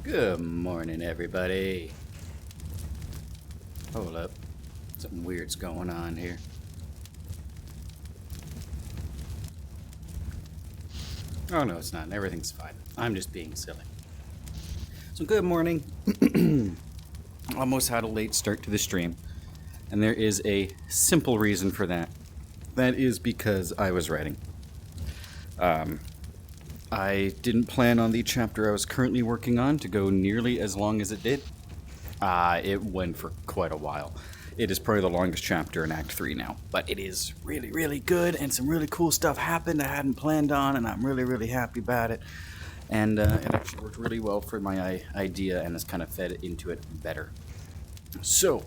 Good morning, everybody. Hold up. Something weird's going on here. Oh, no, it's not. Everything's fine. I'm just being silly. So, good morning. Almost had a late start to the stream. And there is a simple reason for that. That is because I was writing. I didn't plan on the chapter I was currently working on to go nearly as long as it did. It went for quite a while. It is probably the longest chapter in Act 3 now. But it is really, really good, and some really cool stuff happened I hadn't planned on, and I'm really, really happy about it. And it actually worked really well for my idea, and has kind of fed into it better. So,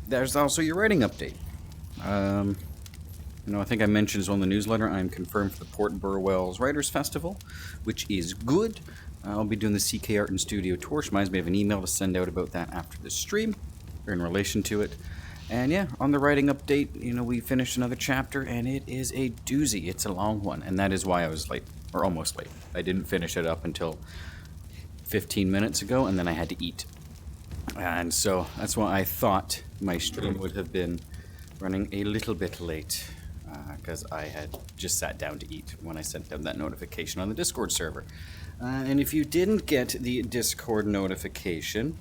there's also your writing update. I think I mentioned as well in the newsletter, I'm confirmed for the Port Burwell's Writers Festival, which is good. I'll be doing the CK Art and Studio tour. She reminds me of an email to send out about that after the stream, or in relation to it. And yeah, on the writing update, we finished another chapter, and it is a doozy. It's a long one, and that is why I was late, or almost late. I didn't finish it up until 15 minutes ago, and then I had to eat. And so that's why I thought my stream would have been running a little bit late. Because I had just sat down to eat when I sent them that notification on the Discord server. And if you didn't get the Discord notification,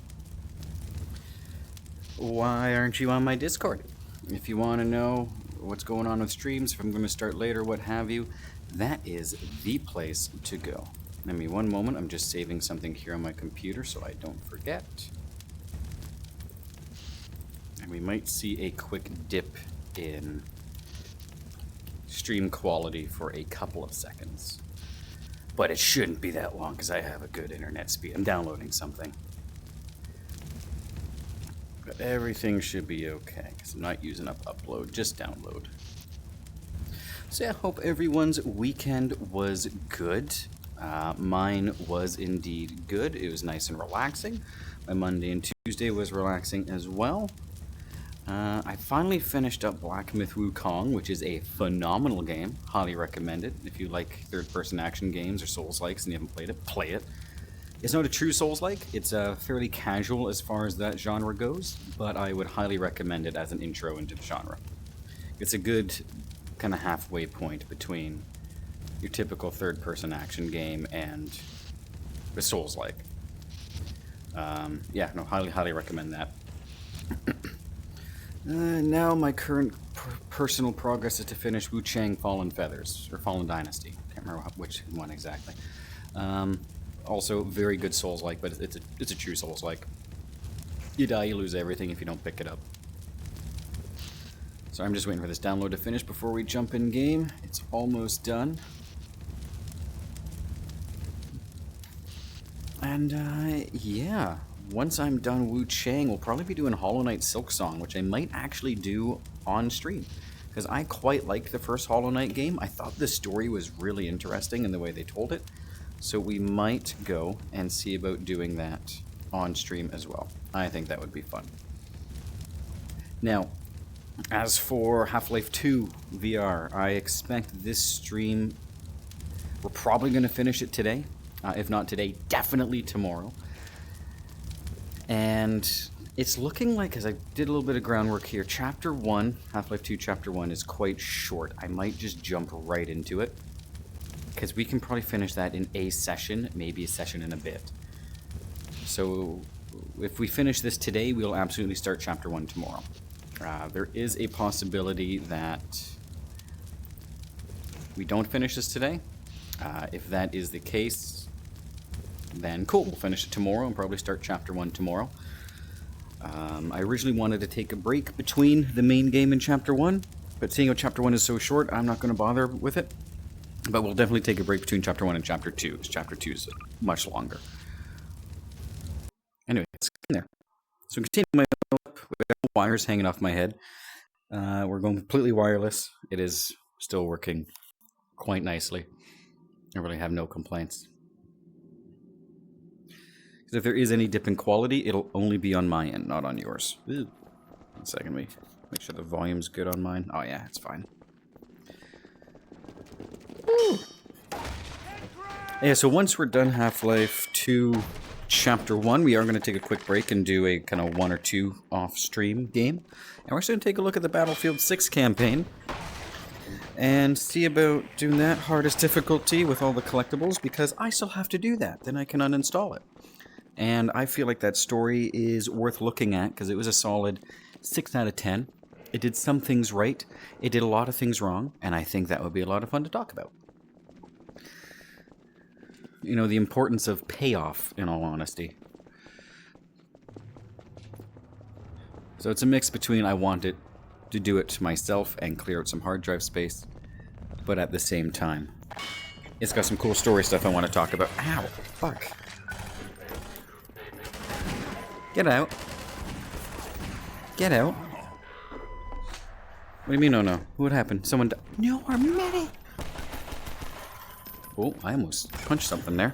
why aren't you on my Discord? If you want to know what's going on with streams, if I'm going to start later, what have you, that is the place to go. Give me one moment, I'm just saving something here on my computer so I don't forget. And we might see a quick dip in stream quality for a couple of seconds. But it shouldn't be that long because I have a good internet speed. I'm downloading something. But everything should be okay because I'm not using up upload, just download. So yeah, I hope everyone's weekend was good. Mine was indeed good. It was nice and relaxing. My Monday and Tuesday was relaxing as well. I finally finished up Black Myth Wukong, which is a phenomenal game. Highly recommend it. If you like third-person action games or Souls-likes and you haven't played it, play it. It's not a true Souls-like. It's fairly casual as far as that genre goes, but I would highly recommend it as an intro into the genre. It's a good kind of halfway point between your typical third-person action game and the Souls-like. Highly recommend that. Now my current personal progress is to finish Wu Chang Fallen Feathers, or Fallen Dynasty. Can't remember which one exactly. Also, very good Souls-like, but it's a true Souls-like. You die, you lose everything if you don't pick it up. So I'm just waiting for this download to finish before we jump in game. It's almost done. And, yeah. Once I'm done Wu Chang, we'll probably be doing Hollow Knight Silksong, which I might actually do on stream. Because I quite liked the first Hollow Knight game. I thought the story was really interesting in the way they told it. So we might go and see about doing that on stream as well. I think that would be fun. Now, as for Half-Life 2 VR, I expect this stream, we're probably going to finish it today. If not today, definitely tomorrow. And it's looking like, as I did a little bit of groundwork here, Chapter 1, Half-Life 2 Chapter 1 is quite short. I might just jump right into it, because we can probably finish that in a session, maybe a session and a bit. So if we finish this today, we'll absolutely start Chapter 1 tomorrow. There is a possibility that we don't finish this today. If that is the case, then cool, we'll finish it tomorrow and probably start Chapter 1 tomorrow. I originally wanted to take a break between the main game and Chapter 1, but seeing how Chapter 1 is so short, I'm not going to bother with it. But we'll definitely take a break between Chapter 1 and Chapter 2, because Chapter 2 is much longer. Anyway, it's in there. So continuing my up, we got wires hanging off my head. We're going completely wireless. It is still working quite nicely. I really have no complaints. If there is any dip in quality, it'll only be on my end, not on yours. Ooh. 1 second, make sure the volume's good on mine. Oh yeah, it's fine. Woo. Yeah, so once we're done Half-Life 2 Chapter 1. We are going to take a quick break and do a kind of 1 or 2 off-stream game. And we're just going to take a look at the Battlefield 6 campaign and see about doing that hardest difficulty with all the collectibles, because I still have to do that. Then I can uninstall it. And I feel like that story is worth looking at because it was a solid 6 out of 10. It did some things right. It did a lot of things wrong. And I think that would be a lot of fun to talk about. You know, the importance of payoff, in all honesty. So it's a mix between I want it to do it to myself and clear out some hard drive space, but at the same time, it's got some cool story stuff I want to talk about. Ow! Fuck. Get out. Get out. What do you mean, oh no? What happened? Someone died? No, our medic! Oh, I almost punched something there.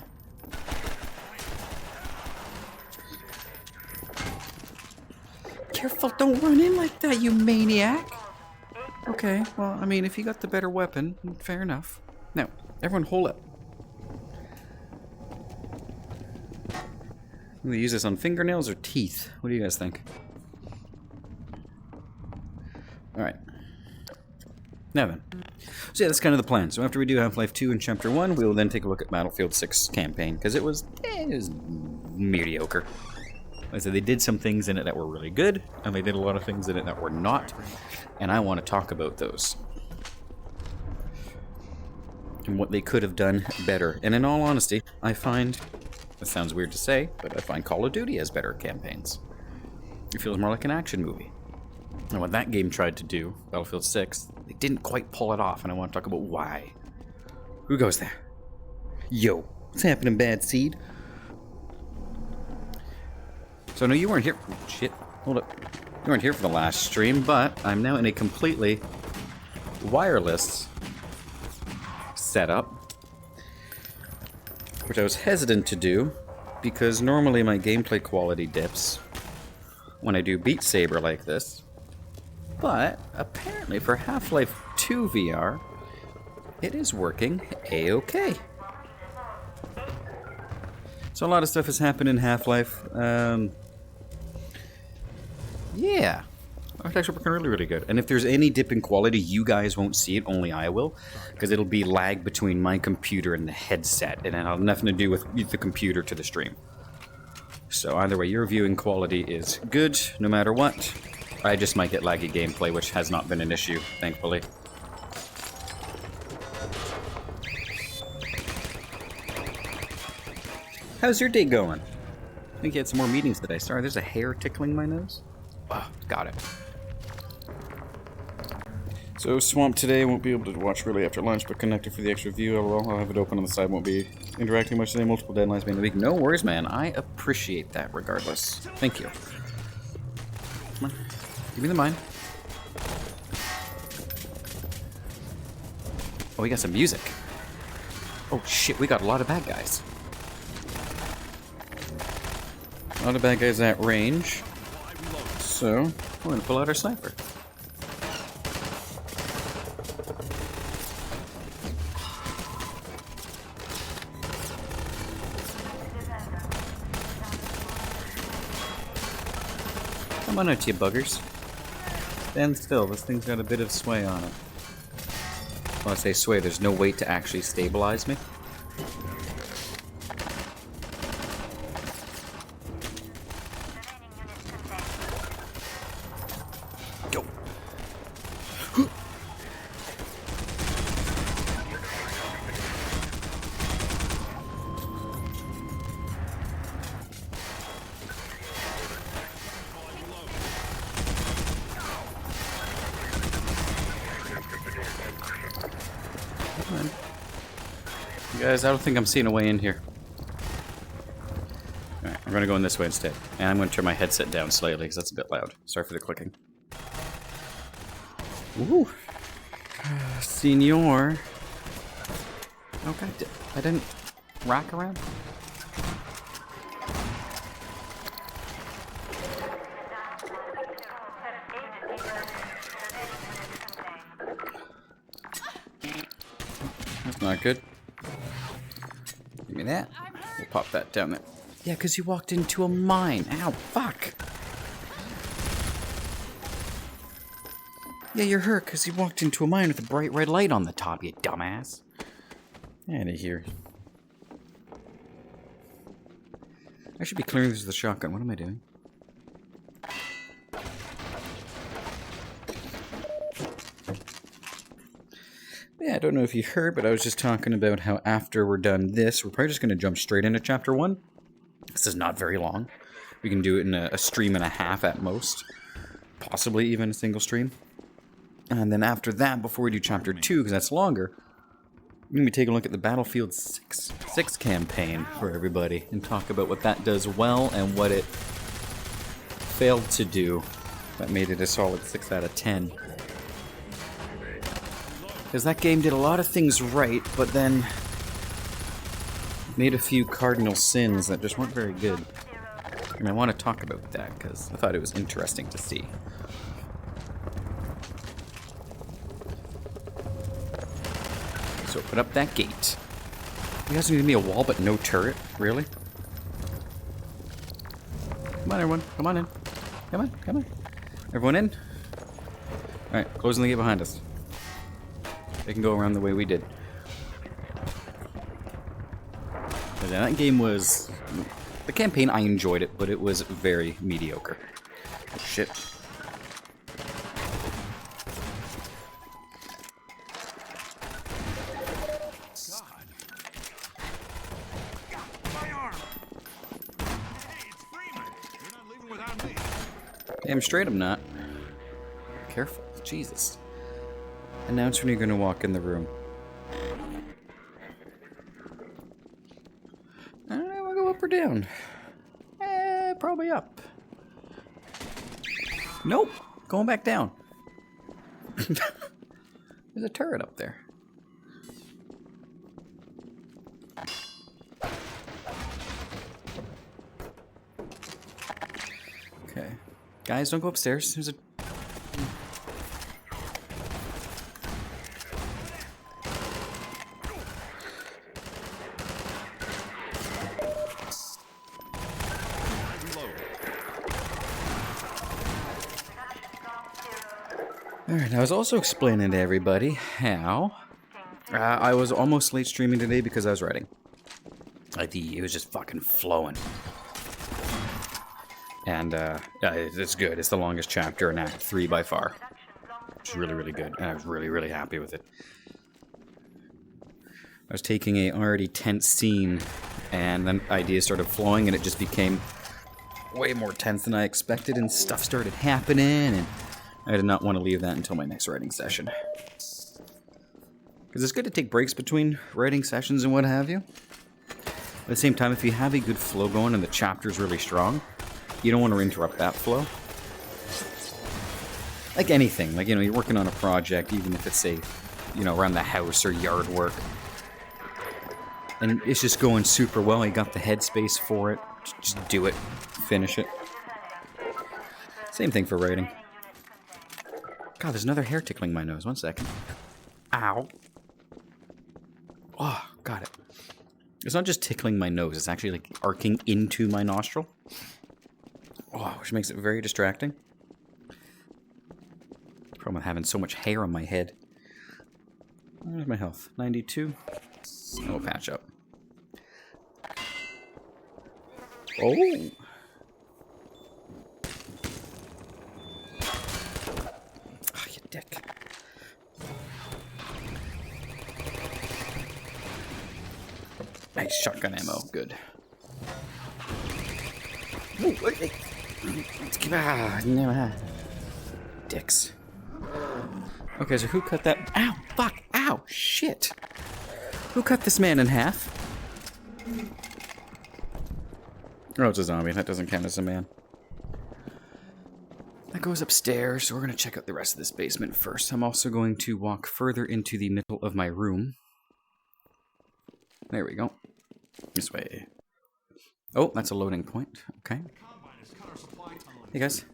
Careful, don't run in like that, you maniac! Okay, well, I mean, if you got the better weapon, fair enough. Now, everyone hold up. I'm gonna use this on fingernails or teeth. What do you guys think? Alright. Now then. So yeah, that's kind of the plan. So after we do Half-Life 2 and Chapter 1, we will then take a look at Battlefield 6 campaign, because it was mediocre. Like I said, they did some things in it that were really good, and they did a lot of things in it that were not, and I want to talk about those. And what they could have done better. And in all honesty, I find, that sounds weird to say, but I find Call of Duty has better campaigns. It feels more like an action movie. And what that game tried to do, Battlefield 6, they didn't quite pull it off, and I want to talk about why. Who goes there? Yo, what's happening, Bad Seed? So no, you weren't here. Oh, shit, hold up. You weren't here for the last stream, but I'm now in a completely wireless setup, which I was hesitant to do, because normally my gameplay quality dips when I do Beat Saber like this. But apparently for Half-Life 2 VR, it is working a-okay. So a lot of stuff has happened in Half-Life. Yeah. It's actually working really, really good. And if there's any dip in quality, you guys won't see it, only I will. Because it'll be lag between my computer and the headset, and it'll have nothing to do with the computer to the stream. So either way, your viewing quality is good, no matter what. I just might get laggy gameplay, which has not been an issue, thankfully. How's your day going? I think you had some more meetings today. Sorry, there's a hair tickling my nose. Oh, got it. So, Swamp today won't be able to watch really after lunch, but connected for the extra view. LOL, I'll have it open on the side. Won't be interacting much today. Multiple deadlines made in the week. No worries, man. I appreciate that regardless. Thank you. Come on. Give me the mine. Oh, we got some music. Oh, shit. We got a lot of bad guys. A lot of bad guys at range. So, we're going to pull out our sniper. Come on out, you buggers. Stand still. This thing's got a bit of sway on it. When I say sway, there's no weight to actually stabilize me. Go. Guys, I don't think I'm seeing a way in here. Alright, I'm gonna go in this way instead. And I'm gonna turn my headset down slightly because that's a bit loud. Sorry for the clicking. Ooh. Senor. Okay, I didn't rack around. That's not good. Give me that. We'll pop that down there. Yeah, because you walked into a mine. Ow, fuck. Yeah, you're hurt because you walked into a mine with a bright red light on the top, you dumbass. Out of here. I should be clearing this with the shotgun. What am I doing? Yeah, I don't know if you heard, but I was just talking about how after we're done this, we're probably just going to jump straight into Chapter 1. This is not very long. We can do it in a stream and a half at most. Possibly even a single stream. And then after that, before we do Chapter 2, because that's longer, we're going to be taking a look at the Battlefield 6 campaign for everybody and talk about what that does well and what it failed to do that made it a solid 6 out of 10. Because that game did a lot of things right, but then made a few cardinal sins that just weren't very good. And I want to talk about that because I thought it was interesting to see. So put up that gate. You guys need me a wall but no turret? Really? Come on, everyone. Come on in. Come on, come on. Everyone in? Alright, closing the gate behind us. They can go around the way we did. But that game was... The campaign, I enjoyed it, but it was very mediocre. Oh, shit. God. My arm. Hey, it's Freeman. You're not leaving without me. Damn straight I'm not. Careful. Jesus. Announce when you're going to walk in the room. I don't know, I'll go up or down. Probably up. Nope. Going back down. There's a turret up there. Okay. Guys, don't go upstairs. There's a... Alright, I was also explaining to everybody how I was almost late streaming today because I was writing. Like, it was just fucking flowing. And, yeah, it's good. It's the longest chapter in Act 3 by far. Which is really, really good. And I was really, really happy with it. I was taking a already tense scene, and then ideas started flowing, and it just became way more tense than I expected, and stuff started happening, and I did not want to leave that until my next writing session. Because it's good to take breaks between writing sessions and what have you. At the same time, if you have a good flow going and the chapter's really strong, you don't want to interrupt that flow. Like anything, like, you know, you're working on a project, even if it's, say, you know, around the house or yard work. And it's just going super well, you got the headspace for it, just do it, finish it. Same thing for writing. God, there's another hair tickling my nose. 1 second. Ow. Oh, got it. It's not just tickling my nose. It's actually, like, arcing into my nostril. Oh, which makes it very distracting. Problem with having so much hair on my head. Where's my health? 92. And we'll patch up. Oh! Dick. Nice shotgun ammo. Good. Ooh, okay. Dicks. Okay, so who cut that? Ow! Fuck! Ow! Shit! Who cut this man in half? Oh, it's a zombie. That doesn't count as a man. That goes upstairs, so we're going to check out the rest of this basement first. I'm also going to walk further into the middle of my room. There we go. This way. Oh, that's a loading point. Okay. Hey, guys.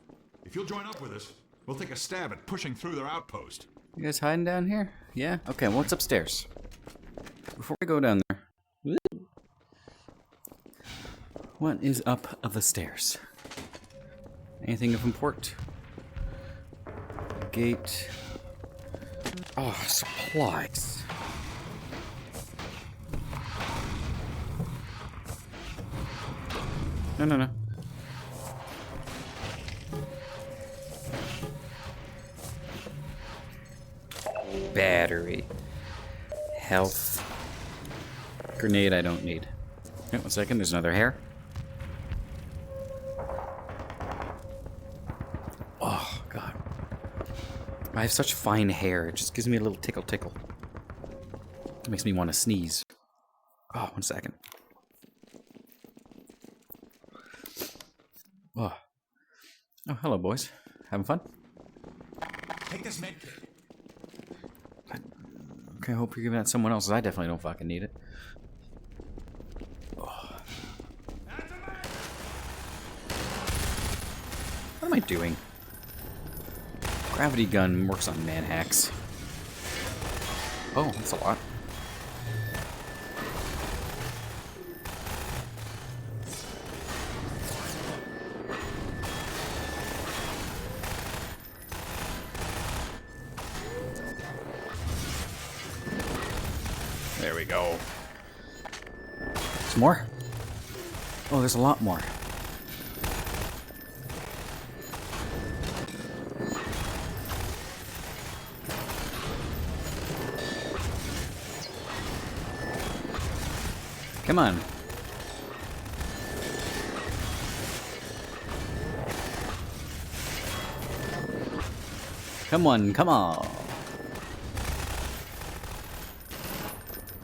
If you'll join up with us, we'll take a stab at pushing through their outpost. You guys hiding down here? Yeah? Okay, well, what's upstairs? Before we go down there... What is up the stairs? Anything of import? Gate. Oh, supplies. No, no, no. Battery. Health. Grenade I don't need. Wait 1 second, there's another hair. Oh, God. I have such fine hair, it just gives me a little tickle tickle. It makes me want to sneeze. Oh, 1 second. Oh. Oh, hello, boys. Having fun? Take this med kit. Okay, I hope you're giving that to someone else, 'cause I definitely don't fucking need it. Oh. What am I doing? Gravity gun works on man hacks. Oh, that's a lot. There we go. Some more? Oh, there's a lot more. Come on. Come on, come on.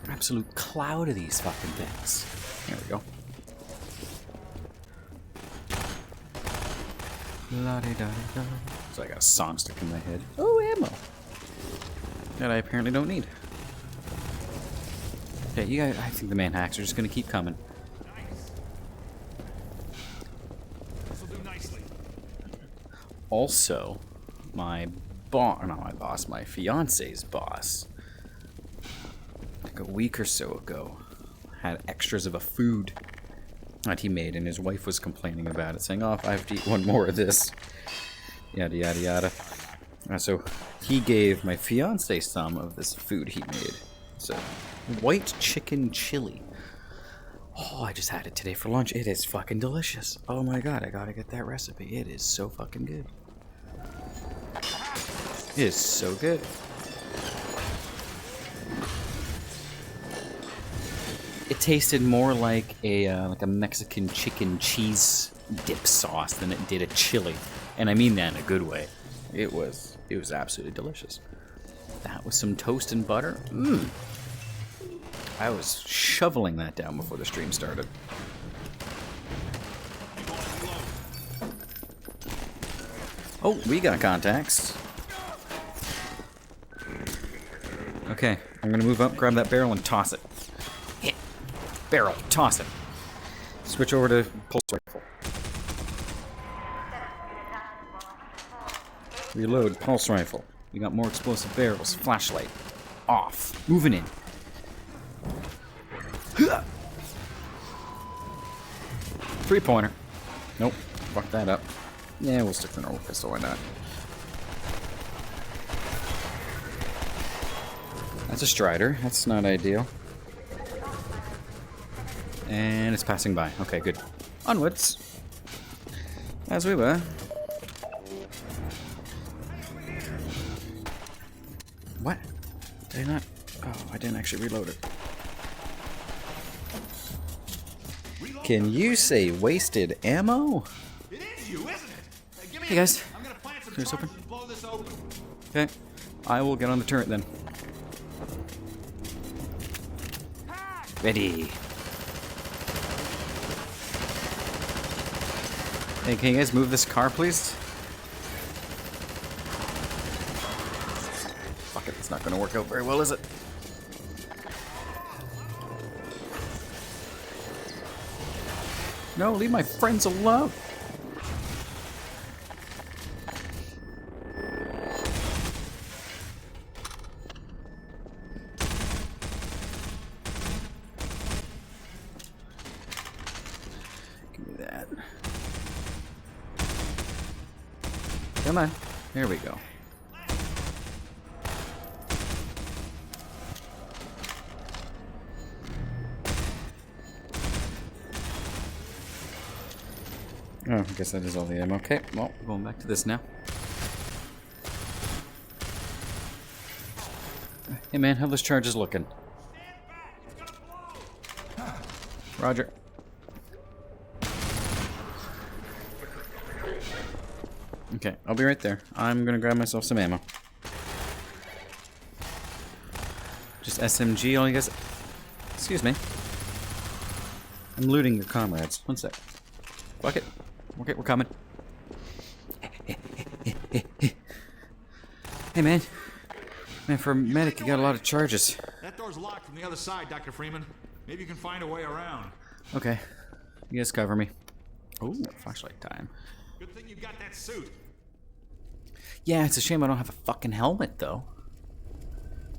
Absolute cloud of these fucking things. There we go. La-di-da-di-da. So I got a song stuck in my head. Oh, ammo. That I apparently don't need. Yeah, you guys, I think the man hacks are just gonna keep coming. Nice. This'll do nicely. Also, my boss, not my boss, my fiance's boss, like a week or so ago, had extras of a food that he made, and his wife was complaining about it, saying, oh, I have to eat one more of this. Yada, yada, yada. So he gave my fiance some of this food he made. So, white chicken chili. Oh, I just had it today for lunch. It is fucking delicious. Oh my god, I gotta get that recipe. It is so fucking good. It is so good. It tasted more like a Mexican chicken cheese dip sauce than it did a chili, and I mean that in a good way. It was absolutely delicious. That was some toast and butter. Mmm. I was shoveling that down before the stream started. Oh, we got contacts. Okay, I'm gonna move up, grab that barrel, and toss it. Hit. Barrel, toss it. Switch over to pulse rifle. Reload, pulse rifle. We got more explosive barrels. Flashlight. Off. Moving in. Three-pointer. Nope. Fuck that up. Yeah, we'll stick the normal pistol. Why not? That's a Strider. That's not ideal. And it's passing by. Okay, good. Onwards. As we were. What? Did I not? Oh, I didn't actually reload it. Can you say wasted ammo? It is you, isn't it? Give me Hey guys. I'm gonna plant some Door's charges open. and blow this open. Okay. I will get on the turret then. Ready. Hey, can you guys move this car, please? Fuck it, it's not gonna work out very well, is it? No, leave my friends alone. Come on. There we go. Oh, I guess that is all the ammo. Okay, well, going back to this now. Hey man, how those charges looking? Roger. Okay, I'll be right there. I'm gonna grab myself some ammo. Just SMG, all you guys. Excuse me. I'm looting your comrades. One sec. Fuck it. Okay, we're coming. Hey man. Man, for a medic, you got a lot of charges. That door's locked from the other side, Dr. Freeman. Maybe you can find a way around. Okay. You guys cover me. Ooh, flashlight time. Good thing you got that suit. Yeah, it's a shame I don't have a fucking helmet, though.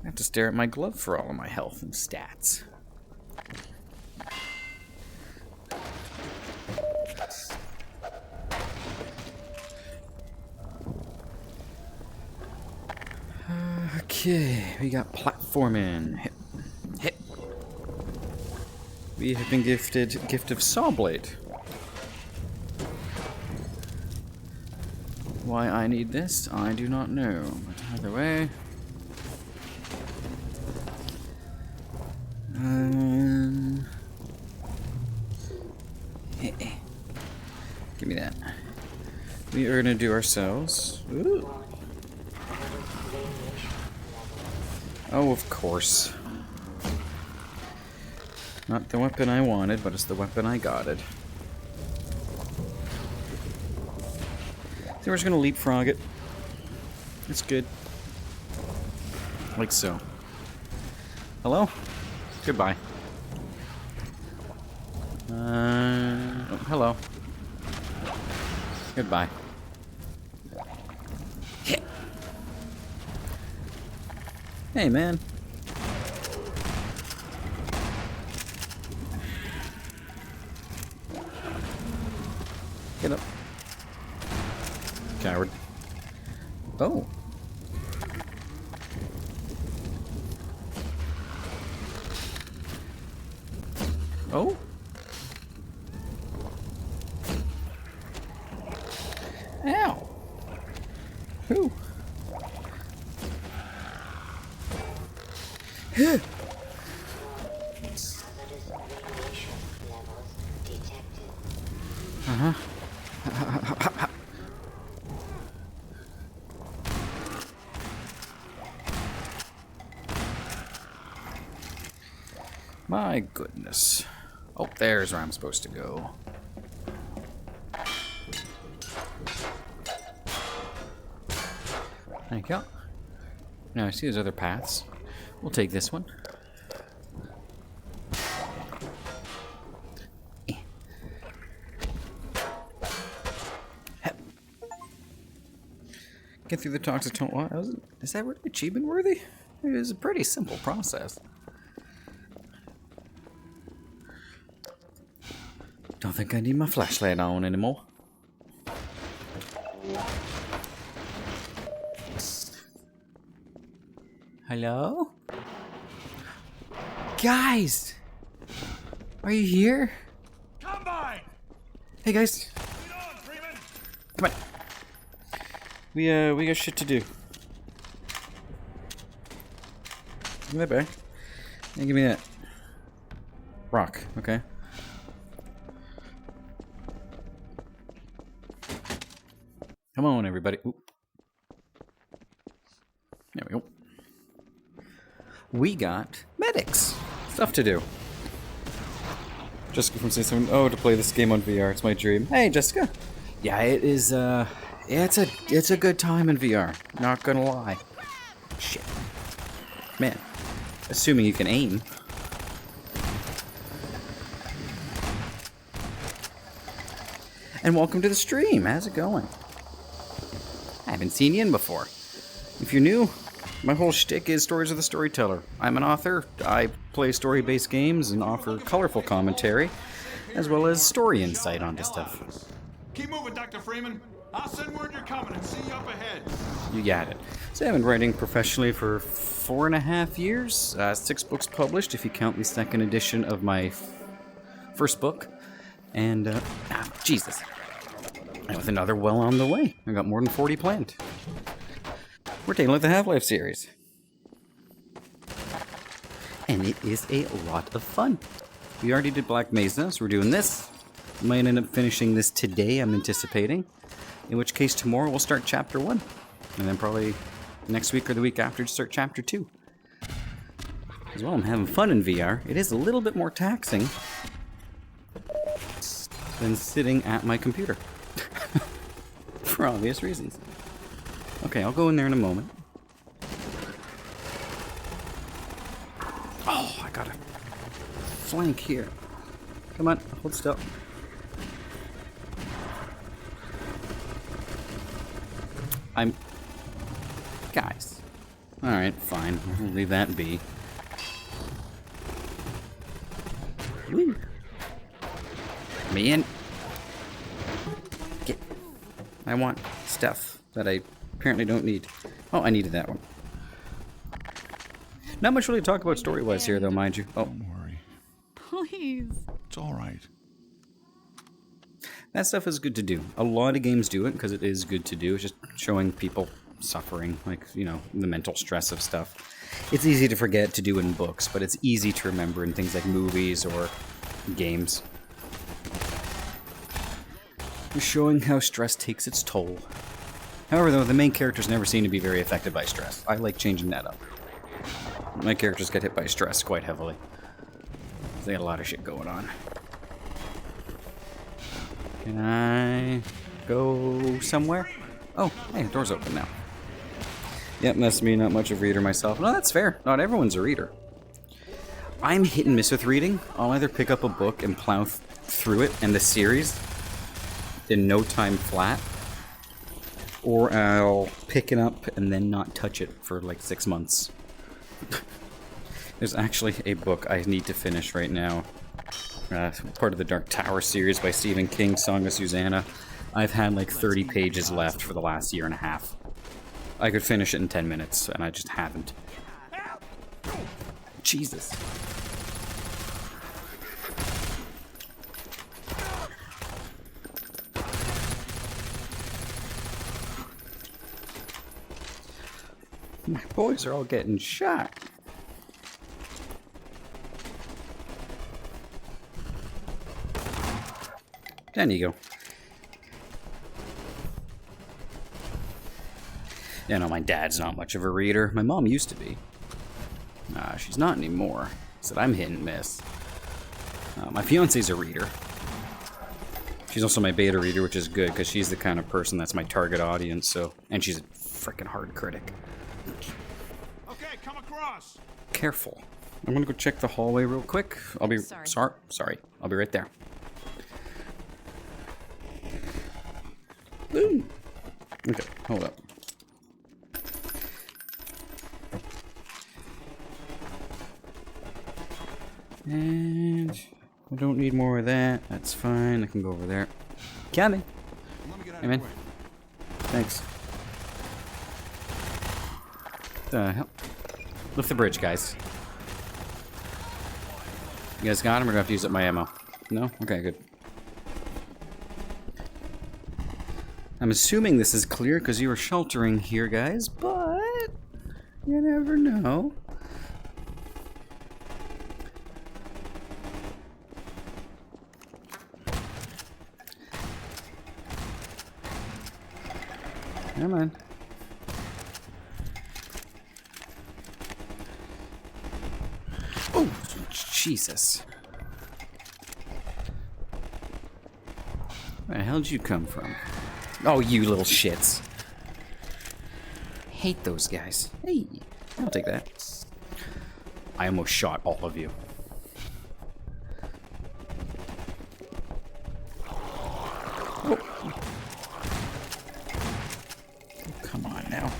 I have to stare at my glove for all of my health and stats. Okay, we got platforming. Hit. Hit. We have been gifted gift of saw blade. Why I need this, I do not know. But either way. Give me that. We are gonna do ourselves. Ooh. Oh, of course. Not the weapon I wanted, but it's the weapon I got it. So we're just gonna leapfrog it. It's good. Like so. Hello? Goodbye. Oh, hello. Goodbye. Hit. Hey, man. Get up. Coward. Oh. Oh. Ow. Who? Uh-huh. My goodness. Oh, there's where I'm supposed to go. Thank you. Now I see there's other paths. We'll take this one. Get through the toxic tunnel. What? Is that really achievement worthy? It was a pretty simple process. Don't think I need my flashlight on anymore. Hello? Guys! Are you here? Combine! Hey guys. Lead on, Freeman! Come on. We got shit to do. Give me that back. And give me that. Rock, okay. Come on, everybody. Ooh. There we go. We got medics. Stuff to do. Jessica from Season 7. Oh, to play this game on VR. It's my dream. Hey, Jessica. Yeah, it is, yeah, it's a good time in VR. Not gonna lie. Shit. Man. Assuming you can aim. And welcome to the stream. How's it going? I haven't seen you in before. If you're new, my whole shtick is Stories of the Storyteller. I'm an author. I play story-based games and offer colorful commentary, as well as story insight onto stuff. Keep moving, Dr. Freeman. I'll send word you're coming and see you up ahead. You got it. So I've been writing professionally for 4.5 years. 6 books published, if you count the second edition of my first book. And, Jesus. And with another well on the way. I got more than 40 planned. We're taking a look at the Half-Life series. And it is a lot of fun. We already did Black Mesa, so we're doing this. Might end up finishing this today, I'm anticipating. In which case, tomorrow we'll start Chapter 1. And then probably next week or the week after to start Chapter 2. As well, I'm having fun in VR. It is a little bit more taxing than sitting at my computer. For obvious reasons. Okay, I'll go in there in a moment. Oh, I got a flank here. Come on, hold still. Guys. Alright, fine. We'll leave that be. Woo. Me in. Get. I want stuff that I apparently don't need. Oh, I needed that one. Not much really to talk about story-wise here, though, mind you. Oh. Don't worry. Please. It's all right. That stuff is good to do. A lot of games do it because it is good to do. It's just showing people suffering, like, you know, the mental stress of stuff. It's easy to forget to do in books, but it's easy to remember in things like movies or games. Just showing how stress takes its toll. However, though, the main characters never seem to be very affected by stress. I like changing that up. My characters get hit by stress quite heavily. They got a lot of shit going on. Can I go somewhere? Oh, hey, the door's open now. Yep, that's me, not much of a reader myself. No, that's fair. Not everyone's a reader. I'm hit and miss with reading. I'll either pick up a book and plow through it and the series in no time flat, or I'll pick it up and then not touch it for like 6 months. There's actually a book I need to finish right now. Part of the Dark Tower series by Stephen King, Song of Susanna. I've had like 30 pages left for the last year and a half. I could finish it in 10 minutes, and I just haven't. Jesus. My boys are all getting shot. There you go. Yeah, no, my dad's not much of a reader. My mom used to be. She's not anymore. So I'm hit and miss. My fiance's a reader. She's also my beta reader, which is good, because she's the kind of person that's my target audience, so... And she's a freaking hard critic. Okay, come across. Careful. I'm gonna go check the hallway real quick. I'll be... Sorry. I'll be right there. Boom. Okay, hold up. And I don't need more of that. That's fine. I can go over there. Coming. Let me get out Hey, of man. the way. Thanks. The hell? Lift the bridge, guys. You guys got him? We're gonna have to use up my ammo. No? Okay, good. I'm assuming this is clear because you were sheltering here, guys, but you never know. Come on. Oh, Jesus. Where the hell did you come from? Oh, you little shits. Hate those guys. Hey, I'll take that. I almost shot all of you. Oh. Come on now.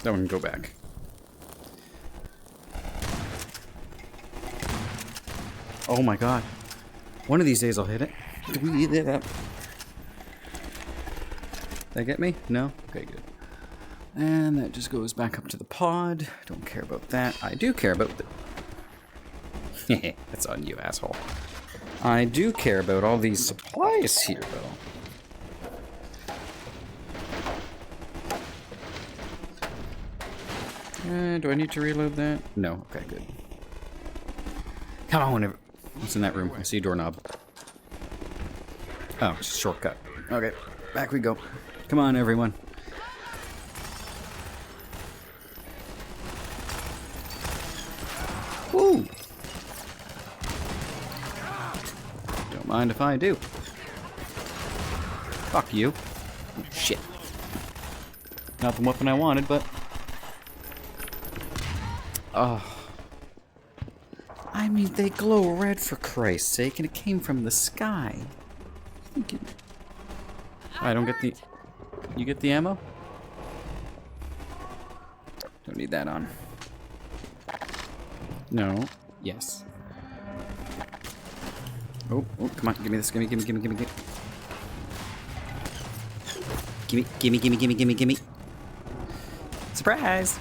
That one can go back. Oh my god. One of these days I'll hit it. Did that get me? No? Okay, good. And that just goes back up to the pod. Don't care about that. I do care about the... That's on you, asshole. I do care about all these supplies here, though. Do I need to reload that? No. Okay, good. Come on, whenever... What's in that room? I see a doorknob. Oh, it's a shortcut. Okay, back we go. Come on, everyone. Woo! Don't mind if I do. Fuck you. Oh, shit. Not the weapon I wanted, but... Oh. I mean, they glow red for Christ's sake, and it came from the sky. I don't get the... You get the ammo? Don't need that on. No. Yes. Oh, come on. Give me this. Gimme. Gimme. Surprise!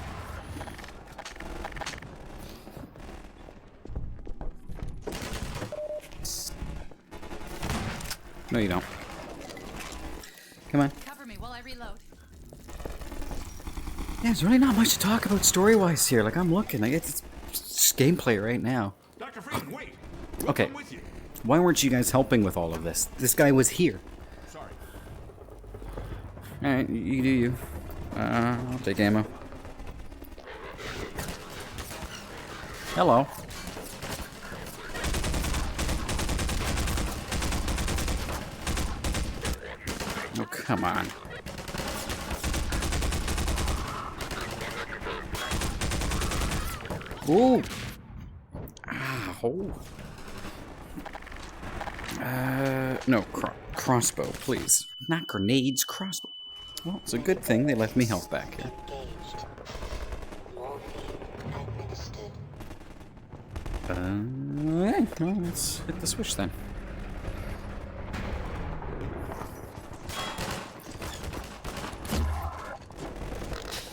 No, you don't. Come on. Cover me while I reload. Yeah, there's really not much to talk about story-wise here. Like, I'm looking. I get this gameplay right now. Dr. Freeman, wait. We'll Okay. come with you. Why weren't you guys helping with all of this? This guy was here. Sorry. Alright, you do you. I'll take ammo. Hello. Oh, come on. Ooh. Ow. No, crossbow, please. Not grenades, crossbow. Well, it's a good thing they left me health back here. Engaged. Morphine administered. Well, let's hit the switch then.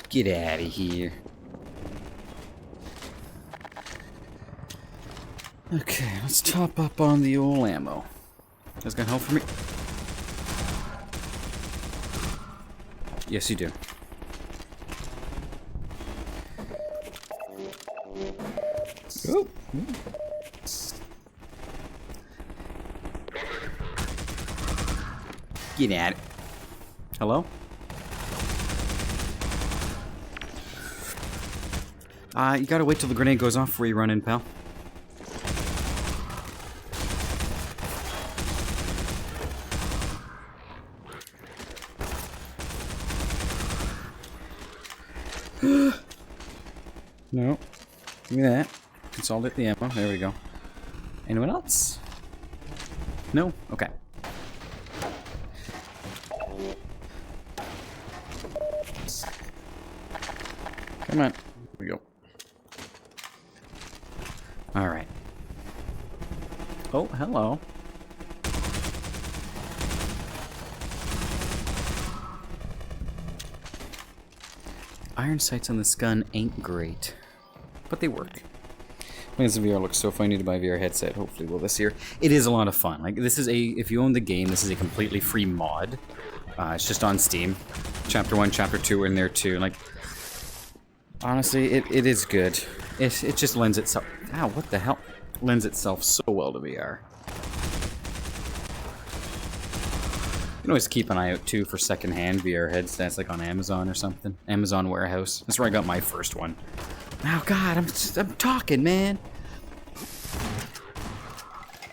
Get out of here. Okay, let's top up on the old ammo. You guys got help for me? Yes, you do. Ooh. Get at it. Hello? You gotta wait till the grenade goes off before you run in, pal. No. Give me that. Consolidate the ammo. There we go. Anyone else? No? Okay. Come on. Here we go. Alright. Oh, hello. Iron sights on this gun ain't great, but they work. This VR looks so fun. I need to buy a VR headset. Hopefully, will this year. It is a lot of fun. Like, this is a, if you own the game, this is a completely free mod. It's just on Steam. Chapter 1, Chapter 2 are in there too. Like, honestly, it is good. It just lends itself. Ow, what the hell? Lends itself so well to VR. You can always keep an eye out too for secondhand VR headsets, like on Amazon or something. Amazon Warehouse. That's where I got my first one. Oh God, I'm talking, man.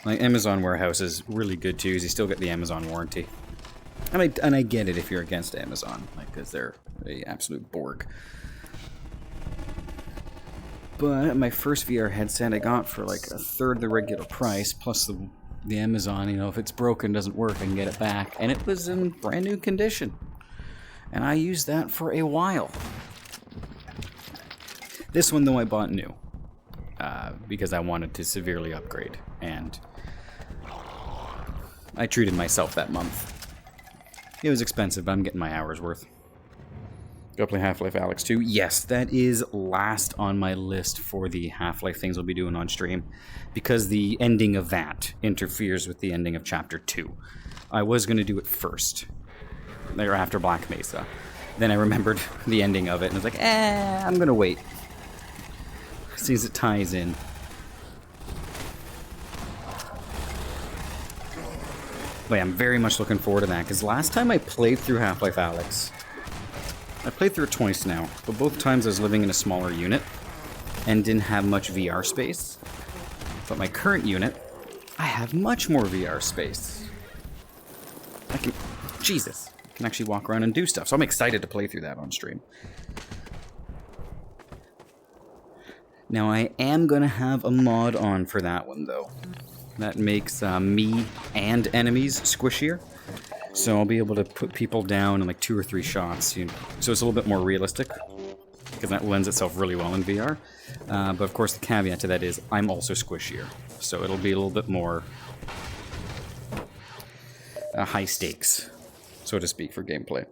Like, Amazon Warehouse is really good too, because you still get the Amazon warranty. And I get it if you're against Amazon, like, because they're an absolute Borg. But my first VR headset I got for like a third the regular price, plus the Amazon, you know, if it's broken, doesn't work, I can get it back. And it was in brand new condition. And I used that for a while. This one, though, I bought new. because I wanted to severely upgrade, and I treated myself that month. It was expensive, but I'm getting my hours worth. Go play Half-Life Alyx 2. Yes, that is last on my list for the Half-Life things I'll be doing on stream, because the ending of that interferes with the ending of Chapter 2. I was going to do it first, or after Black Mesa. Then I remembered the ending of it, and I was like, I'm going to wait. Seems it ties in. But yeah, I'm very much looking forward to that, because last time I played through Half-Life Alyx, I played through it twice now, but both times I was living in a smaller unit and didn't have much VR space. But my current unit, I have much more VR space. I can... Jesus. I can actually walk around and do stuff, so I'm excited to play through that on stream. Now, I am going to have a mod on for that one, though. That makes me and enemies squishier. So I'll be able to put people down in like 2 or 3 shots. So it's a little bit more realistic, because that lends itself really well in VR. But of course, the caveat to that is I'm also squishier. So it'll be a little bit more high stakes, so to speak, for gameplay.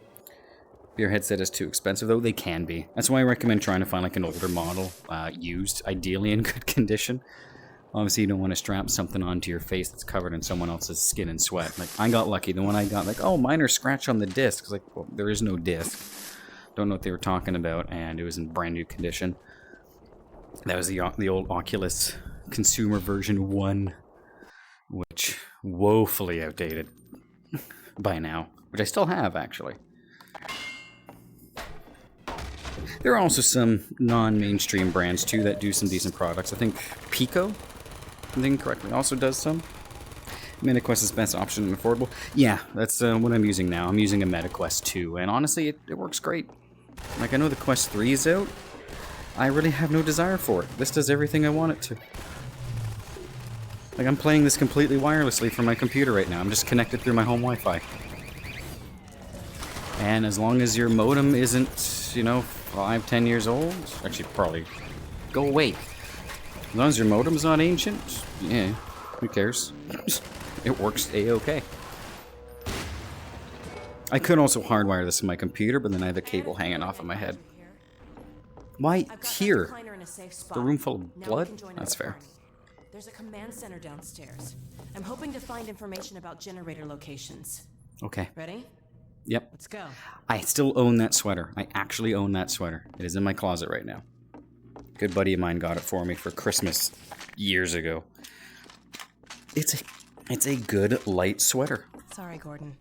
Your headset is too expensive, though. They can be. That's why I recommend trying to find like an older model, used, ideally in good condition. Obviously, you don't want to strap something onto your face that's covered in someone else's skin and sweat. Like, I got lucky. The one I got, like, oh, minor scratch on the disc. It's like, well, there is no disc. Don't know what they were talking about, and it was in brand new condition. That was the old Oculus consumer version 1, which woefully outdated by now, which I still have, actually. There are also some non-mainstream brands, too, that do some decent products. I think Pico, if I'm thinking correctly, also does some. MetaQuest is best option and affordable. Yeah, that's what I'm using now. I'm using a MetaQuest 2, and honestly, it works great. Like, I know the Quest 3 is out. I really have no desire for it. This does everything I want it to. Like, I'm playing this completely wirelessly from my computer right now. I'm just connected through my home Wi-Fi. And as long as your modem isn't, you know, 5-10 years old, actually probably go away. As long as your modem's not ancient, yeah, who cares? It works a-okay. I could also hardwire this in my computer, but then I have a cable hanging off of my head. Why here? The room full of blood? That's fair. There's a command center downstairs. I'm hoping to find information about generator locations. Okay. Ready? Yep. Let's go. I still own that sweater. I actually own that sweater. It is in my closet right now. Good buddy of mine got it for me for Christmas years ago. It's a good light sweater. Sorry, Gordon.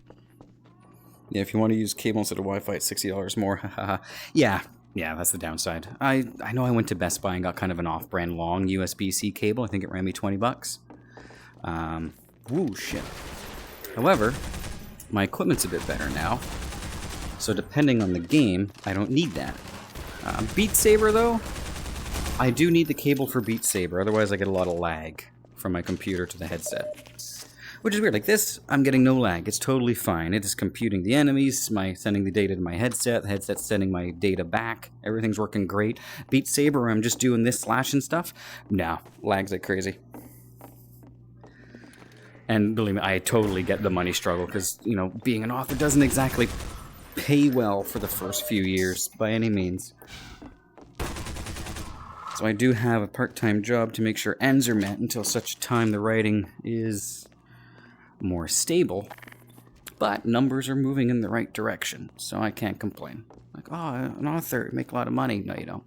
Yeah, if you want to use cable instead of Wi-Fi, it's $60 more. Haha. Yeah, that's the downside. I know I went to Best Buy and got kind of an off-brand long USB-C cable. I think it ran me $20. Woo, shit. However, my equipment's a bit better now. So depending on the game, I don't need that. Beat Saber, though, I do need the cable for Beat Saber. Otherwise, I get a lot of lag from my computer to the headset. Which is weird. Like this, I'm getting no lag. It's totally fine. It is computing the enemies, sending the data to my headset, the headset's sending my data back. Everything's working great. Beat Saber, I'm just doing this slashing stuff. No, lags like crazy. And believe me, I totally get the money struggle because, you know, being an author doesn't exactly pay well for the first few years by any means. So I do have a part-time job to make sure ends are met until such time the writing is more stable, but numbers are moving in the right direction, so I can't complain. Like, oh, an author, you make a lot of money. No, you don't.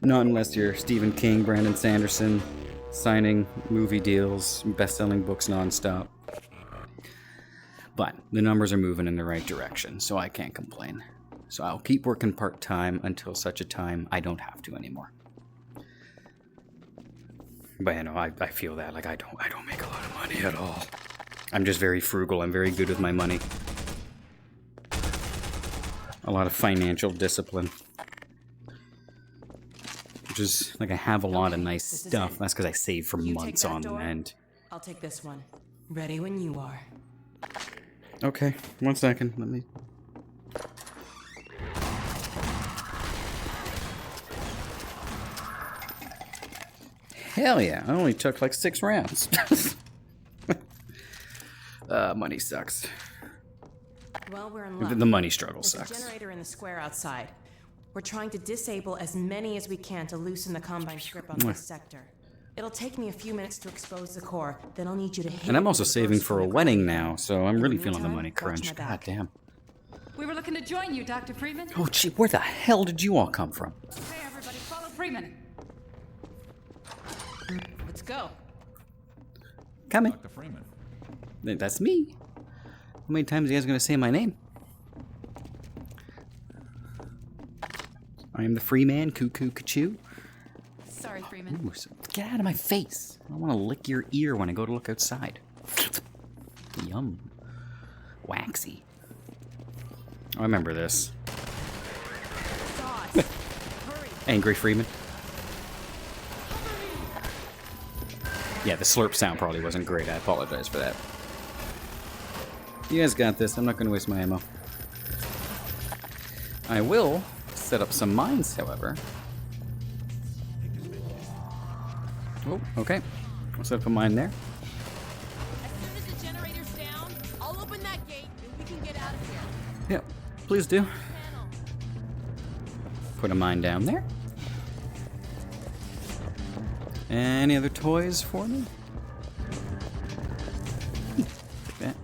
Not unless you're Stephen King, Brandon Sanderson, signing movie deals, best-selling books nonstop. But the numbers are moving in the right direction, so I can't complain. So I'll keep working part-time until such a time I don't have to anymore. But you know, I feel that like I don't make a lot of money at all. I'm just very frugal. I'm very good with my money. A lot of financial discipline. Which is like I have a lot of nice stuff. That's because I save for months on end. I'll take this one. Ready when you are. Okay, 1 second. Let me. Hell yeah, I only took like 6 rounds. Money sucks. Well, we're in luck. The money struggle There's sucks. a generator in the square outside. We're trying to disable as many as we can to loosen the Combine grip on this sector. It'll take me a few minutes to expose the core, then I'll need you to hit And I'm it also with the saving burst for a from the wedding core. now, so I'm really feeling the meantime, money watch crunch. my God back. damn. We were looking to join you, Dr. Freeman. Oh, gee, where the hell did you all come from? Okay, everybody, follow Freeman. Let's go. Coming. Dr. Freeman. That's me. How many times are you guys going to say my name? I am the free man, cuckoo, cachoo. Sorry, Freeman. Ooh, get out of my face. I don't want to lick your ear when I go to look outside. Yum. Waxy. I remember this. Sauce. Hurry. Angry Freeman. Yeah, the slurp sound probably wasn't great. I apologize for that. You guys got this. I'm not going to waste my ammo. I will set up some mines, however. Oh, okay. I'll set up a mine there. As soon as the generator's down, I'll open that gate and we can get out of here. Yep, please do. Panel. Put a mine down there. Any other toys for me? Like that.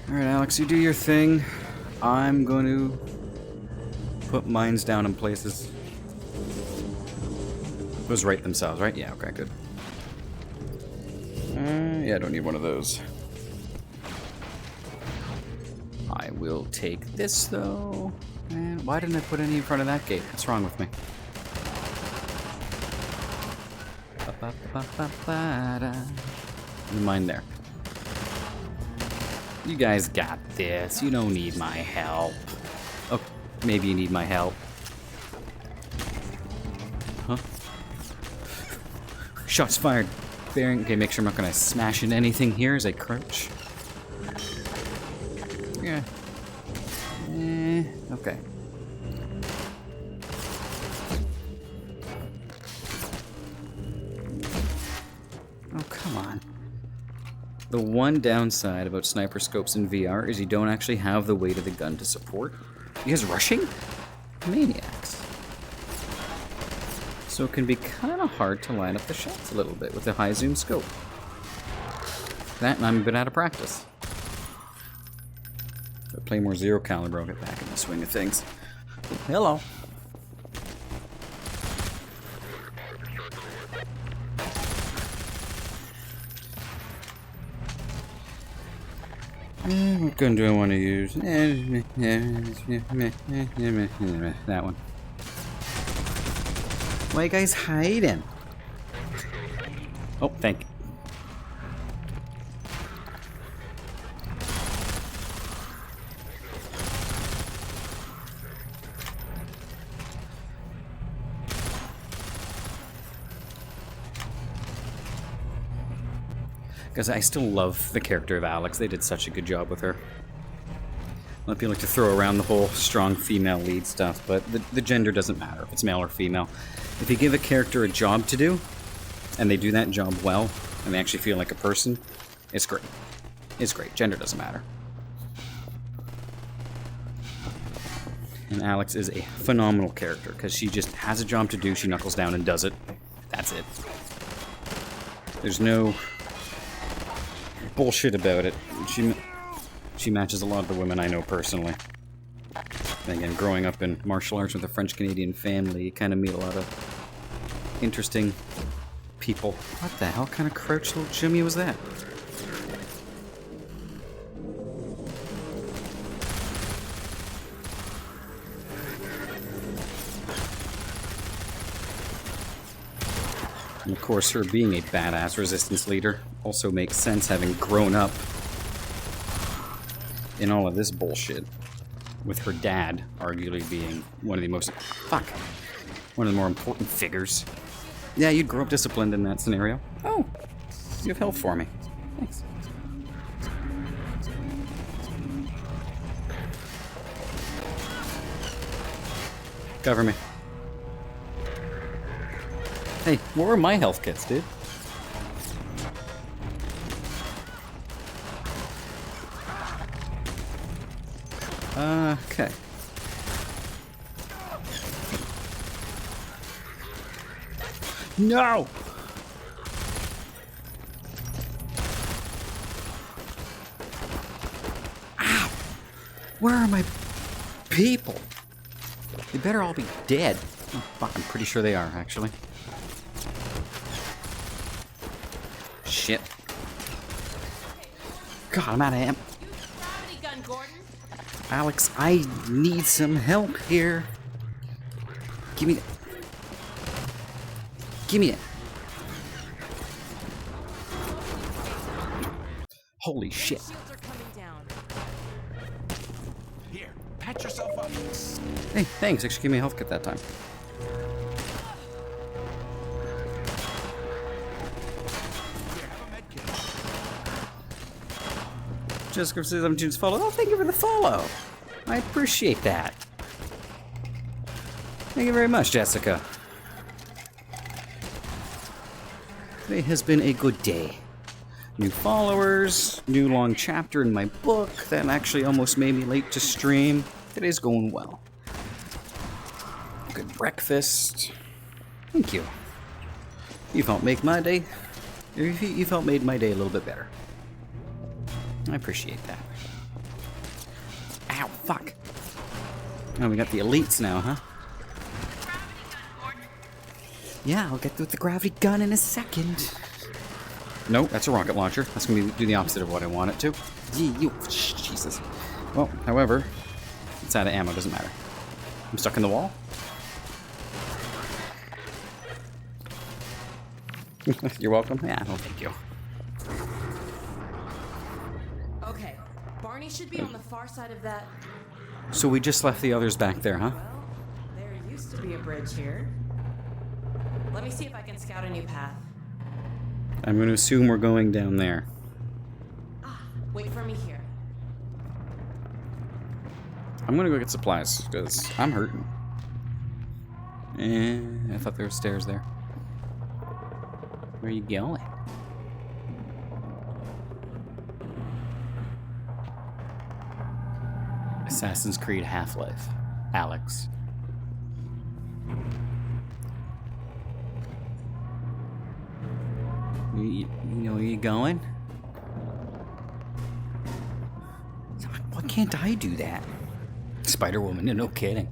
Alright, Alex, you do your thing. I'm going to put mines down in places. Those rate themselves, right? Yeah, okay, good. Yeah, I don't need one of those. I will take this, though. And why didn't I put any in front of that gate? What's wrong with me? Mine there. You guys got this. You don't need my help. Oh, maybe you need my help. Huh? Shots fired. Bearing. Okay, make sure I'm not gonna smash into anything here as I crouch. Yeah. Okay. Oh, come on. The one downside about sniper scopes in VR is you don't actually have the weight of the gun to support. You guys rushing? Maniacs. So it can be kind of hard to line up the shots a little bit with a high zoom scope. That and I'm a bit out of practice. If I play more zero caliber, I'll get back in the swing of things. Hello. What gun do I want to use? That one. Why are you guys hiding? Oh, thank you. Because I still love the character of Alex. They did such a good job with her. A lot of people like to throw around the whole strong female lead stuff, but the gender doesn't matter if it's male or female. If you give a character a job to do, and they do that job well, and they actually feel like a person, it's great. It's great. Gender doesn't matter. And Alex is a phenomenal character, because she just has a job to do, she knuckles down and does it. That's it. There's no bullshit about it. She matches a lot of the women I know personally. And again, growing up in martial arts with a French-Canadian family, you kind of meet a lot of interesting people. What the hell kind of crouch little Jimmy was that? And of course, her being a badass resistance leader also makes sense, having grown up in all of this bullshit, with her dad arguably being one of the most one of the more important figures. Yeah, you'd grow up disciplined in that scenario. Oh, you have health for me. Thanks. Cover me. Hey, where are my health kits, dude? Okay. No! Ow! Where are my people? They better all be dead. Oh, fuck, I'm pretty sure they are, actually. Shit. God, I'm out of ammo. Gravity gun, Gordon. Alex, I need some help here. Give me that. Give me it. Holy shit. Shields are coming down. Here, patch yourself up. Hey, thanks. Actually gave me a health kit that time. Here, have a med kit. Jessica says I'm June's follow. Oh, thank you for the follow. I appreciate that. Thank you very much, Jessica. Today has been a good day. New followers, new long chapter in my book that actually almost made me late to stream. Today's going well. Good breakfast. Thank you. You've helped make my day. You've helped made my day a little bit better. I appreciate that. Ow, fuck. Oh, we got the elites now, huh? Yeah, I'll get with the gravity gun in a second. Nope, that's a rocket launcher. That's gonna do the opposite of what I want it to. Jesus. Well, however, it's out of ammo, doesn't matter. I'm stuck in the wall. You're welcome. Yeah, no thank you. Okay, Barney should be on the far side of that. So we just left the others back there, huh? Well, there used to be a bridge here. Let me see if I can scout a new path. I'm gonna assume we're going down there. Wait for me here. I'm gonna go get supplies, because I'm hurting. I thought there were stairs there. Where are you going? Assassin's Creed Half-Life. Alex. You know where you going? Why can't I do that? Spider-Woman, no kidding.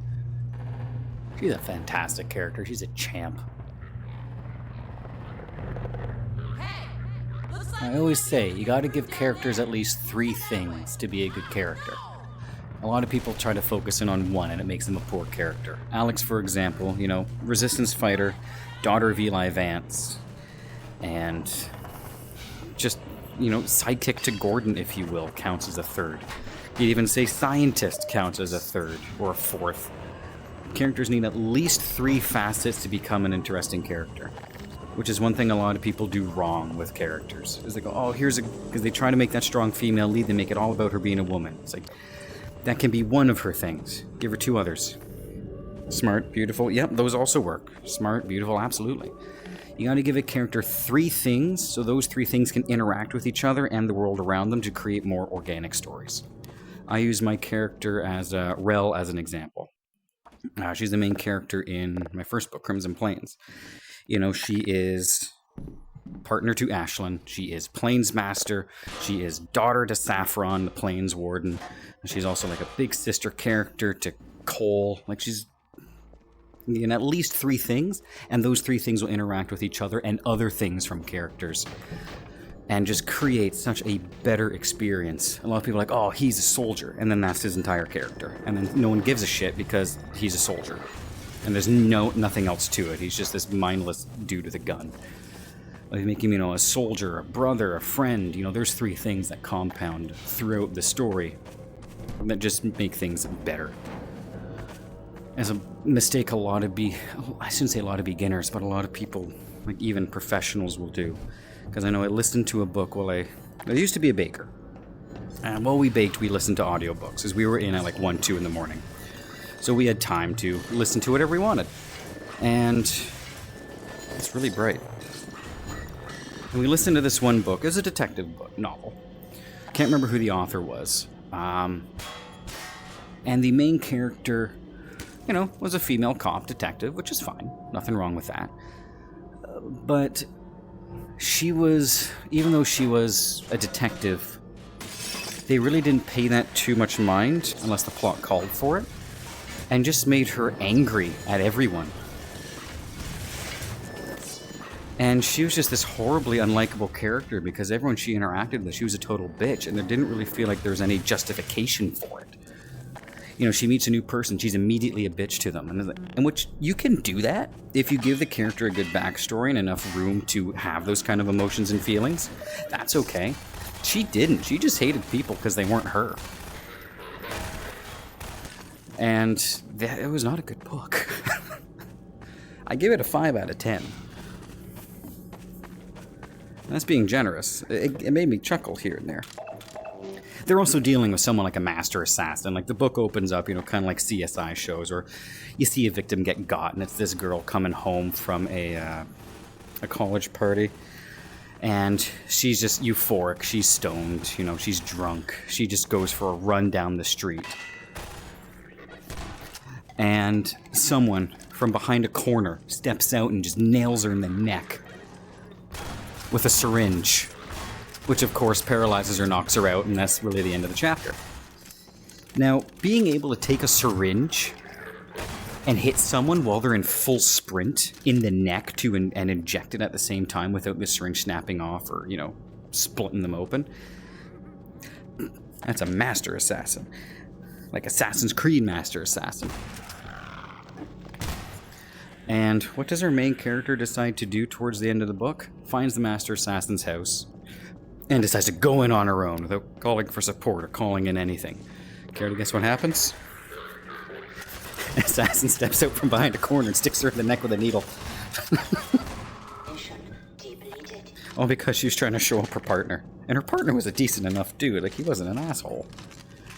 She's a fantastic character. She's a champ. Hey! Looks like I always say, you gotta give characters at least 3 things to be a good character. A lot of people try to focus in on one and it makes them a poor character. Alex, for example, you know, resistance fighter, daughter of Eli Vance, and just, you know, sidekick to Gordon, if you will, counts as a 3rd. You'd even say scientist counts as a 3rd or a 4th. Characters need at least 3 facets to become an interesting character, which is one thing a lot of people do wrong with characters. Is they go, oh, because they try to make that strong female lead, they make it all about her being a woman. It's like, that can be one of her things. Give her 2 others. Smart, beautiful, yep, those also work. Smart, beautiful, absolutely. You gotta give a character 3 things, so those 3 things can interact with each other and the world around them to create more organic stories. I use my character as Rel as an example. She's the main character in my first book, Crimson Plains. You know, she is partner to Ashlyn. She is Plainsmaster. She is daughter to Saffron, the Plains Warden. And she's also like a big sister character to Cole. Like, she's in at least 3 things, and those 3 things will interact with each other and other things from characters and just create such a better experience. A lot of people are like, oh, he's a soldier, and then that's his entire character. And then no one gives a shit because he's a soldier. And there's nothing else to it. He's just this mindless dude with a gun. Like, make him, you know, a soldier, a brother, a friend. You know, there's 3 things that compound throughout the story that just make things better. As a mistake I shouldn't say a lot of beginners, but a lot of people, like even professionals, will do. Because I know I listened to a book while I used to be a baker. And while we baked, we listened to audiobooks, as we were in at like 1, 2 in the morning. So we had time to listen to whatever we wanted. And It's really bright. And we listened to this one book. It was a detective book, novel. Can't remember who the author was. And the main character, you know, was a female cop detective, which is fine. Nothing wrong with that. But she was, even though she was a detective, they really didn't pay that too much mind unless the plot called for it, and just made her angry at everyone. And she was just this horribly unlikable character because everyone she interacted with, she was a total bitch, and there didn't really feel like there was any justification for it. You know, she meets a new person, she's immediately a bitch to them. And which, you can do that if you give the character a good backstory and enough room to have those kind of emotions and feelings. That's okay. She didn't. She just hated people because they weren't her. And it was not a good book. I give it a 5 out of 10. That's being generous. It made me chuckle here and there. They're also dealing with someone like a master assassin. Like, the book opens up, you know, kind of like CSI shows, or you see a victim get got, and it's this girl coming home from a college party. And she's just euphoric. She's stoned, you know, she's drunk. She just goes for a run down the street. And someone from behind a corner steps out and just nails her in the neck with a syringe, which of course paralyzes her, knocks her out, and that's really the end of the chapter. Now, being able to take a syringe and hit someone while they're in full sprint in the neck and inject it at the same time without the syringe snapping off or, you know, splitting them open, that's a master assassin. Like Assassin's Creed master assassin. And what does our main character decide to do towards the end of the book? Finds the master assassin's house and decides to go in on her own without calling for support or calling in anything. Care to guess what happens? Assassin steps out from behind a corner and sticks her in the neck with a needle. All because she was trying to show up her partner. And her partner was a decent enough dude. Like, he wasn't an asshole.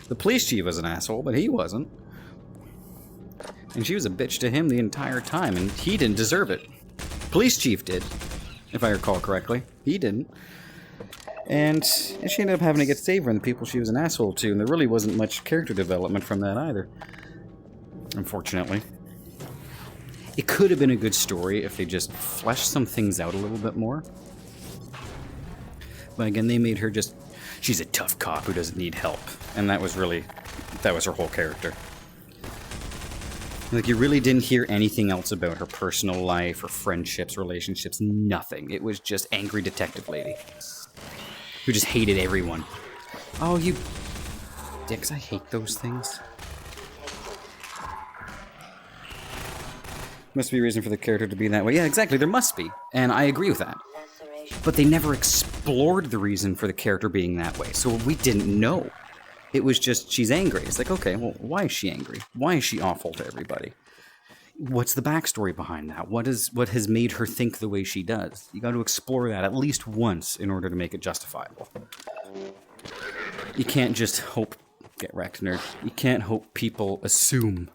The police chief was an asshole, but he wasn't. And she was a bitch to him the entire time, and he didn't deserve it. Police chief did, if I recall correctly. He didn't. And she ended up having to get saved from the people she was an asshole to, and there really wasn't much character development from that either. Unfortunately. It could have been a good story if they just fleshed some things out a little bit more. But again, they made her just... she's a tough cop who doesn't need help. And that was her whole character. Like, you really didn't hear anything else about her personal life or friendships, relationships, nothing. It was just angry detective lady who just hated everyone. Oh, you dicks, I hate those things. Must be a reason for the character to be that way. Yeah, exactly, there must be. And I agree with that. But they never explored the reason for the character being that way, so we didn't know. It was just, she's angry. It's like, okay, well, why is she angry? Why is she awful to everybody? What's the backstory behind that? What has made her think the way she does? You got to explore that at least once in order to make it justifiable. You can't just hope... Get wrecked, nerd. You can't hope people assume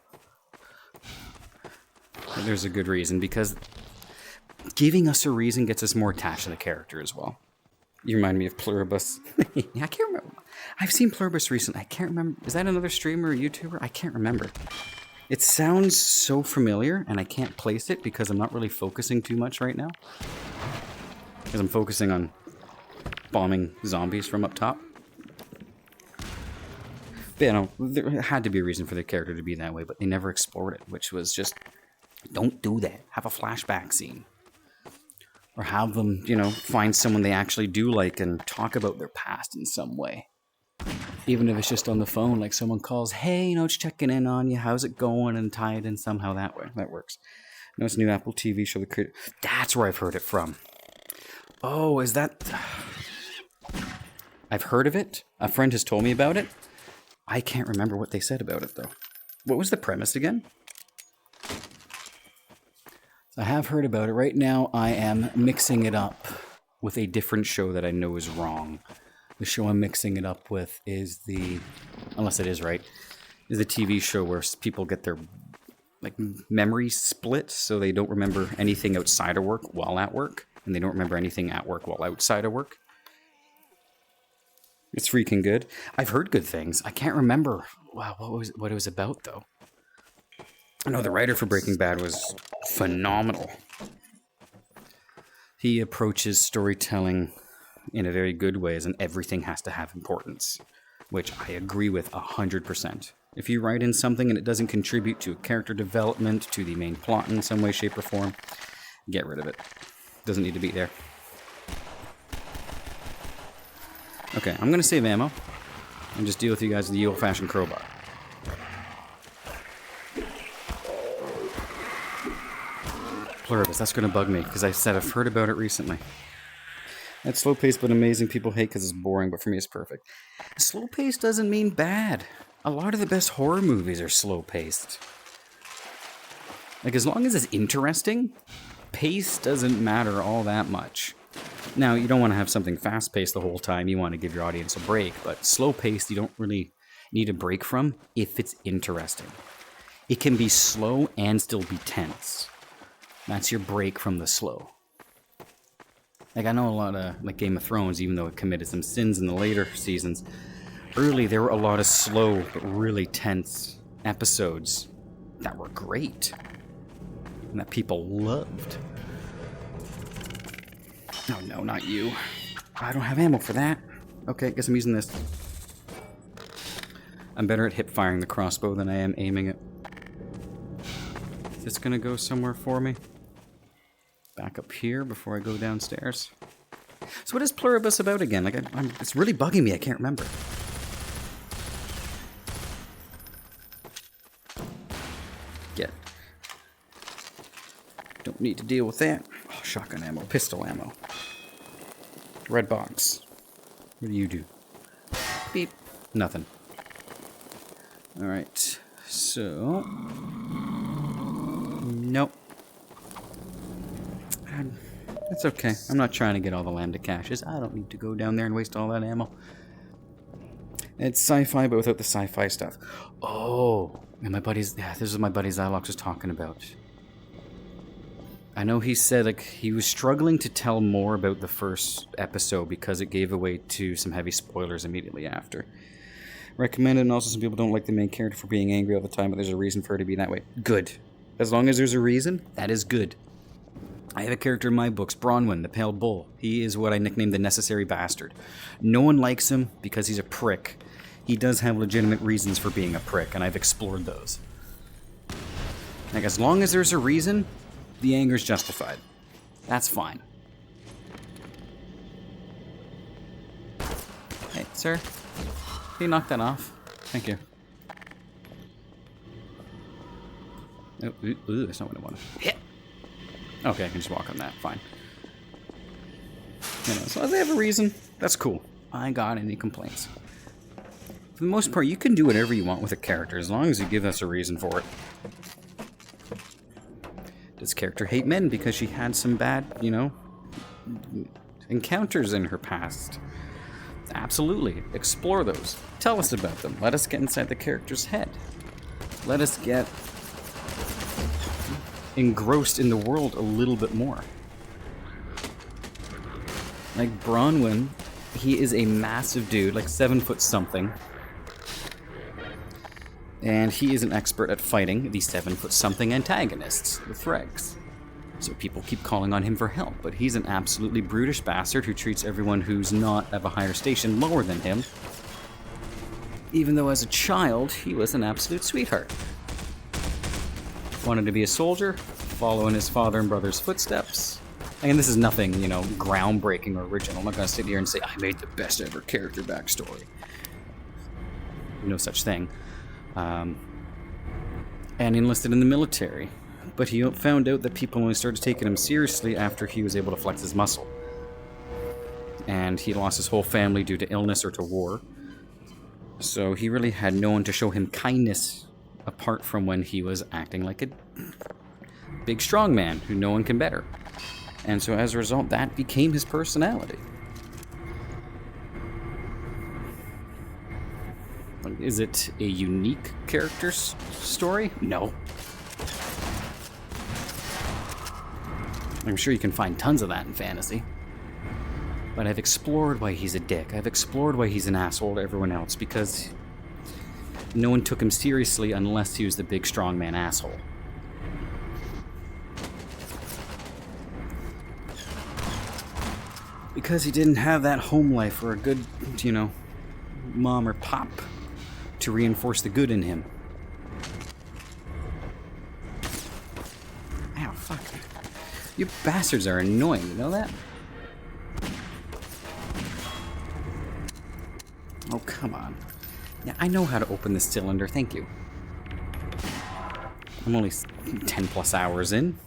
that there's a good reason, because giving us a reason gets us more attached to the character as well. You remind me of Pluribus. I can't remember. I've seen Pluribus recently. I can't remember. Is that another streamer or YouTuber? I can't remember. It sounds so familiar, and I can't place it because I'm not really focusing too much right now. Because I'm focusing on bombing zombies from up top. But, you know, there had to be a reason for the character to be that way, but they never explored it, which was just, don't do that. Have a flashback scene. Or have them, you know, find someone they actually do like and talk about their past in some way. Even if it's just on the phone, like someone calls, hey, you know, just checking in on you, how's it going, and tie it in somehow that way. That works. No, it's a new Apple TV show. That's where I've heard it from. Oh, is that... I've heard of it. A friend has told me about it. I can't remember what they said about it, though. What was the premise again? I have heard about it. Right now, I am mixing it up with a different show that I know is wrong. The show I'm mixing it up with is the... unless it is right... is the TV show where people get their like memory split, so they don't remember anything outside of work while at work, and they don't remember anything at work while outside of work. It's freaking good. I've heard good things. I can't remember. Wow, what it was about though. I know the writer for Breaking Bad was phenomenal. He approaches storytelling in a very good way, and everything has to have importance, which I agree with 100%. If you write in something and it doesn't contribute to character development, to the main plot in some way, shape, or form, get rid of it. Doesn't need to be there. Okay, I'm going to save ammo and just deal with you guys with the old-fashioned crowbar. Pluribus, that's going to bug me, because I said I've heard about it recently. It's slow-paced but amazing. People hate because it's boring, but for me it's perfect. Slow-paced doesn't mean bad. A lot of the best horror movies are slow-paced. Like, as long as it's interesting, pace doesn't matter all that much. Now, you don't want to have something fast-paced the whole time. You want to give your audience a break, but slow-paced you don't really need a break from if it's interesting. It can be slow and still be tense. That's your break from the slow. Like, I know a lot of, like, Game of Thrones, even though it committed some sins in the later seasons, early there were a lot of slow but really tense episodes that were great and that people loved. Oh no, not you. I don't have ammo for that. Okay, guess I'm using this. I'm better at hip firing the crossbow than I am aiming it. Is this gonna go somewhere for me? Back up here before I go downstairs. So what is Pluribus about again? Like, it's really bugging me. I can't remember. Get. Don't need to deal with that. Oh, shotgun ammo, pistol ammo. Red box. What do you do? Beep. Nothing. Alright. So. Nope. That's okay. I'm not trying to get all the lambda caches. I don't need to go down there and waste all that ammo. It's sci-fi, but without the sci-fi stuff. Oh, and my buddy's... Yeah, this is my buddy Zylox was talking about. I know he said, like, he was struggling to tell more about the first episode because it gave away to some heavy spoilers immediately after. Recommended, and also some people don't like the main character for being angry all the time, but there's a reason for her to be that way. Good. As long as there's a reason, that is good. I have a character in my books, Bronwyn, the Pale Bull. He is what I nicknamed the Necessary Bastard. No one likes him because he's a prick. He does have legitimate reasons for being a prick, and I've explored those. Like, as long as there's a reason, the anger's justified. That's fine. Hey, sir. Can you knock that off? Thank you. Oh, ooh, that's not what I wanted. Hit! Okay, I can just walk on that. Fine. You know, as long as they have a reason, that's cool. I ain't got any complaints. For the most part, you can do whatever you want with a character, as long as you give us a reason for it. Does character hate men because she had some bad, you know, encounters in her past? Absolutely. Explore those. Tell us about them. Let us get inside the character's head. Let us get engrossed in the world a little bit more. Like Bronwyn, he is a massive dude, like 7 foot something. And he is an expert at fighting the 7 foot something antagonists, the Thregs. So people keep calling on him for help, but he's an absolutely brutish bastard who treats everyone who's not of a higher station lower than him. Even though as a child, he was an absolute sweetheart. Wanted to be a soldier, follow in his father and brother's footsteps. And this is nothing, you know, groundbreaking or original. I'm not going to sit here and say, I made the best ever character backstory. No such thing. And enlisted in the military. But he found out that people only started taking him seriously after he was able to flex his muscle. And he lost his whole family due to illness or to war. So he really had no one to show him kindness apart from when he was acting like a big strong man who no one can better. And so as a result, that became his personality. Is it a unique character story? No. I'm sure you can find tons of that in fantasy. But I've explored why he's a dick. I've explored why he's an asshole to everyone else, because no one took him seriously unless he was the big strongman asshole. Because he didn't have that home life or a good, you know, mom or pop to reinforce the good in him. Ow, fuck. You bastards are annoying, you know that? Oh, come on. Yeah, I know how to open this cylinder, thank you. I'm only 10 plus hours in.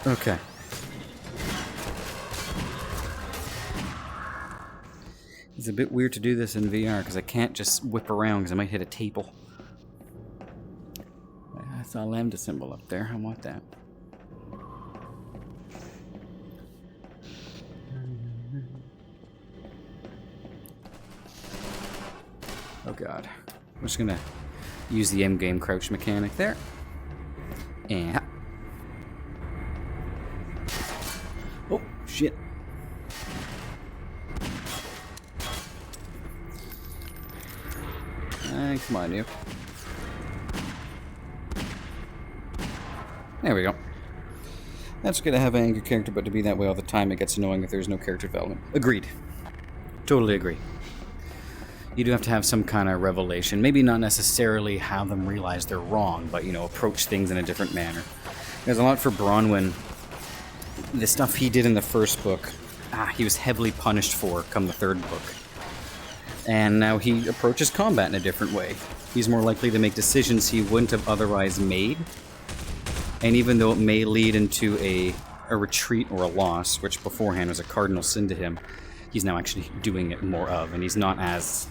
Okay. It's a bit weird to do this in VR because I can't just whip around because I might hit a table. I saw a lambda symbol up there. I want that. Oh god. I'm just gonna use the M-game crouch mechanic there. And... oh, shit. Come on, you. There we go. That's good to have an angry character, but to be that way all the time, it gets annoying if there's no character development. Agreed. Totally agree. You do have to have some kind of revelation. Maybe not necessarily have them realize they're wrong, but, you know, approach things in a different manner. There's a lot for Bronwyn. The stuff he did in the first book, he was heavily punished for come the third book. And now he approaches combat in a different way. He's more likely to make decisions he wouldn't have otherwise made. And even though it may lead into a retreat or a loss, which beforehand was a cardinal sin to him, he's now actually doing it more of, and he's not as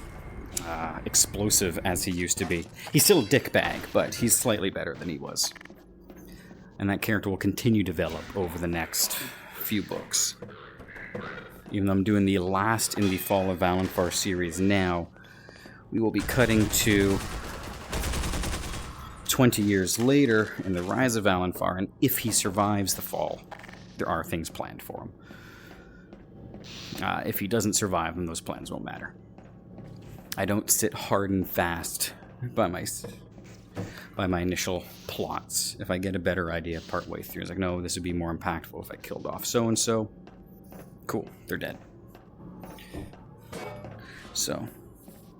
explosive as he used to be. He's still a dickbag, but he's slightly better than he was. And that character will continue to develop over the next few books. Even though I'm doing the last in the Fall of Valenfar series now, we will be cutting to 20 years later in the Rise of Valenfar, and if he survives the fall, there are things planned for him. If he doesn't survive, then those plans won't matter. I don't sit hard and fast by my initial plots. If I get a better idea partway through, it's like, no, this would be more impactful if I killed off so-and-so. Cool, they're dead. So,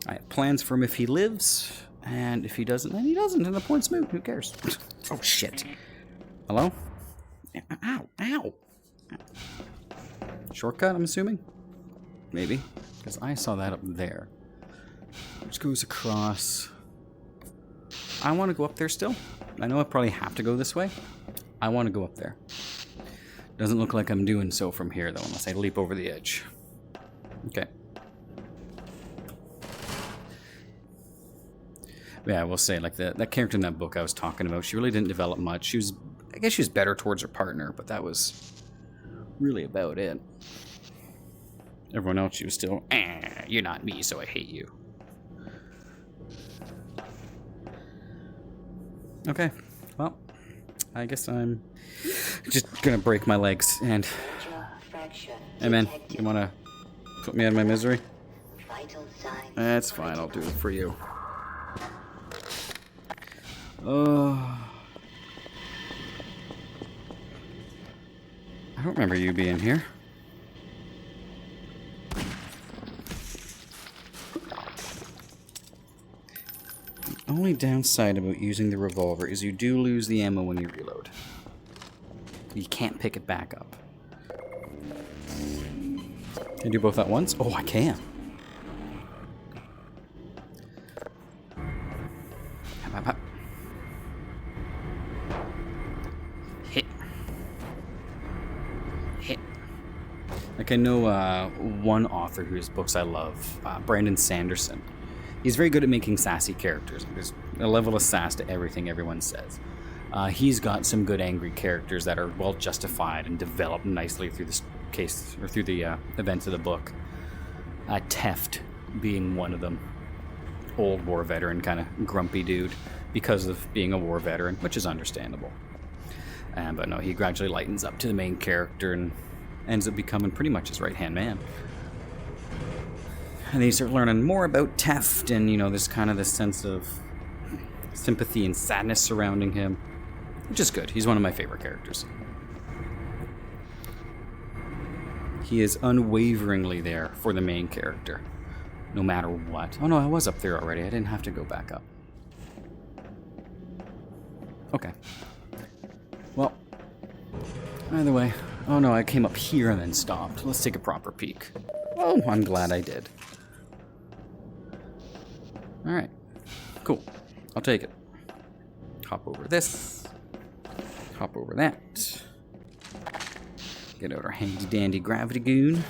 I have plans for him if he lives, and if he doesn't, then he doesn't, and the point's moot. Who cares? Oh, shit. Hello? Ow, ow. Shortcut, I'm assuming? Maybe, because I saw that up there. Which goes across. I want to go up there still. I know I probably have to go this way. I want to go up there. Doesn't look like I'm doing so from here, though, unless I leap over the edge. Okay. Yeah, I will say, like, that character in that book I was talking about, she really didn't develop much. I guess she was better towards her partner, but that was really about it. Everyone else, she was still, you're not me, so I hate you. Okay, well, I guess I'm just gonna break my legs and... hey man, you wanna put me out of my misery? That's fine, I'll do it for you. I don't remember you being here. The only downside about using the revolver is you do lose the ammo when you reload. You can't pick it back up. Can I do both at once? Oh, I can. Hit. Hit. Like, I know one author whose books I love, Brandon Sanderson. He's very good at making sassy characters. There's a level of sass to everything everyone says. He's got some good angry characters that are well justified and developed nicely through this case, or through the events of the book. Teft being one of them. old war veteran kind of grumpy dude because of being a war veteran, which is understandable. But no, he gradually lightens up to the main character and ends up becoming pretty much his right-hand man. And then you start learning more about Teft, and, you know, there's kind of this sense of sympathy and sadness surrounding him, which is good. He's one of my favorite characters. He is unwaveringly there for the main character, no matter what. Oh no, I was up there already. I didn't have to go back up. Okay. Well, either way. Oh no, I came up here and then stopped. Let's take a proper peek. Oh, I'm glad I did. Alright. Cool. I'll take it. Hop over this. Hop over that. Get out our handy dandy gravity goon.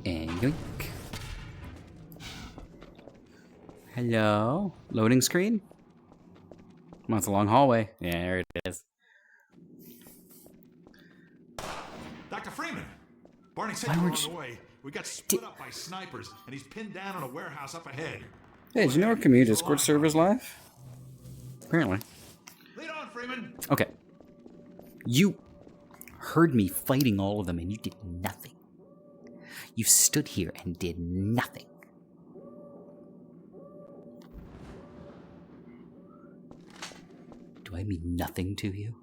And yoink. Hello? Loading screen? Come on, it's a long hallway. Yeah, there it is. Dr. Freeman! Barney said you were on the way. We got split up by snipers, and he's pinned down in a warehouse up ahead. Hey, did you know our community Discord server's live? Apparently. Lead on, Freeman! Okay. You heard me fighting all of them and you did nothing. You stood here and did nothing. Do I mean nothing to you?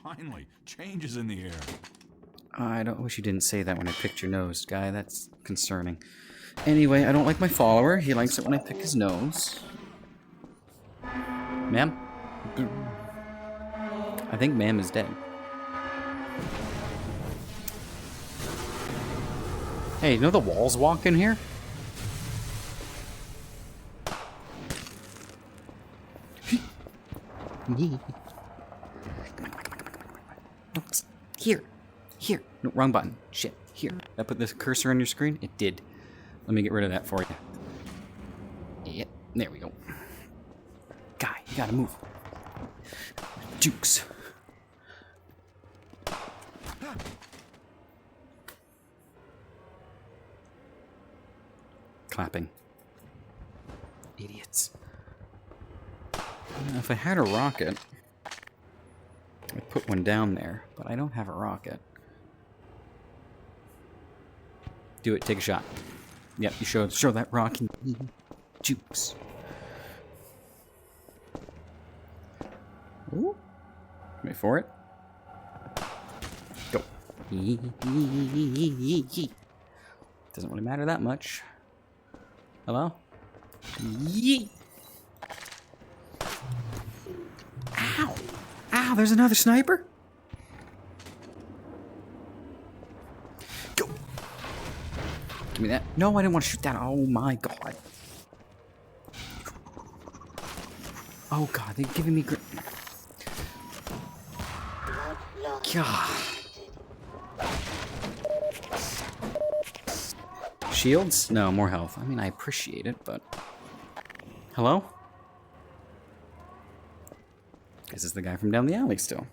Finally, change is in the air. I don't wish you didn't say that when I picked your nose, guy. That's concerning. Anyway, I don't like my follower. He likes it when I pick his nose. Ma'am? I think ma'am is dead. Hey, you know the walls walk in here? Here. Here. No, wrong button. Shit. Here. Did I put this cursor on your screen? It did. Let me get rid of that for you. Yep. There we go. Guy, you gotta move. Jukes. Clapping. Idiots. If I had a rocket, I'd put one down there, but I don't have a rocket. Do it, take a shot. Yep, you show that rocket. Jukes. Ooh. Wait for it. Go. Doesn't really matter that much. Hello? Yee. Ow! Ow, there's another sniper? Go! Give me that. No, I didn't want to shoot that. Oh my god. Oh god, they're giving me grip. God. Shields? No, more health. I mean, I appreciate it, but... Hello? This is the guy from down the alley still.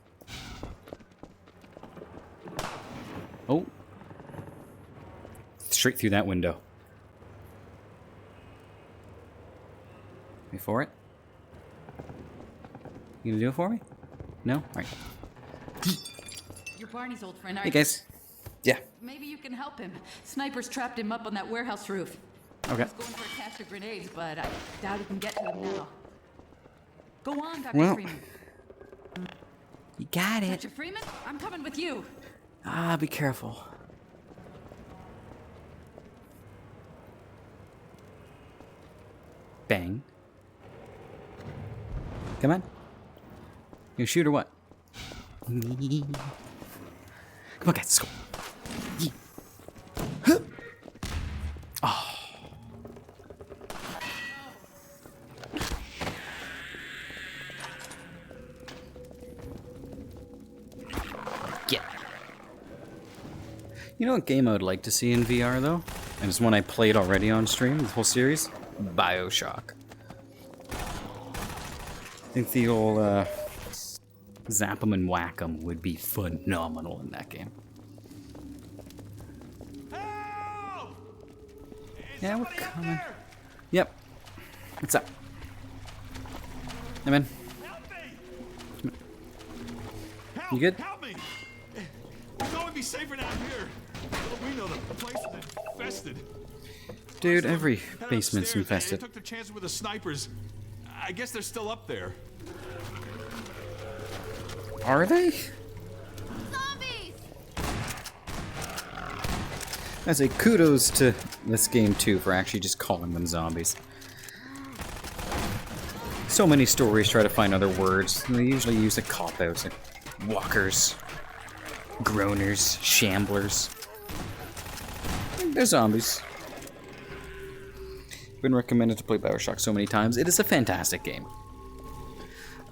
Oh. Straight through that window. Wait for it. You gonna do it for me? No? Alright. You're Barney's old friend, Hey aren't guys. Yeah. Maybe you can help him. Snipers trapped him up on that warehouse roof. Okay. He's going for a cache of grenades, but I doubt he can get to them now. Go on, Dr. Well, Freeman. You got it. Dr. Freeman, I'm coming with you. Ah, be careful. Bang. Come on. You shoot or what? Come on, guys, let's go. Yee. Huh. Oh. Get. You know what game I would like to see in VR though? And it's one I played already on stream, the whole series? BioShock. I think the old zap 'em and whack 'em would be phenomenal in that game. Yeah, we're coming. Yep. What's up? Hey, man. Help me! Help, you good? Help me! We'd only be safer down here. Well, we know the place is infested. Dude, every Head basement's upstairs. infested. They took the chances with the snipers. I guess they're still up there. Are they? Zombies! I say kudos to this game too for actually just calling them zombies. So many stories try to find other words. They usually use a cop-out, like walkers, groaners, shamblers. They're zombies. Been recommended to play Bioshock so many times. It is a fantastic game.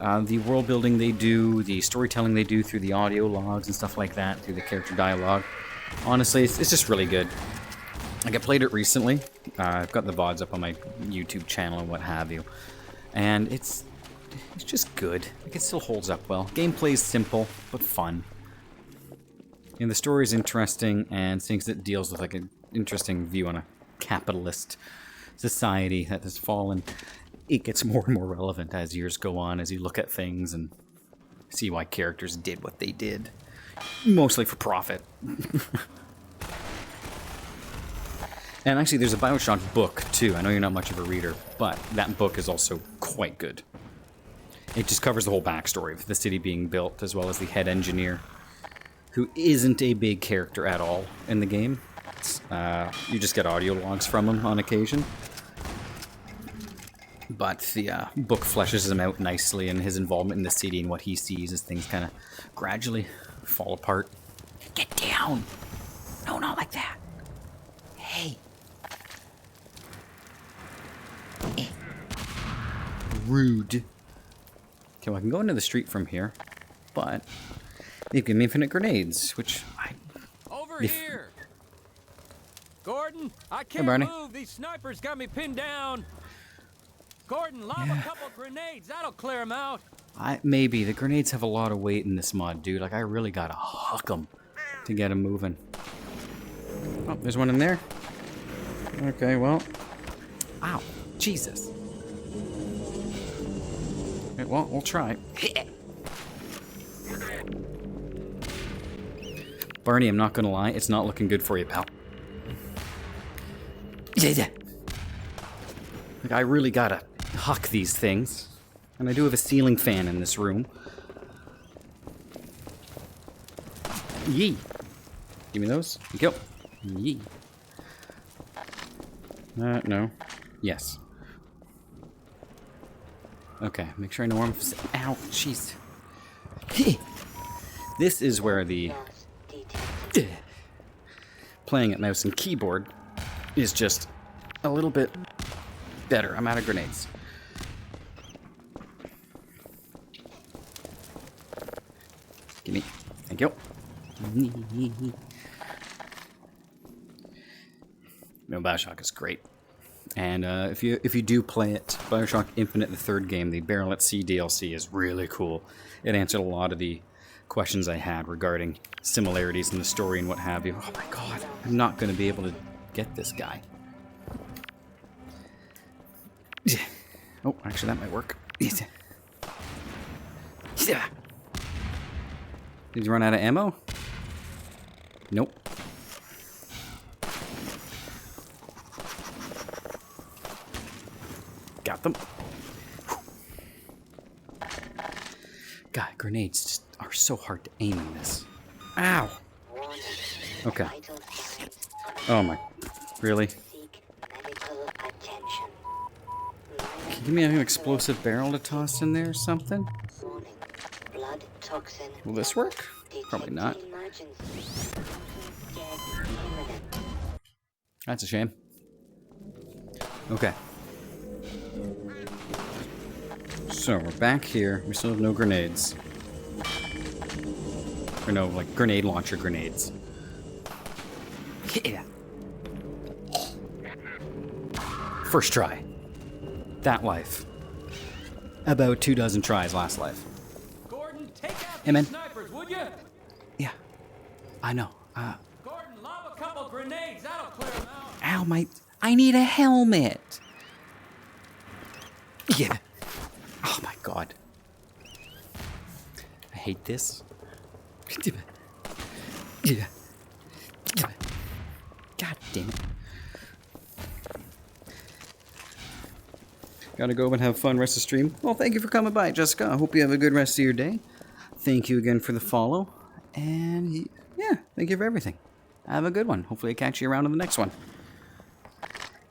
The world building they do, the storytelling they do through the audio logs and stuff like that, through the character dialogue. Honestly, it's just really good. Like, I played it recently. I've got the VODs up on my YouTube channel and what have you. And it's just good. Like, it still holds up well. Gameplay's simple, but fun. And the story's interesting, and things that deals with, like, an interesting view on a capitalist society that has fallen. It gets more and more relevant as years go on, as you look at things and see why characters did what they did. Mostly for profit. And actually, there's a Bioshock book, too. I know you're not much of a reader, but that book is also quite good. It just covers the whole backstory of the city being built, as well as the head engineer, who isn't a big character at all in the game. You just get audio logs from him on occasion. But the book fleshes him out nicely, and his involvement in the city and what he sees as things kind of gradually fall apart. Get down! No, not like that. Hey. Rude. Okay, well, I can go into the street from here, but they've given me infinite grenades, which Over here! Gordon, I Hey, Barney. can't move. These snipers got me pinned down. Gordon, lob a couple grenades. That'll clear them out. Maybe. The grenades have a lot of weight in this mod, dude. Like, I really gotta huck them to get them moving. Oh, there's one in there. Okay, well. Ow. Jesus. Okay, well, we'll try. Barney, I'm not gonna lie. It's not looking good for you, pal. Yeah. Like, I really gotta huck these things. And I do have a ceiling fan in this room. Yee. Give me those. Here you go. Yee. No. Yes. Okay, make sure I know where I'm... Ow, jeez. This is where the... playing at mouse and keyboard is just a little bit better. I'm out of grenades. Gimme. Thank you. No, Bioshock is great. And if you do play it, Bioshock Infinite, the third game, the Barrel at Sea DLC is really cool. It answered a lot of the questions I had regarding similarities in the story and what have you. Oh my god, I'm not going to be able to get this guy. Oh, actually that might work. Did you run out of ammo? Nope. Got them. God, grenades just are so hard to aim in this. Ow! Okay. Oh my... Really? Can you give me an explosive barrel to toss in there or something? Will this work? Probably not. That's a shame. Okay. So, we're back here. We still have no grenades. Or no, like, grenade launcher grenades. Yeah. First try. That life. About 24 tries last life. Gordon, take out Hey, man. these snipers, would you? Yeah. I know. Gordon, lob a couple grenades. That'll clear them out. Ow, my... I need a helmet. Yeah. Oh my god. I hate this. Yeah. God damn it. Gotta go and have fun rest of the stream. Well, thank you for coming by, Jessica. I hope you have a good rest of your day. Thank you again for the follow. And yeah, thank you for everything. Have a good one. Hopefully I catch you around in the next one.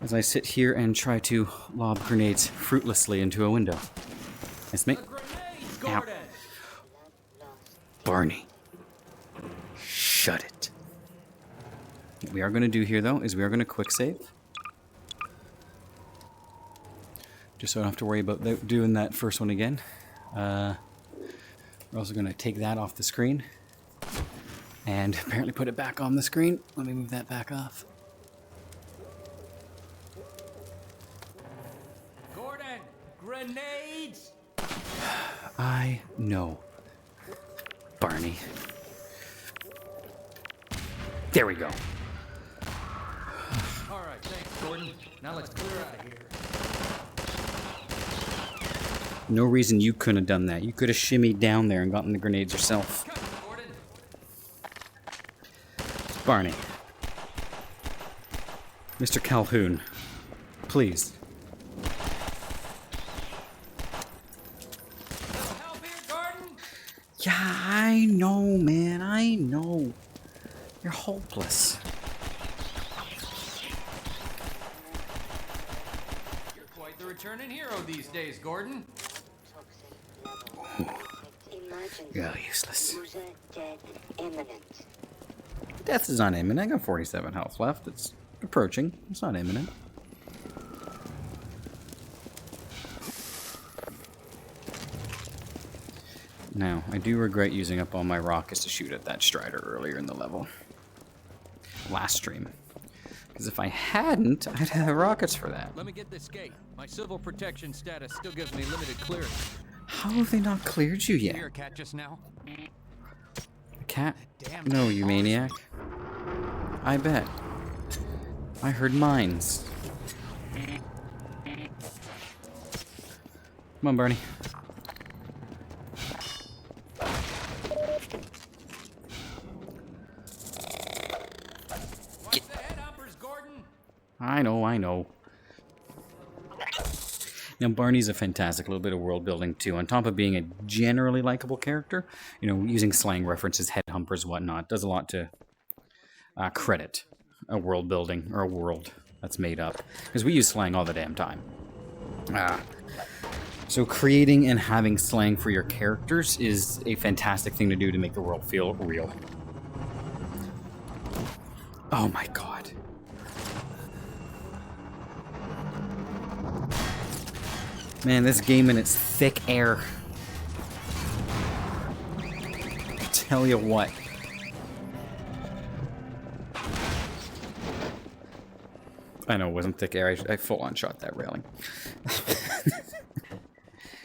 As I sit here and try to lob grenades fruitlessly into a window. Nice mate. Ow. Barney. Shut it. What we are going to do here, though, is we are going to quick save. Just so I don't have to worry about doing that first one again. We're also going to take that off the screen. And apparently put it back on the screen. Let me move that back off. Gordon, grenades! I know. Barney. There we go. All right, thanks, Gordon. Now let's clear out of here. No reason you couldn't have done that. You could have shimmied down there and gotten the grenades yourself. Come on, Gordon. Barney. Mr. Calhoun. Please. Little help here, Gordon? Yeah, I know, man. I know. You're hopeless. You're quite the returning hero these days, Gordon. You're useless. Death is not imminent. I got 47 health left. It's approaching. It's not imminent. Now, I do regret using up all my rockets to shoot at that Strider earlier in the level. Last stream. Because if I hadn't, I'd have rockets for that. Let me get this gate. My civil protection status still gives me limited clearance. How have they not cleared you You yet? hear a cat just now? A cat? Damn. No, you maniac. I bet. I heard mines. Come on, Barney. Watch the head hoppers, Gordon. I know, I know. Now, Barney's a fantastic little bit of world building, too. On top of being a generally likable character, you know, using slang references, head humpers, whatnot, does a lot to credit a world building, or a world that's made up. Because we use slang all the damn time. So creating and having slang for your characters is a fantastic thing to do to make the world feel real. Oh my god. Man, this game and its thick air. Tell you what. I know it wasn't thick air. I full on shot that railing.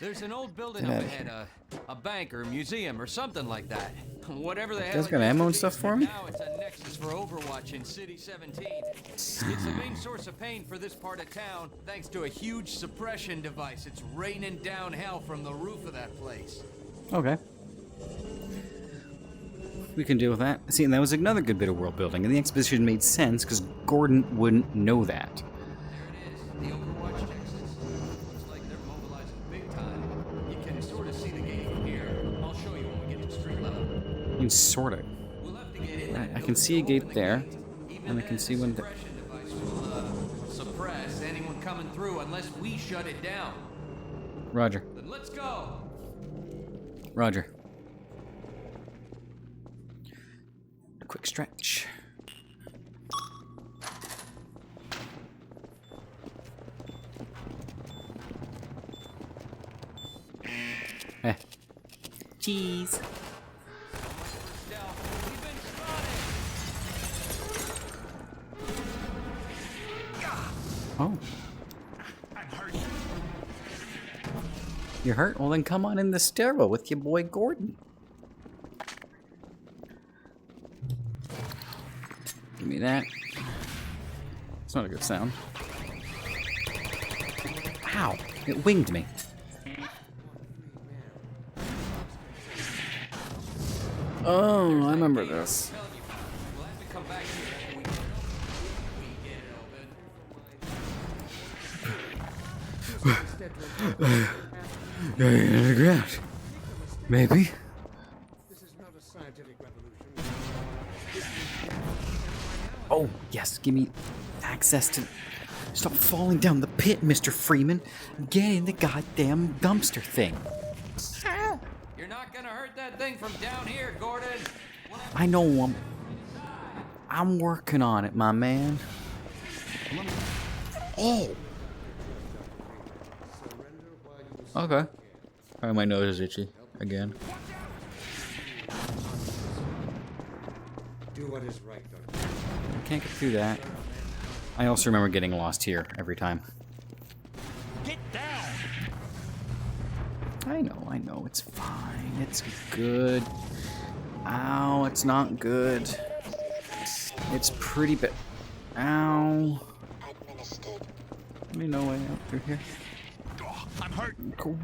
There's an old building Get up outta ahead, a bank or museum or something like that. Whatever the hell. guys it got used ammo to and be, stuff for me? Now it's a nexus for Overwatch in City 17. It's the main source of pain for this part of town, thanks to a huge suppression device. It's raining down hell from the roof of that place. Okay. We can deal with that. See, and that was another good bit of world building, and the exposition made sense because Gordon wouldn't know that. There it is, the Overwatch nexus. Looks like they're mobilizing big time. You can sort of see the gate from here. I'll show you when we get to street level. I mean, sort of. We'll have to get in Right, that I can see a building to gate open the there, gate. Even and I can then, see the when the... suppression device will suppress anyone coming through unless we shut it down. Roger. Then let's go. Roger. Quick stretch. Eh. Cheese. We've been spotted. Oh. I'm hurt. You're hurt? Well, then come on in the stairwell with your boy Gordon. Give me that. It's not a good sound. Ow! It winged me. Oh, I remember this. We'll have to come back here after we get it open. Ground. Maybe. Oh, yes, give me access to... Stop falling down the pit, Mr. Freeman. Get in the goddamn dumpster thing. You're not gonna hurt that thing from down here, Gordon. I know I'm working on it, my man. Oh! Okay. Alright, my nose is itchy. Again. Do what is right, Doctor. I can't get through that. I also remember getting lost here every time. Get down! I know, it's fine. It's good. Ow, it's not good. It's pretty bad. Ow. There's no way out through here. Oh, I'm hurt.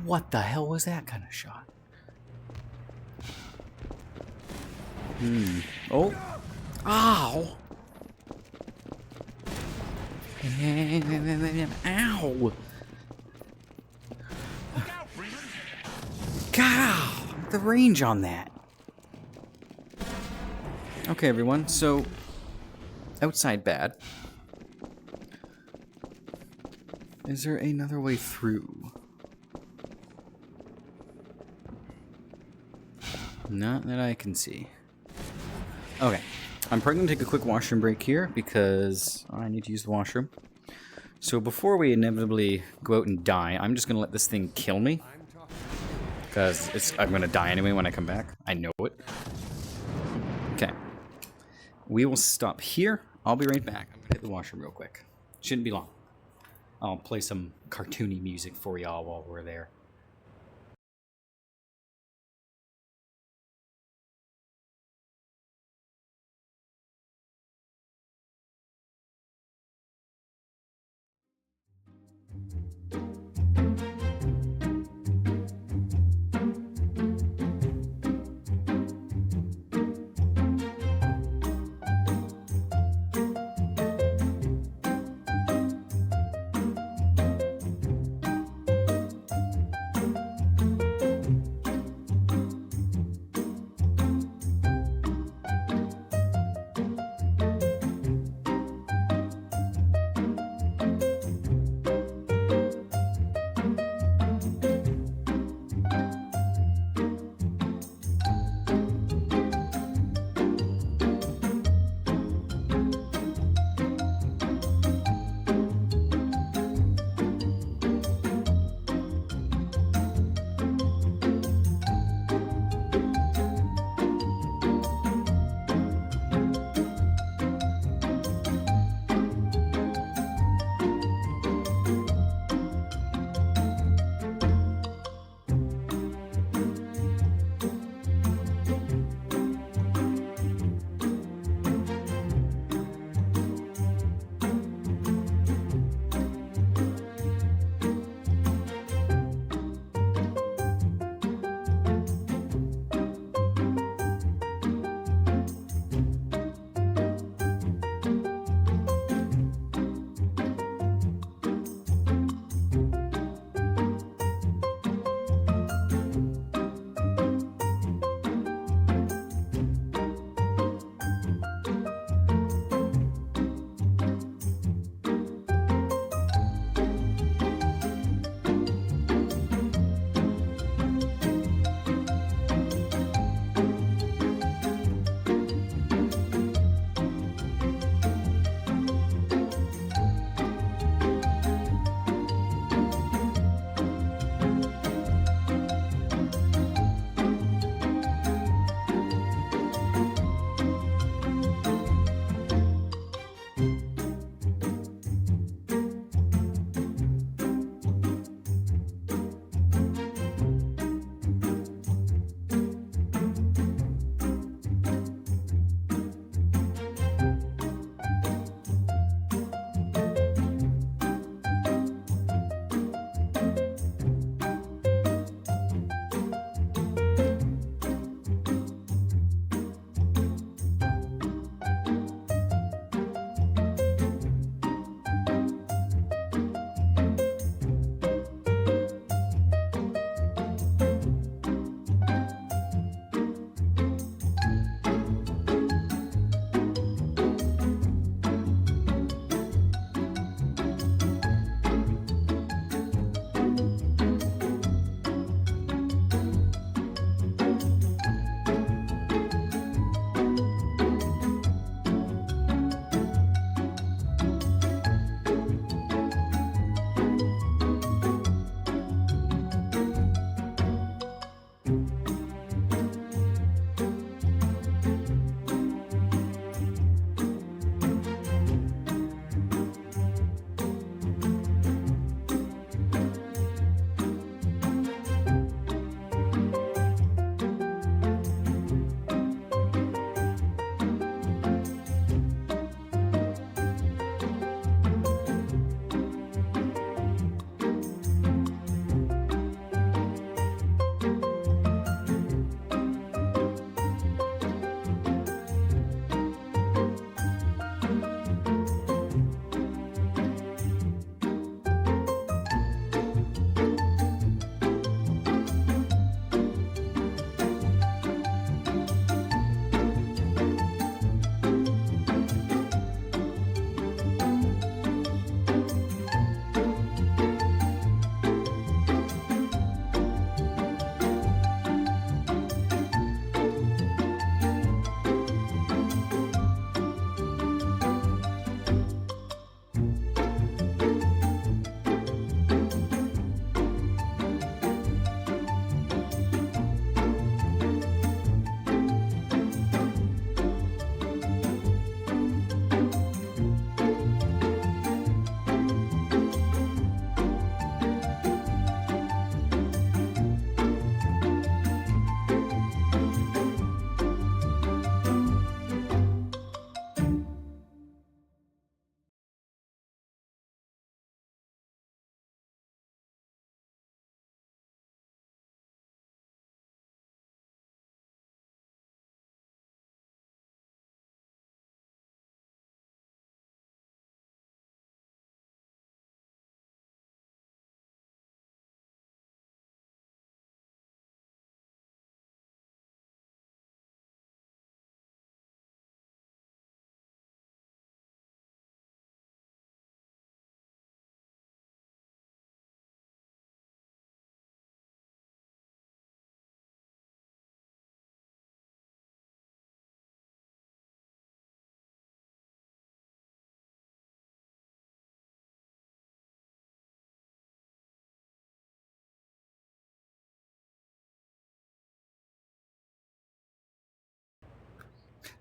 What the hell was that kind of shot? Oh. Ow. Ow. Look out, Freeman. God, the range on that. Okay, everyone, so outside bad. Is there another way through? Not that I can see. Okay, I'm probably going to take a quick washroom break here because I need to use the washroom. So before we inevitably go out and die, I'm just going to let this thing kill me. Because I'm going to die anyway when I come back. I know it. Okay. We will stop here. I'll be right back. I'm going to hit the washroom real quick. Shouldn't be long. I'll play some cartoony music for y'all while we're there.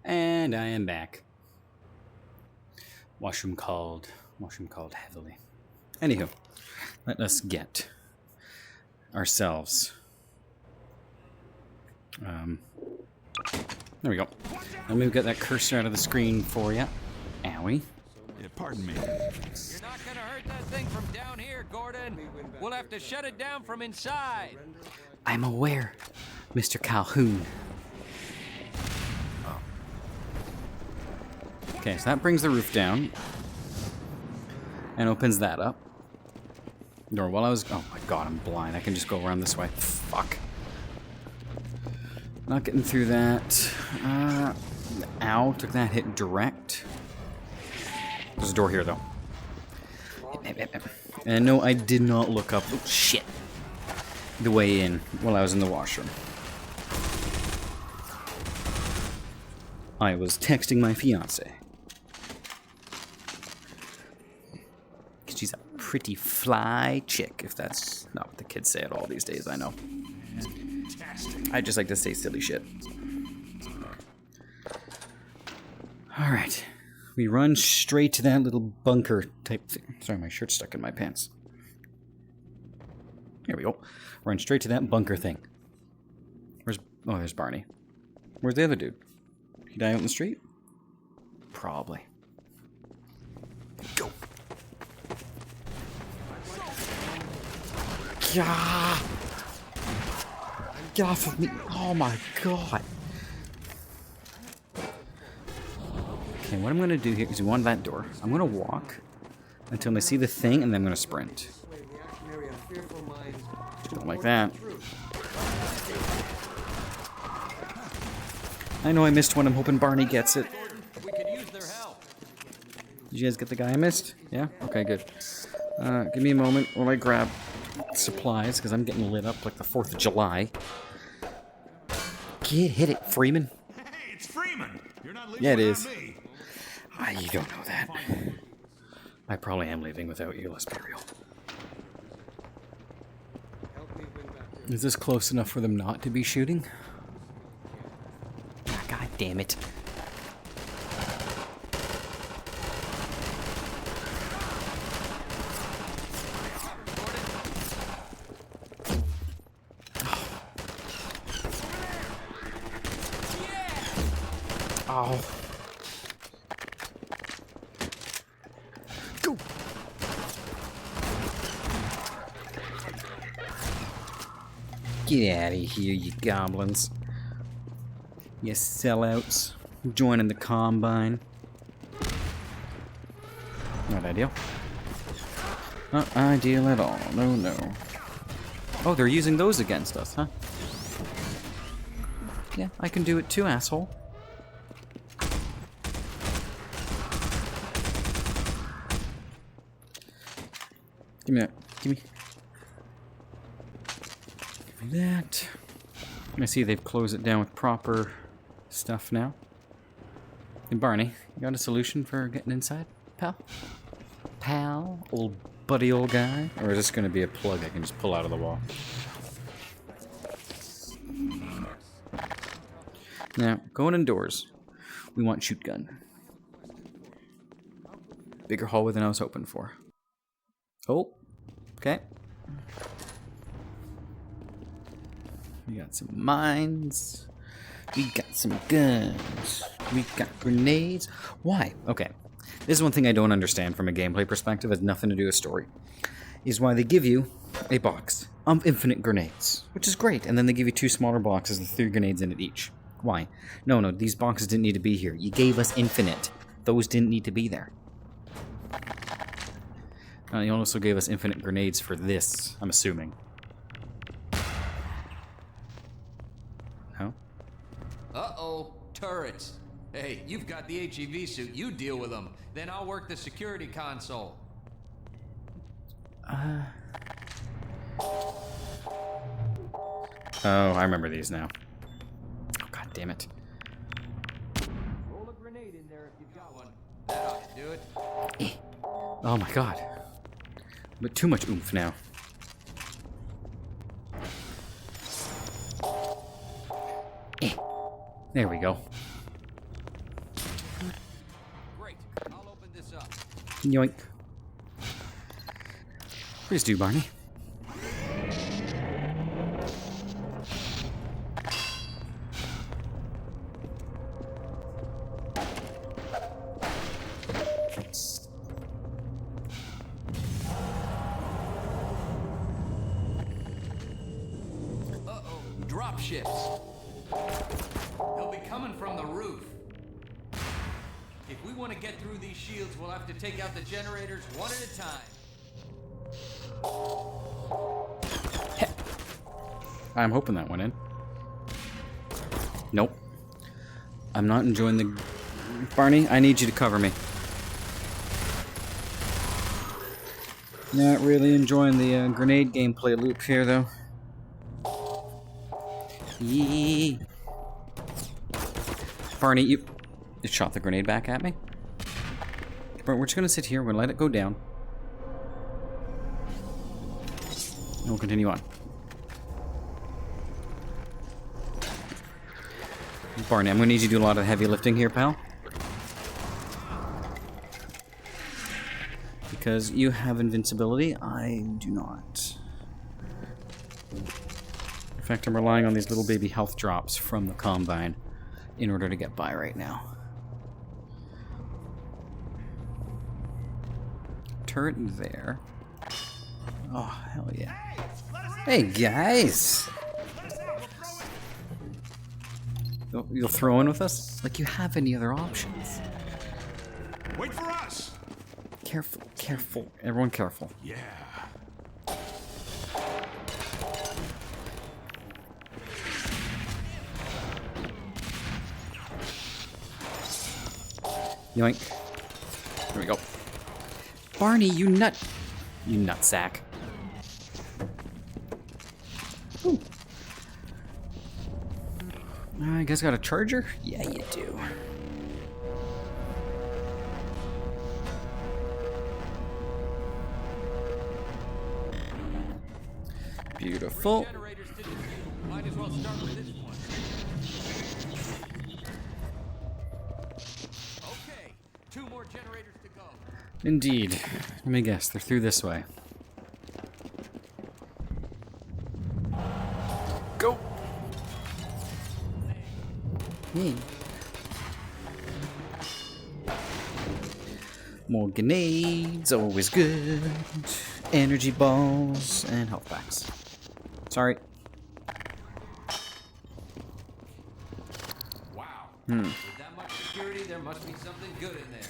And I am back. Washroom called heavily. Anywho, let us get ourselves. There we go. Let me get that cursor out of the screen for you. Owie. Yeah, pardon me. You're not gonna hurt that thing from down here, Gordon. We'll have to shut it down from inside. I'm aware, Mr. Calhoun. Okay, so that brings the roof down. And opens that up. Or while I was... Oh my god, I'm blind. I can just go around this way. Fuck. Not getting through that. Ow, took that hit direct. There's a door here, though. And no, I did not look up... Oh, shit. The way in while I was in the washroom. I was texting my fiance. She's a pretty fly chick, if that's not what the kids say at all these days, I know. I just like to say silly shit. Alright. We run straight to that little bunker type thing. Sorry, my shirt's stuck in my pants. Here we go. Run straight to that bunker thing. Where's... Oh, there's Barney. Where's the other dude? He die out in the street? Probably. Go. Yeah. Get off of me. Oh my god. Okay, what I'm going to do here is we want that door. I'm going to walk until I see the thing, and then I'm going to sprint. Don't like that. I know I missed one. I'm hoping Barney gets it. We could use their help. Did you guys get the guy I missed? Yeah? Okay, good. Give me a moment while I grab supplies, because I'm getting lit up like the 4th of July. Hit it, Freeman. Hey, it's Freeman. You're not leaving Yeah, it without is. me. You don't know that. I probably am leaving without you, let's be real. Is this close enough for them not to be shooting? God damn it. Oh. Go. Get out of here, you goblins. You sellouts. Joining the Combine. Not ideal. Not ideal at all. No, no. Oh, they're using those against us, huh? Yeah, I can do it too, asshole. Give me that. Give me that. I see they've closed it down with proper stuff now. And Barney, you got a solution for getting inside, pal? Pal? Old buddy old guy? Or is this going to be a plug I can just pull out of the wall? Now, going indoors, we want shoot gun. Bigger hallway than I was hoping for. Oh, okay. We got some mines. We got some guns. We got grenades. Why? Okay. This is one thing I don't understand from a gameplay perspective. It has nothing to do with story. Is why they give you a box of infinite grenades, which is great. And then they give you 2 smaller boxes with 3 grenades in it each. Why? No, these boxes didn't need to be here. You gave us infinite. Those didn't need to be there. You also gave us infinite grenades for this, I'm assuming. No? Uh-oh, turrets. Hey, you've got the HEV suit. You deal with them. Then I'll work the security console. Oh, I remember these now. Oh, god damn it. Roll a grenade in there if you've got one. That ought to do it. Oh my god. But too much oomph now. There we go. Yoink. Please do, Barney. Drop ships. They'll be coming from the roof. If we want to get through these shields, we'll have to take out the generators one at a time. I'm hoping that went in. Nope. I'm not enjoying the... Barney, I need you to cover me. Not really enjoying the grenade gameplay loop here, though. Yee. Barney, you shot the grenade back at me. But we're just gonna sit here. We're gonna let it go down. And we'll continue on. Barney, I'm gonna need you to do a lot of the heavy lifting here, pal. Because you have invincibility, I do not. In fact, I'm relying on these little baby health drops from the Combine in order to get by right now. Turret there. Oh, hell yeah. Hey, guys! You'll throw in with us? Like you have any other options. Wait for us! Careful, careful. Everyone careful. Yeah. Yoink. Here we go. Barney, you nutsack. Ooh. You guys got a charger? Yeah, you do. Beautiful. Generators to the shield. Might as well start with this one. Okay, 2 more generators to go. Indeed. Let me guess, they're through this way. Go! Hey. More grenades, always good. Energy balls and health packs. Sorry. Wow. With that much security, there must be something good in there.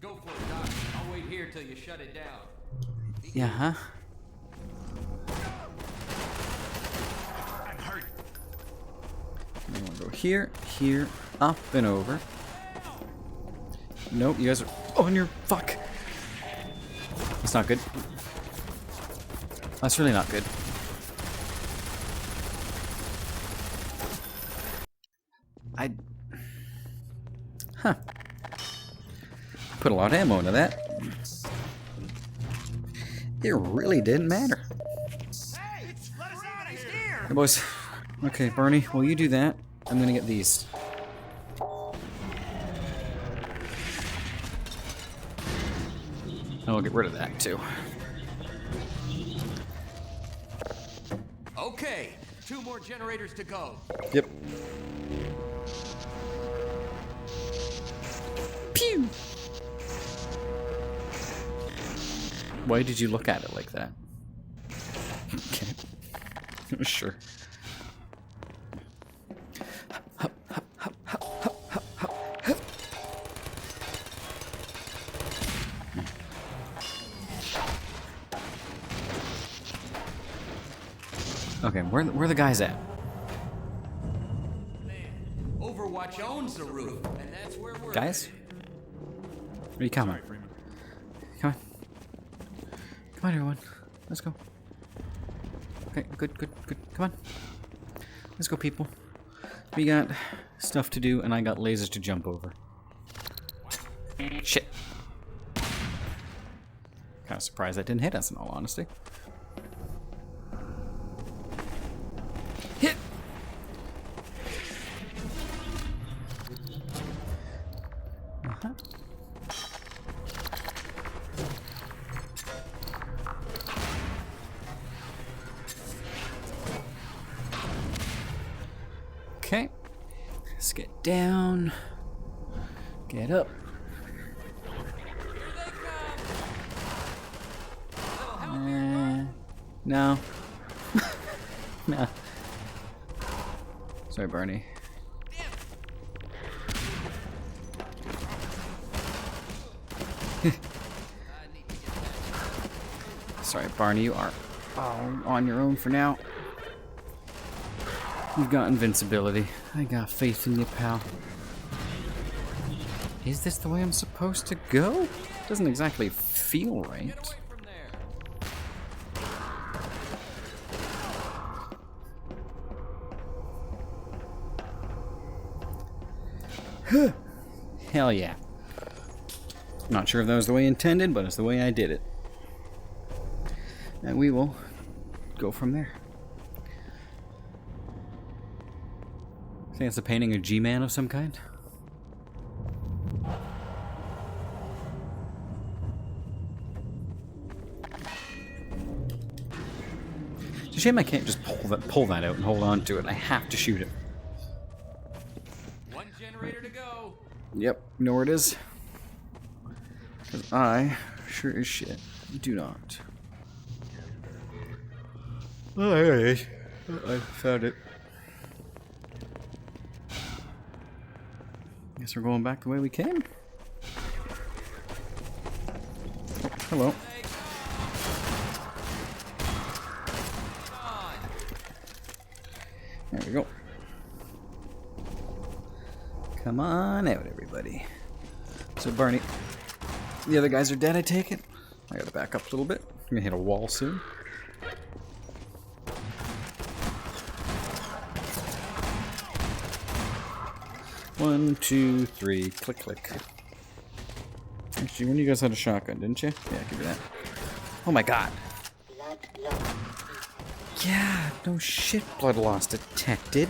Go for it, Doc. I'll wait here till you shut it down. Yeah, huh? I'm hurt. I'm gonna go here, here, up and over. Nope, you guys are on your fuck. That's not good. That's really not good. Huh. Put a lot of ammo into that. It really didn't matter. Hey, let us out of here! Hey, boys. Okay, Barney, while you do that, I'm gonna get these. And I'll get rid of that, too. Okay, 2 more generators to go. Yep. Pew! Why did you look at it like that? Okay. Sure. Okay, where are the guys at? Overwatch owns the roof, and that's where we're Guys? headed. Where are you coming? Sorry, Freeman. Come on. Come on, everyone. Let's go. Okay, good. Come on. Let's go, people. We got stuff to do, and I got lasers to jump over. Shit. Kind of surprised that didn't hit us, in all honesty. Hit! Okay. Let's get down. Get up. No. No. Sorry, Barney. Sorry, Barney, you are on your own for now. You've got invincibility. I got faith in you, pal. Is this the way I'm supposed to go? Doesn't exactly feel right. Hell yeah. Not sure if that was the way intended, but it's the way I did it. And we will go from there. I think it's a painting of G-Man of some kind. It's a shame I can't just pull that out and hold on to it. I have to shoot it. One generator to go. Yep, you know where it is? Because I, sure as shit, do not. Alright. I found it. Guess we're going back the way we came. Oh, hello. There we go. Come on out, everybody. So, Barney, the other guys are dead, I take it? I gotta back up a little bit. I'm gonna hit a wall soon. One, two, three, click, click. Actually, one of you guys had a shotgun, didn't you? Yeah, give me that. Oh my god. Yeah, no shit, blood loss detected.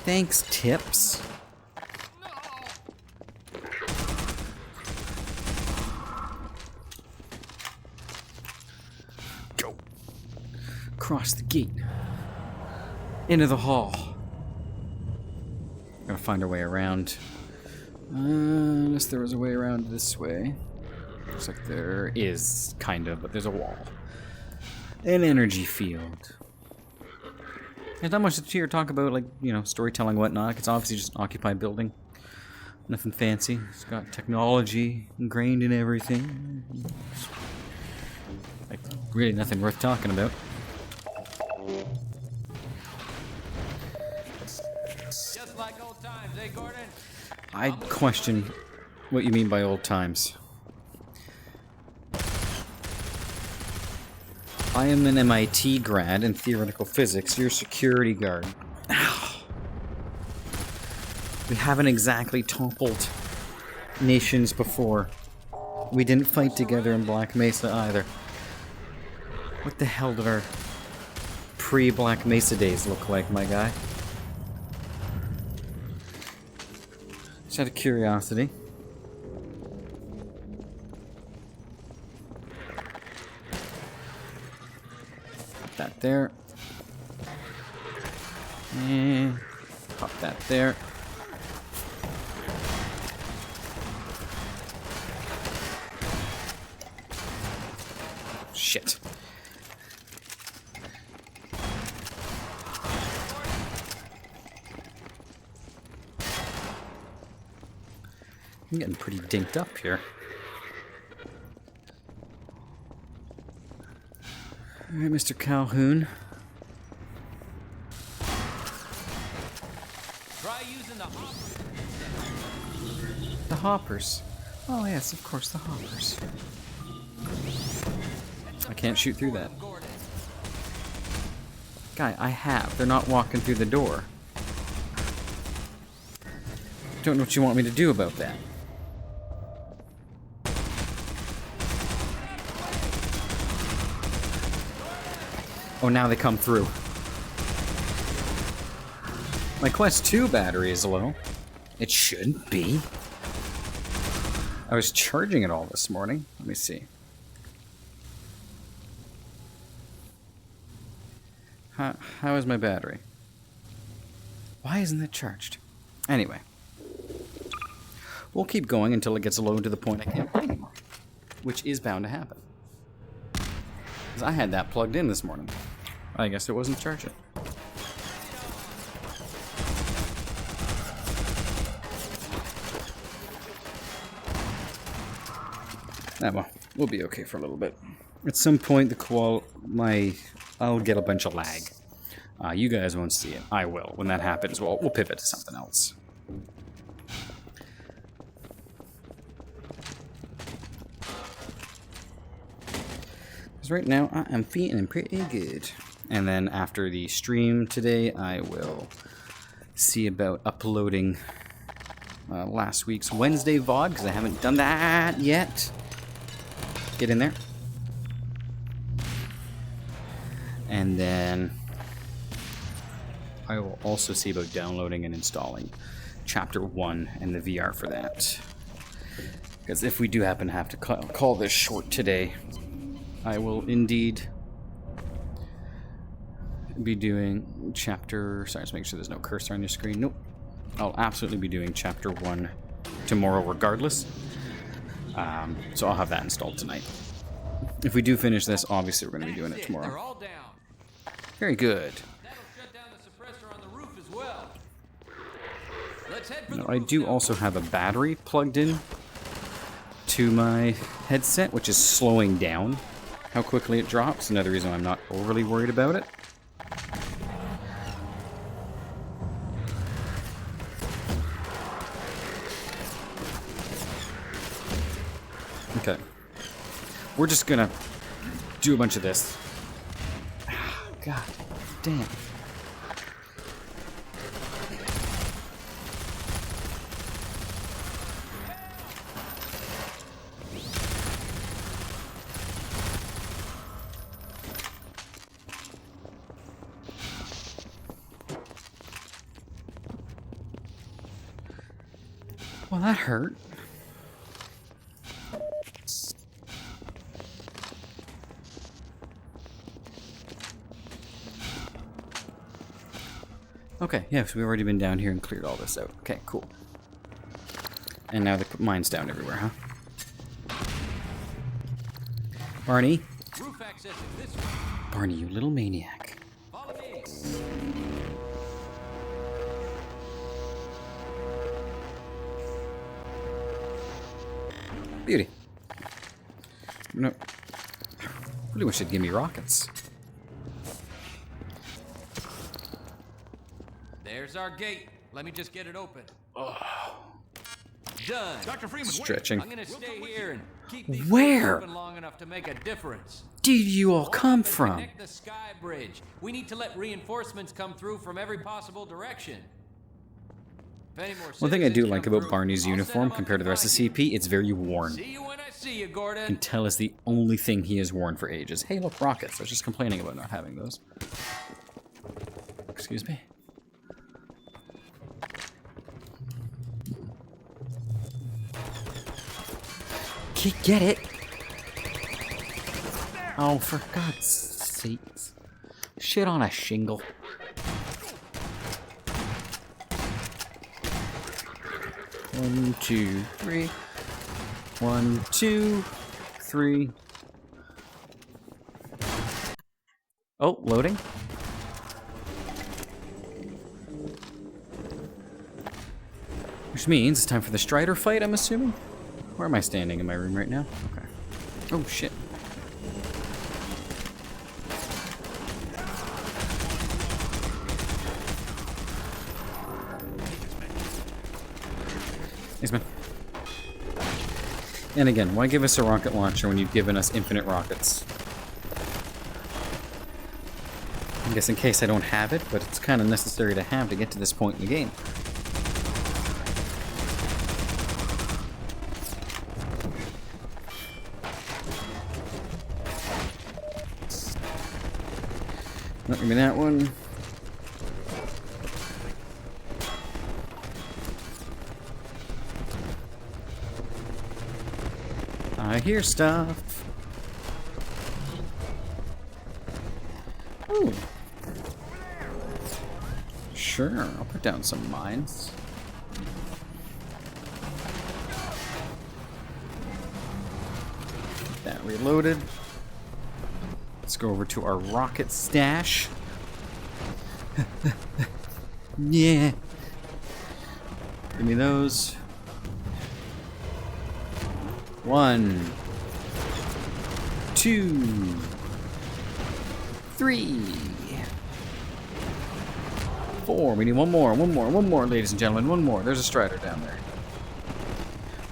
Thanks, Tips. Go. Cross the gate. Into the hall. Gotta find our way around. Unless there was a way around this way. Looks like there is, kind of, but there's a wall. An energy field. There's not much to here talk about, like, you know, storytelling, whatnot. It's obviously just an occupied building. Nothing fancy. It's got technology ingrained in everything. Like, really nothing worth talking about. Just like old times, eh, Gordon? I question what you mean by old times. I am an MIT grad in theoretical physics. You're a security guard. Ow. We haven't exactly toppled nations before. We didn't fight together in Black Mesa either. What the hell did our pre-Black Mesa days look like, my guy? Just out of curiosity. Put that there. And pop that there. Shit. I'm getting pretty dinked up here. Alright, Mr. Calhoun. Try using the hoppers. The hoppers. Oh yes, of course, the hoppers. I can't shoot through that. Gordon. Guy, I have. They're not walking through the door. Don't know what you want me to do about that. Oh, now they come through. My Quest 2 battery is low. It shouldn't be. I was charging it all this morning. Let me see. How is my battery? Why isn't it charged? Anyway. We'll keep going until it gets low to the point I can't play anymore. Which is bound to happen. Because I had that plugged in this morning. I guess it wasn't charging. Ah, well, we'll be okay for a little bit. At some point, I'll get a bunch of lag. You guys won't see it. I will. When that happens, we'll pivot to something else. Because right now, I am feeling pretty good. And then after the stream today, I will see about uploading last week's Wednesday VOD, because I haven't done that yet. Get in there. And then I will also see about downloading and installing Chapter 1 and the VR for that. Because if we do happen to have to call this short today, I will indeed be doing Chapter... Sorry, just make sure there's no cursor on your screen. Nope. I'll absolutely be doing Chapter 1 tomorrow regardless. So I'll have that installed tonight. If we do finish this, obviously we're going to be doing it tomorrow. They're all down. Very good. That'll shut down the suppressor on the roof as well. Let's head for Now, the I roof do now. also have a battery plugged in to my headset, which is slowing down how quickly it drops. Another reason I'm not overly worried about it. Okay. We're just gonna do a bunch of this. God damn. Well, that hurt. Okay, yeah, so we've already been down here and cleared all this out. Okay, cool. And now the mine's down everywhere, huh? Barney? Roof access is this way. Barney, you little maniac. Follow me. Beauty. No. Really wish they'd give me rockets. There's our gate. Let me just get it open. Done. Dr. Freeman, Stretching. I'm gonna stay here and keep these Where? things open long enough to make a difference. Did you all come Open, from? Connect the sky bridge. We need to let reinforcements come through from every possible direction. If any more One thing I do citizens like come about through, Barney's I'll send uniform them up compared to the rest of behind CP, it's very worn. you. See you when I see you, Gordon. You can tell it's the only thing he has worn for ages. Hey, look, rockets. I was just complaining about not having those. Excuse me. Get it? Oh, for God's sakes. Shit on a shingle. One, two, three. 1, 2, 3. Oh, loading. Which means it's time for the Strider fight, I'm assuming? Where am I standing in my room right now? Okay. Oh, shit. Thanks, man. And again, why give us a rocket launcher when you've given us infinite rockets? I guess in case I don't have it, but it's kind of necessary to have to get to this point in the game. Not give me that one. I hear stuff. Ooh. Sure, I'll put down some mines. Get that reloaded. Let's go over to our rocket stash. Yeah. Give me those. 1, 2, 3, 4. We need one more, ladies and gentlemen. One more. There's a strider down there.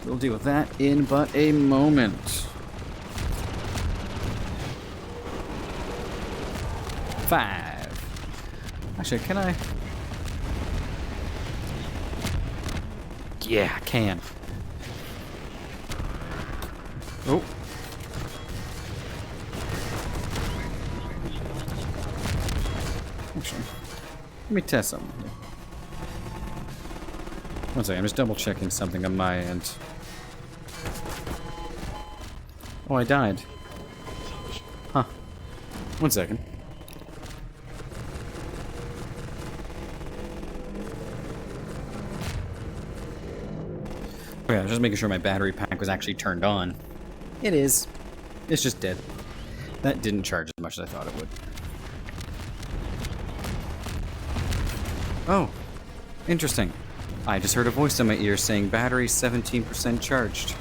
We'll deal with that in but a moment. 5. Actually, can I? Yeah, I can. Oh. Actually, let me test something here. One second, I'm just double checking something on my end. Oh, I died. Huh. One second. Okay, I was just making sure my battery pack was actually turned on. It is. It's just dead. That didn't charge as much as I thought it would. Oh, interesting. I just heard a voice in my ear saying battery 17% charged.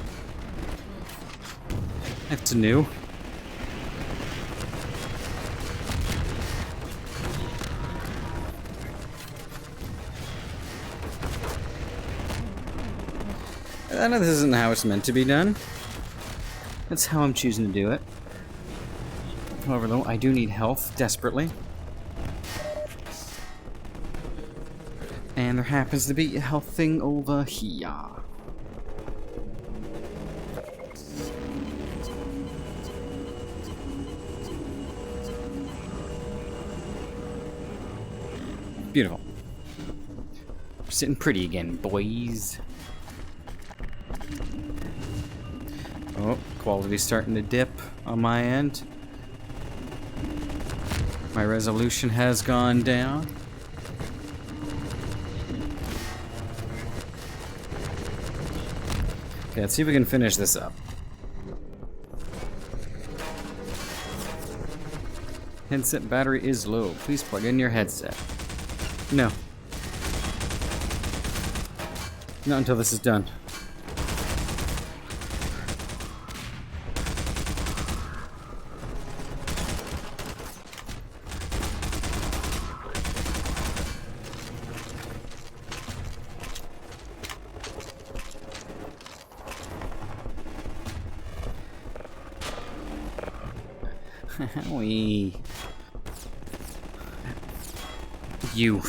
That's new. I know this isn't how it's meant to be done. That's how I'm choosing to do it. However, though, I do need health desperately. And there happens to be a health thing over here. Beautiful. We're sitting pretty again, boys. Oh, quality's starting to dip on my end. My resolution has gone down. Okay, let's see if we can finish this up. Headset battery is low. Please plug in your headset. No. Not until this is done. Howie. You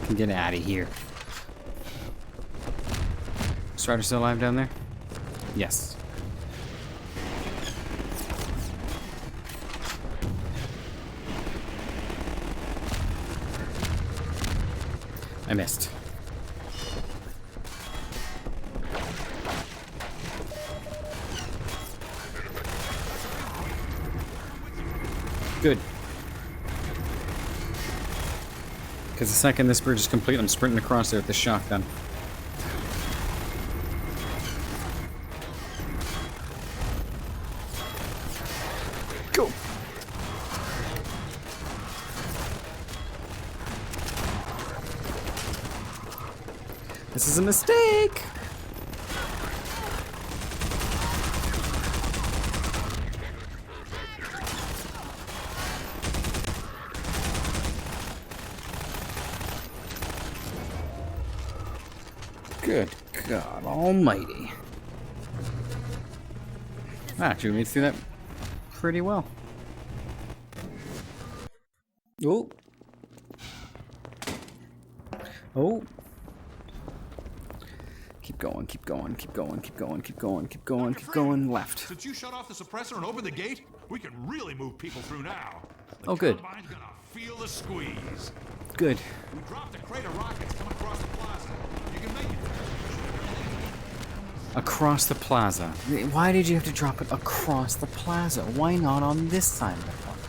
can get out of here. Strider still alive down there? Yes. I missed. Good. Because the second this bridge is complete, I'm sprinting across there with the shotgun. Go! This is a mistake! Good God almighty. Actually, we made through that pretty well. Oh. Oh. Keep going, keep going, keep going, keep going, keep going, keep going, keep going, left. Since you shut off the suppressor and opened the gate, we can really move people through now. Oh, good. The Combine's gonna feel the squeeze. Good. We dropped a crate of rockets coming across the plaza. You can make it. Across the plaza. Why did you have to drop it across the plaza? Why not on this side of the plaza?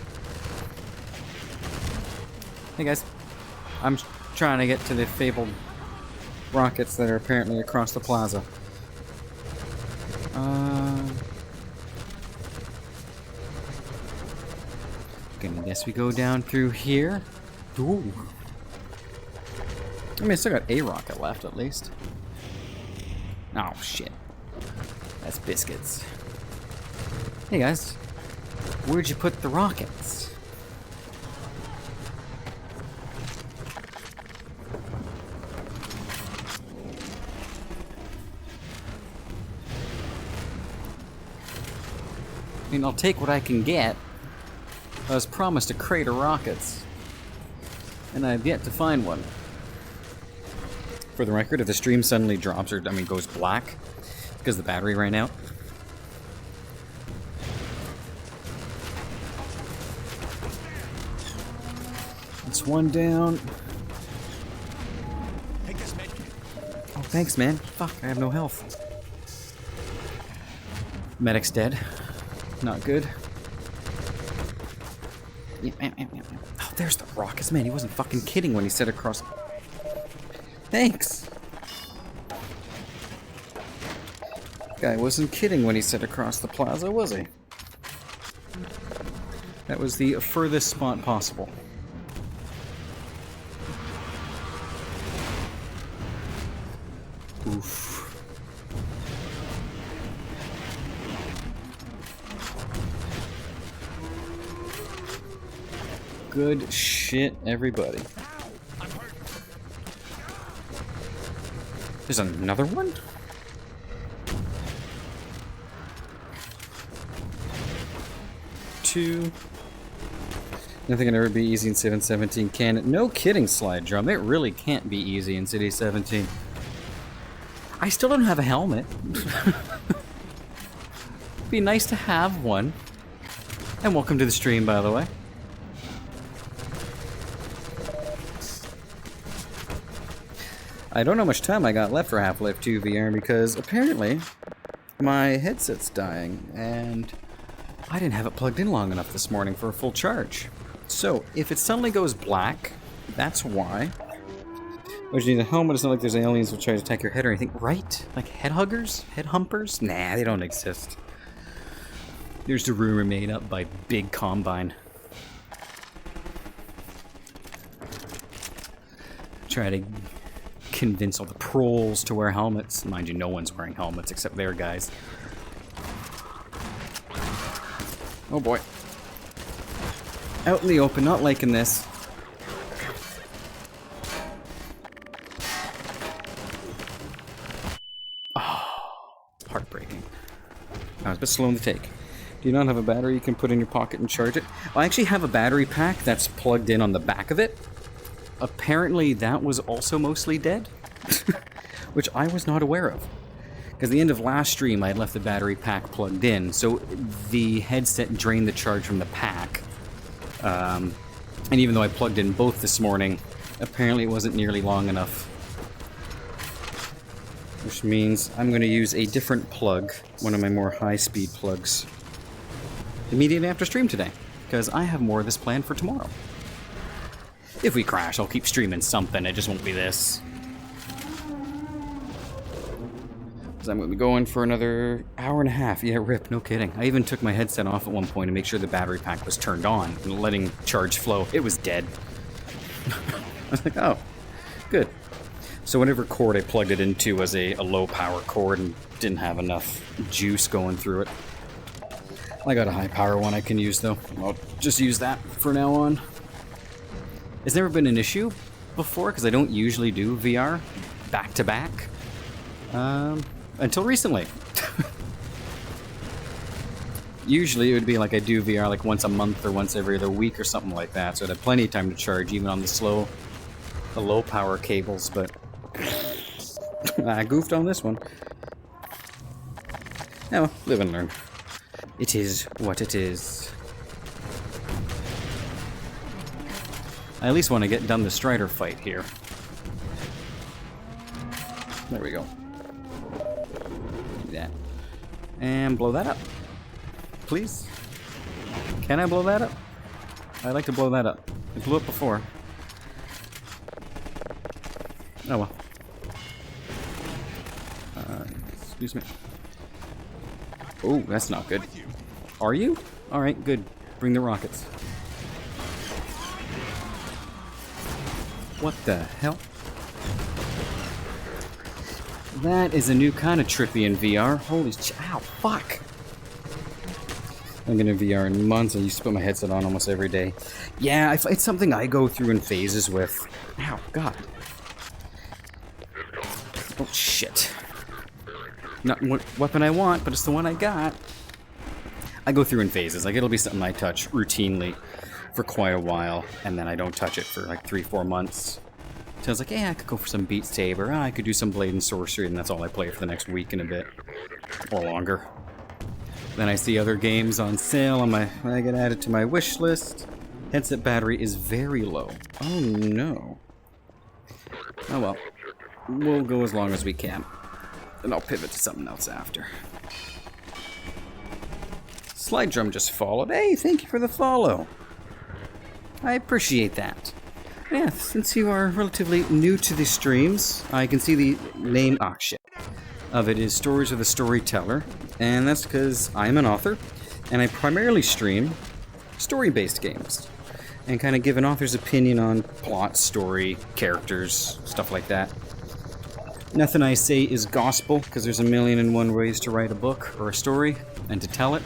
Hey guys, I'm trying to get to the fabled rockets that are apparently across the plaza. Okay, I guess we go down through here. Ooh. I mean, I still got a rocket left at least. Oh shit. That's biscuits. Hey guys, where'd you put the rockets? I mean, I'll take what I can get. I was promised a crate of rockets, and I've yet to find one. For the record, if the stream suddenly drops, or I mean goes black, because the battery ran out. It's one down. Oh, thanks, man. Fuck, I have no health. Medic's dead. Not good. Oh, there's the rockets. Man, he wasn't fucking kidding when he said across. Thanks. Guy wasn't kidding when he said across the plaza, was he? That was the furthest spot possible. Oof. Good shit, everybody. There's another one? Two. Nothing can ever be easy in 717, can it? No kidding, Slide Drum. It really can't be easy in City 17. I still don't have a helmet. Be nice to have one. And welcome to the stream, by the way. I don't know how much time I got left for Half-Life 2 VR because apparently my headset's dying and I didn't have it plugged in long enough this morning for a full charge. So if it suddenly goes black, that's why. But you need a helmet. It's not like there's aliens who try to attack your head or anything, right? Like head huggers? Head humpers? Nah, they don't exist. There's the rumor made up by Big Combine. Try to convince all the proles to wear helmets. Mind you, no one's wearing helmets except their guys. Oh boy. Out in the open, not liking this. Oh, heartbreaking. I was a bit slow in the take. Do you not have a battery you can put in your pocket and charge it? I actually have a battery pack that's plugged in on the back of it. Apparently that was also mostly dead, which I was not aware of. Because at the end of last stream I had left the battery pack plugged in, so the headset drained the charge from the pack. And even though I plugged in both this morning, apparently it wasn't nearly long enough. Which means I'm going to use a different plug, one of my more high-speed plugs, immediately after stream today, because I have more of this planned for tomorrow. If we crash, I'll keep streaming something, it just won't be this. Because I'm going to be going for another hour and a half. Yeah, rip, no kidding. I even took my headset off at one point to make sure the battery pack was turned on and letting charge flow. It was dead. I was like, oh, good. So whatever cord I plugged it into was a low power cord and didn't have enough juice going through it. I got a high power one I can use though. I'll just use that for now on. It's never been an issue before because I don't usually do VR back to back until recently. Usually it would be like I do VR like once a month or once every other week or something like that, so I'd have plenty of time to charge even on the low power cables, but I goofed on this one. Oh, live and learn. It is what it is. I at least want to get done the Strider fight here. There we go. Do that. And blow that up. Please. Can I blow that up? I'd like to blow that up. I blew it before. Oh well. Excuse me. Oh, that's not good. Are you? Alright, good. Bring the rockets. What the hell? That is a new kind of trippy in VR. Holy ow, fuck! I'm gonna VR in months. I used to put my headset on almost every day. Yeah, it's something I go through in phases with. Ow, God. Oh, shit. Not what weapon I want, but it's the one I got. I go through in phases. Like, it'll be something I touch routinely for quite a while, and then I don't touch it for like 3-4 months. So I was like, yeah, I could go for some Beat Saber. Oh, I could do some Blade and Sorcery, and that's all I play for the next week and a bit. Or longer. Then I see other games on sale on my... I get added to my wish list. Headset battery is very low. Oh, no. Oh, well. We'll go as long as we can. And I'll pivot to something else after. Slide Drum just followed. Hey, thank you for the follow. I appreciate that. Yeah, since you are relatively new to the streams, I can see the name of it is Stories of the Storyteller, and that's because I'm an author, and I primarily stream story-based games, and kind of give an author's opinion on plot, story, characters, stuff like that. Nothing I say is gospel, because there's 1,000,001 ways to write a book or a story, and to tell it.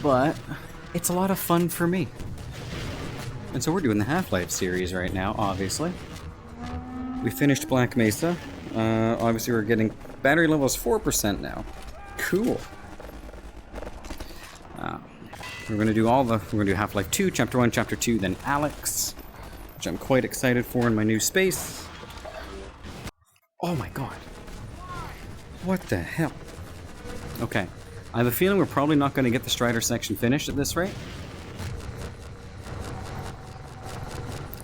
But it's a lot of fun for me. And so we're doing the Half-Life series right now, obviously. We finished Black Mesa. Obviously we're getting battery levels 4% now. Cool. We're gonna do we're gonna do Half-Life 2, Chapter 1, Chapter 2, then Alex, which I'm quite excited for in my new space. Oh my god. What the hell? Okay. I have a feeling we're probably not gonna get the Strider section finished at this rate.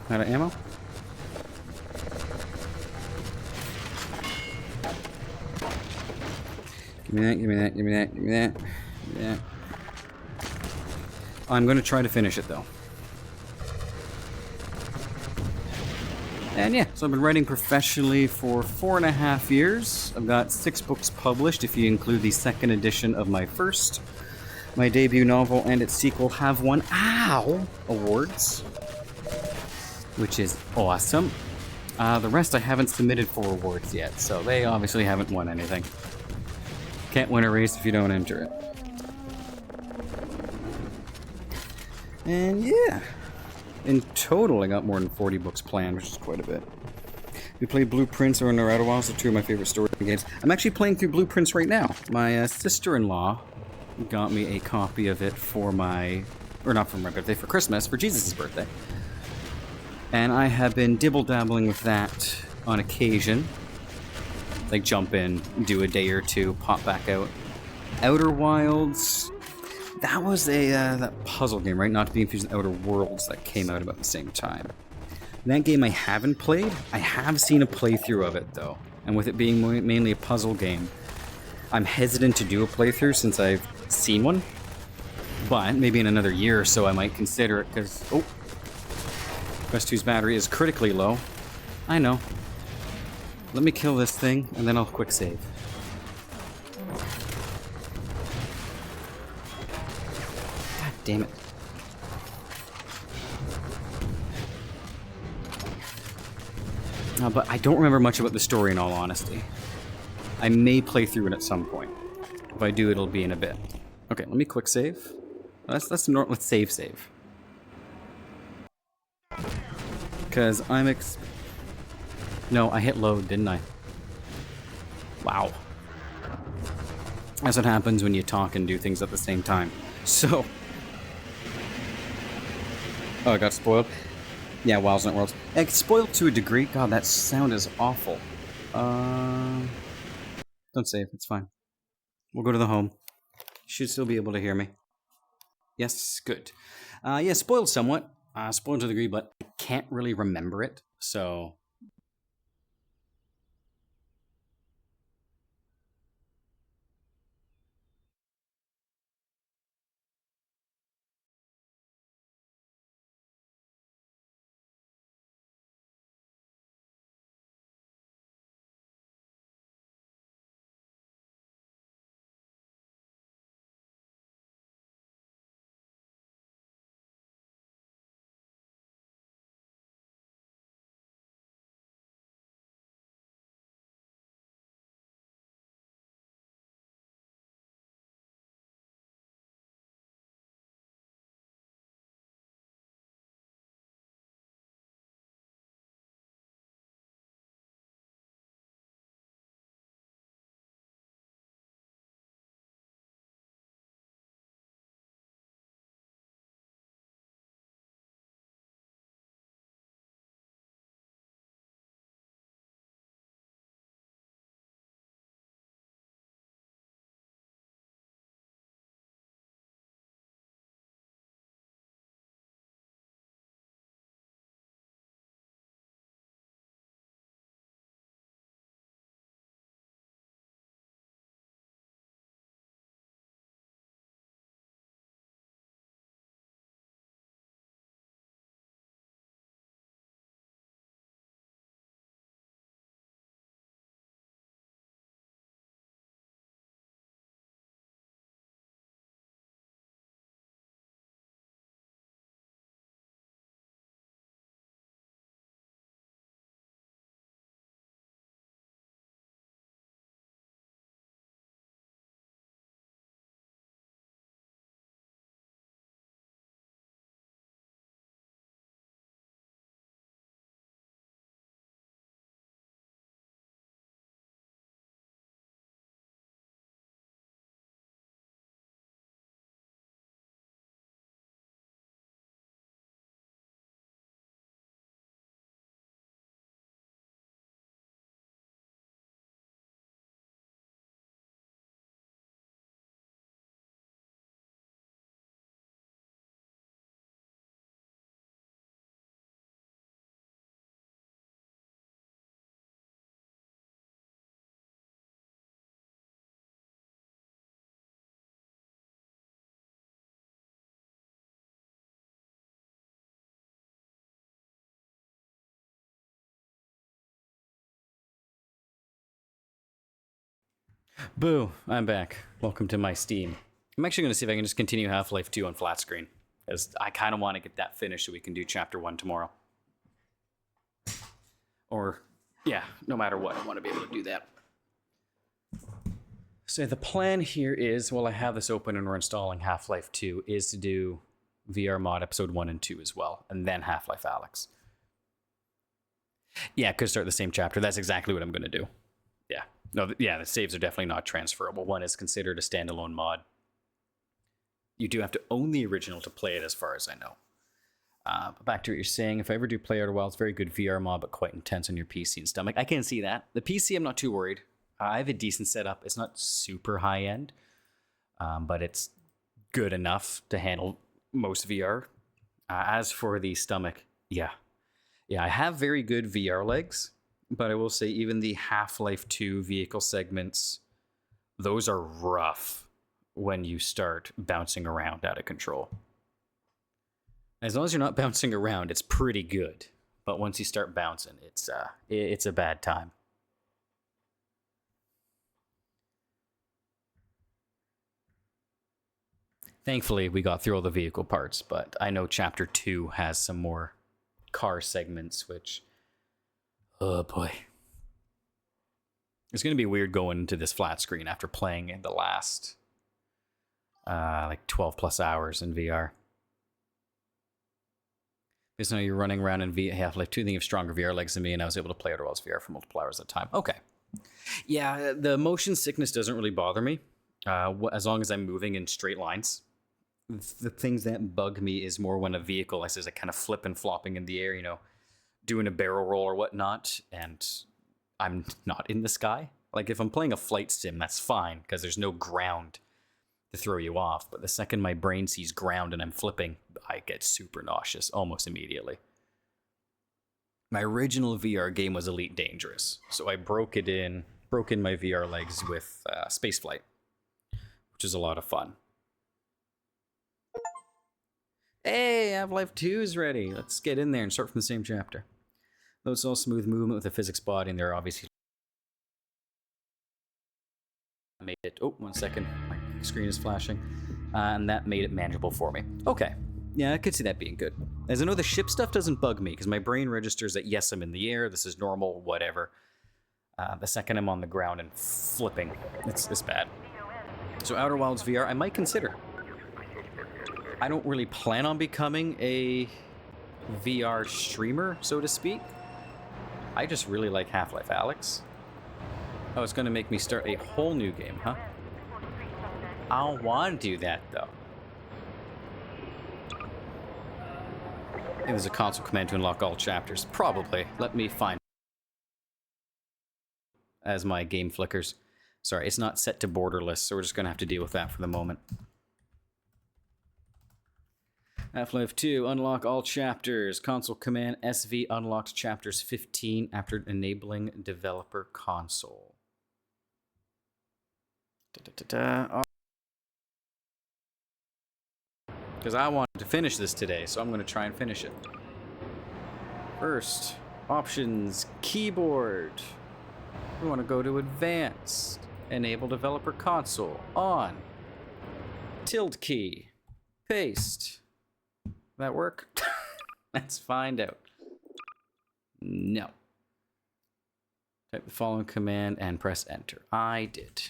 Out of ammo? Give me that, give me that, give me that, give me that, give me that. I'm going to try to finish it, though. And yeah, so I've been writing professionally for 4.5 years. I've got 6 books published, if you include the second edition of my debut novel and its sequel have won, awards. Which is awesome. The rest I haven't submitted for awards yet, so they obviously haven't won anything. Can't win a race if you don't enter it. And yeah, in total I got more than 40 books planned, which is quite a bit. We played Blueprints or Naruto Wild, so 2 of my favorite story games. I'm actually playing through Blueprints right now. My sister-in-law got me a copy of it for not for my birthday, for Christmas, for Jesus' birthday. And I have been dibble-dabbling with that on occasion. Like jump in, do a day or two, pop back out. Outer Wilds, that was that puzzle game, right? Not to be confused with Outer Worlds that came out about the same time. That game I haven't played. I have seen a playthrough of it, though. And with it being mainly a puzzle game, I'm hesitant to do a playthrough since I've seen one. But maybe in another year or so I might consider it, because... Oh! Quest 2's battery is critically low. I know. Let me kill this thing, and then I'll quick save. God damn it. But I don't remember much about the story, in all honesty. I may play through it at some point. If I do, it'll be in a bit. Okay, let me quick save. Let's save. Because No, I hit load, didn't I? Wow. That's what happens when you talk and do things at the same time. So... Oh, I got spoiled? Yeah, Wilds Not Worlds. It's spoiled to a degree. God, that sound is awful. Don't save, it's fine. We'll go to the home. You should still be able to hear me. Yes, good. Yeah, spoiled somewhat. Spoiled to a degree, but I can't really remember it, so... Boo, I'm back. Welcome to my Steam. I'm actually going to see if I can just continue Half-Life 2 on flat screen, because I kind of want to get that finished so we can do Chapter 1 tomorrow. Or, yeah, no matter what, I want to be able to do that. So the plan here is, while I have this open and we're installing Half-Life 2, is to do VR mod episode 1 and 2 as well, and then Half-Life Alyx. Yeah, it could start the same chapter. That's exactly what I'm going to do. Yeah. No, yeah, the saves are definitely not transferable. One is considered a standalone mod. You do have to own the original to play it, as far as I know. But back to what you're saying, if I ever do play Outer Wilds, very good VR mod, but quite intense on your PC and stomach. I can see that. The PC, I'm not too worried. I have a decent setup. It's not super high-end, but it's good enough to handle most VR. As for the stomach, yeah, I have very good VR legs, but I will say even the Half-Life 2 vehicle segments, those are rough when you start bouncing around out of control. As long as you're not bouncing around, it's pretty good. But once you start bouncing, it's a bad time. Thankfully, we got through all the vehicle parts, but I know Chapter 2 has some more car segments, which... oh boy. It's going to be weird going into this flat screen after playing in the last... like 12 plus hours in VR. Because now you're running around in Half-Life 2, then you have stronger VR legs than me, and I was able to play Outer Worlds VR for multiple hours at a time. Okay. Yeah, the motion sickness doesn't really bother me, as long as I'm moving in straight lines. The things that bug me is more when a vehicle, I says, like kind of flipping, flopping in the air, you know, doing a barrel roll or whatnot, and I'm not in the sky. Like, if I'm playing a flight sim, that's fine, because there's no ground to throw you off. But the second my brain sees ground and I'm flipping, I get super nauseous almost immediately. My original VR game was Elite Dangerous, so I broke in my VR legs with spaceflight, which is a lot of fun. Hey, Half-Life 2 is ready. Let's get in there and start from the same chapter. Though it's all smooth movement with a physics body, and they're obviously made it. Oh, 1 second. My screen is flashing. And that made it manageable for me. Okay. Yeah, I could see that being good. As I know, the ship stuff doesn't bug me, because my brain registers that, yes, I'm in the air, this is normal, whatever. The second I'm on the ground and flipping, it's bad. So Outer Wilds VR, I might consider. I don't really plan on becoming a VR streamer, so to speak. I just really like Half-Life Alyx. Oh, it's going to make me start a whole new game, huh? I don't want to do that, though. Maybe there's a console command to unlock all chapters. Probably. Let me find as my game flickers. Sorry, it's not set to borderless, so we're just going to have to deal with that for the moment. Half-Life 2, unlock all chapters. Console command SV unlocks chapters 15 after enabling developer console. Because I wanted to finish this today, so I'm going to try and finish it. First, options, keyboard. We want to go to advanced. Enable developer console. On. Tilde key. Paste. That work? Let's find out. No. Type the following command and press enter. I did.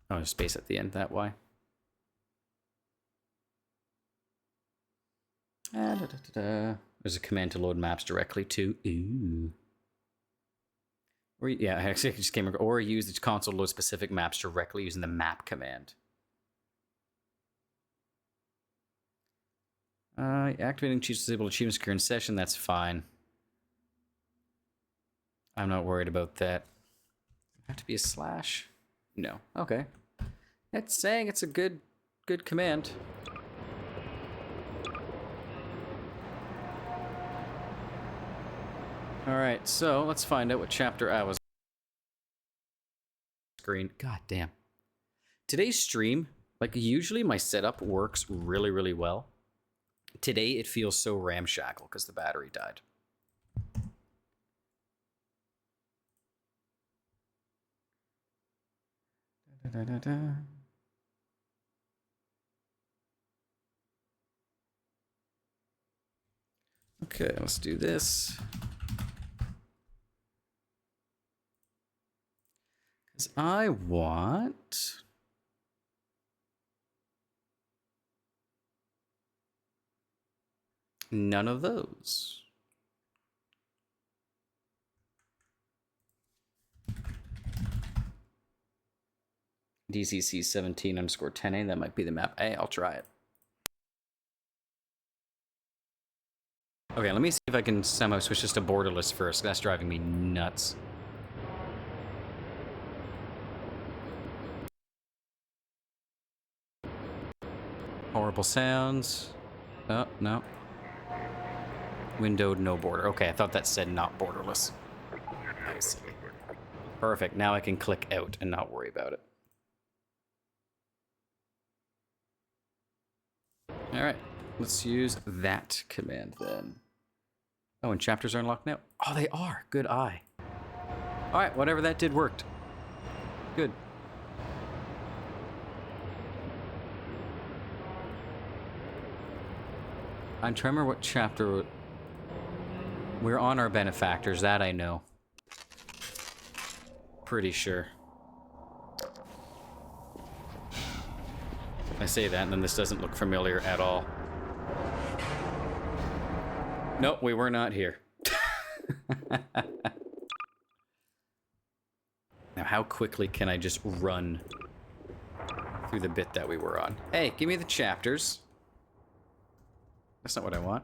Oh, there's space at the end, that why. There's a command to load maps directly to. Ooh. Or, yeah, actually, I just came. Or use the console to load specific maps directly using the map command. Activating cheats disable achievements occur in session. That's fine. I'm not worried about that. Have to be a slash? No. Okay. It's saying it's a good command. Alright, so let's find out what chapter I was. Screen. God damn. Today's stream, like usually my setup works really, really well. Today it feels so ramshackle because the battery died. Da-da-da-da. Okay, let's do this. Because I want... none of those. DCC 17 underscore 10A, that might be the map. Hey, I'll try it. Okay, let me see if I can somehow switch this to borderless first. That's driving me nuts. Horrible sounds. Oh, no. Windowed, no border. Okay, I thought that said not borderless. I see. Perfect. Now I can click out and not worry about it. Alright, let's use that command then. Oh, and chapters are unlocked now? Oh, they are. Good eye. Alright, whatever that did worked. Good. I'm trying to remember what chapter... We're on our benefactors, that I know. Pretty sure. I say that, and then this doesn't look familiar at all. Nope, we were not here. Now, how quickly can I just run through the bit that we were on? Hey, give me the chapters. That's not what I want.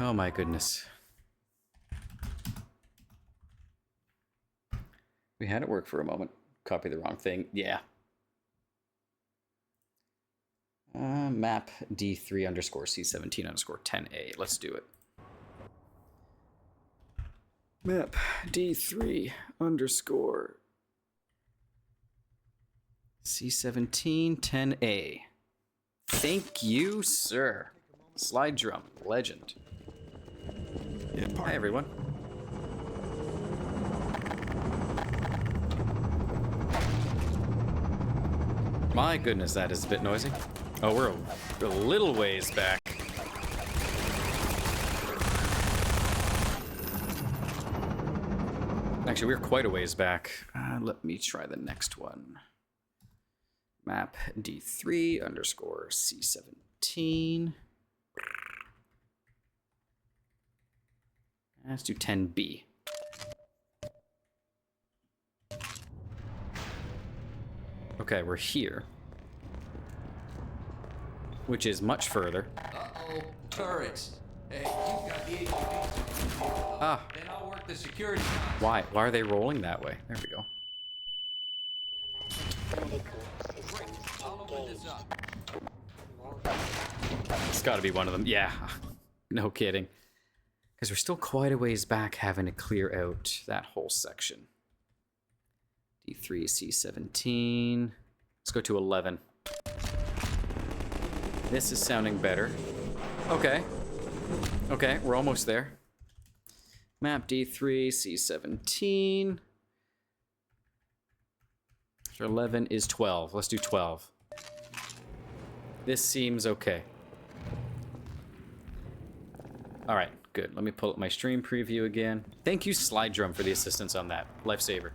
Oh my goodness. We had it work for a moment. Copy the wrong thing. Yeah. Map D3 underscore C17 underscore 10A. Let's do it. Map D3 underscore C17 10A. Thank you, sir. Slide drum. Legend. Yeah, Hi, everyone. My goodness, that is a bit noisy. Oh, we're a little ways back. Actually, we're quite a ways back. Let me try the next one. Map D3 underscore C17. Let's do 10B. Okay, we're here. Which is much further. Uh-oh, turrets. Hey, you've got the HUD. Ah. Then I'll work the security. Why? Why are they rolling that way? There we go. Great, I'll open this up. It's gotta be one of them. Yeah. No kidding. Because we're still quite a ways back having to clear out that whole section. D3, C17. Let's go to 11. This is sounding better. Okay. Okay, we're almost there. Map D3, C17. So 11 is 12. Let's do 12. This seems okay. Alright, good. Let me pull up my stream preview again. Thank you, Slide Drum, for the assistance on that. Lifesaver.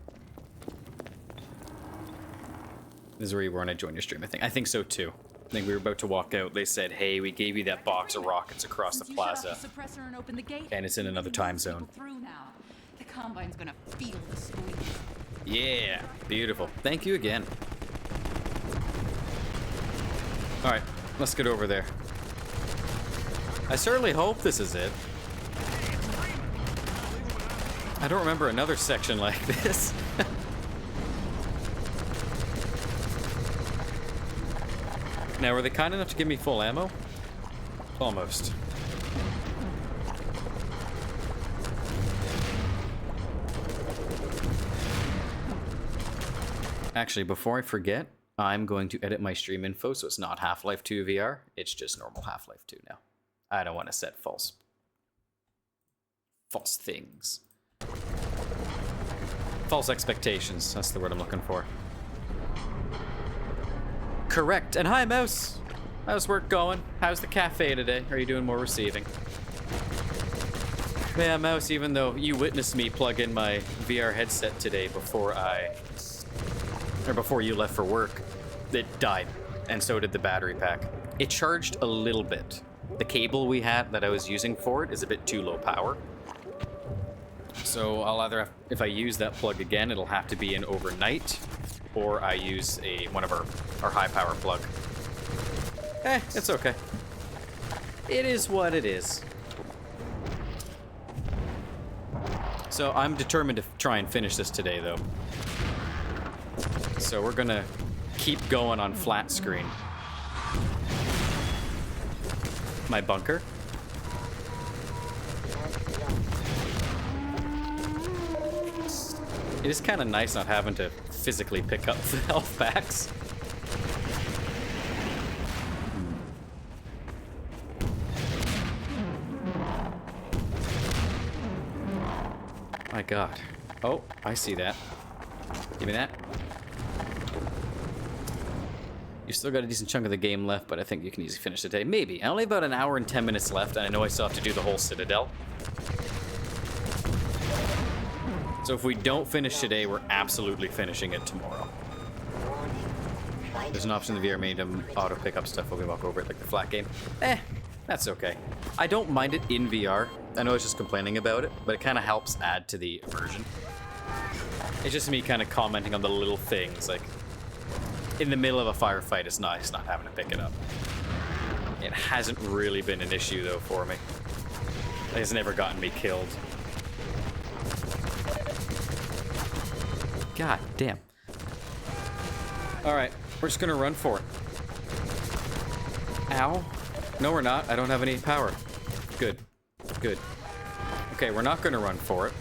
This is where you were when I joined your stream, I think. I think so, too. I think we were about to walk out. They said, hey, we gave you that box of rockets across the plaza. And it's in another time zone. The Combine's gonna feel the squeeze. Yeah, beautiful. Thank you again. Alright, let's get over there. I certainly hope this is it. I don't remember another section like this. Now, were they kind enough to give me full ammo? Almost. Actually, before I forget, I'm going to edit my stream info so it's not Half-Life 2 VR. It's just normal Half-Life 2 now. I don't want to set false things. False expectations. That's the word I'm looking for. Correct. And hi, Mouse. How's work going? How's the cafe today? Are you doing more receiving? Yeah, Mouse, even though you witnessed me plug in my VR headset today before you left for work, it died, and so did the battery pack. It charged a little bit. The cable we had that I was using for it is a bit too low power. So I'll either have, if I use that plug again, it'll have to be in overnight, or I use one of our high power plug. It's okay. It is what it is. So I'm determined to try and finish this today, though. So we're gonna keep going on flat screen. My bunker. It is kind of nice not having to physically pick up the health packs. My God. Oh, I see that. Give me that. You've still got a decent chunk of the game left, but I think you can easily finish the day. Maybe. Only about an hour and 10 minutes left, and I know I still have to do the whole Citadel. So if we don't finish today, we're absolutely finishing it tomorrow. There's an option in the VR menu to auto pick up stuff when we walk over it, like the flat game. That's okay. I don't mind it in VR. I know I was just complaining about it, but it kind of helps add to the immersion. It's just me kind of commenting on the little things, like in the middle of a firefight, it's nice not having to pick it up. It hasn't really been an issue though for me. It has never gotten me killed. God damn. Alright, we're just gonna run for it. Ow. No, we're not. I don't have any power. Good. Good. Okay, we're not gonna run for it.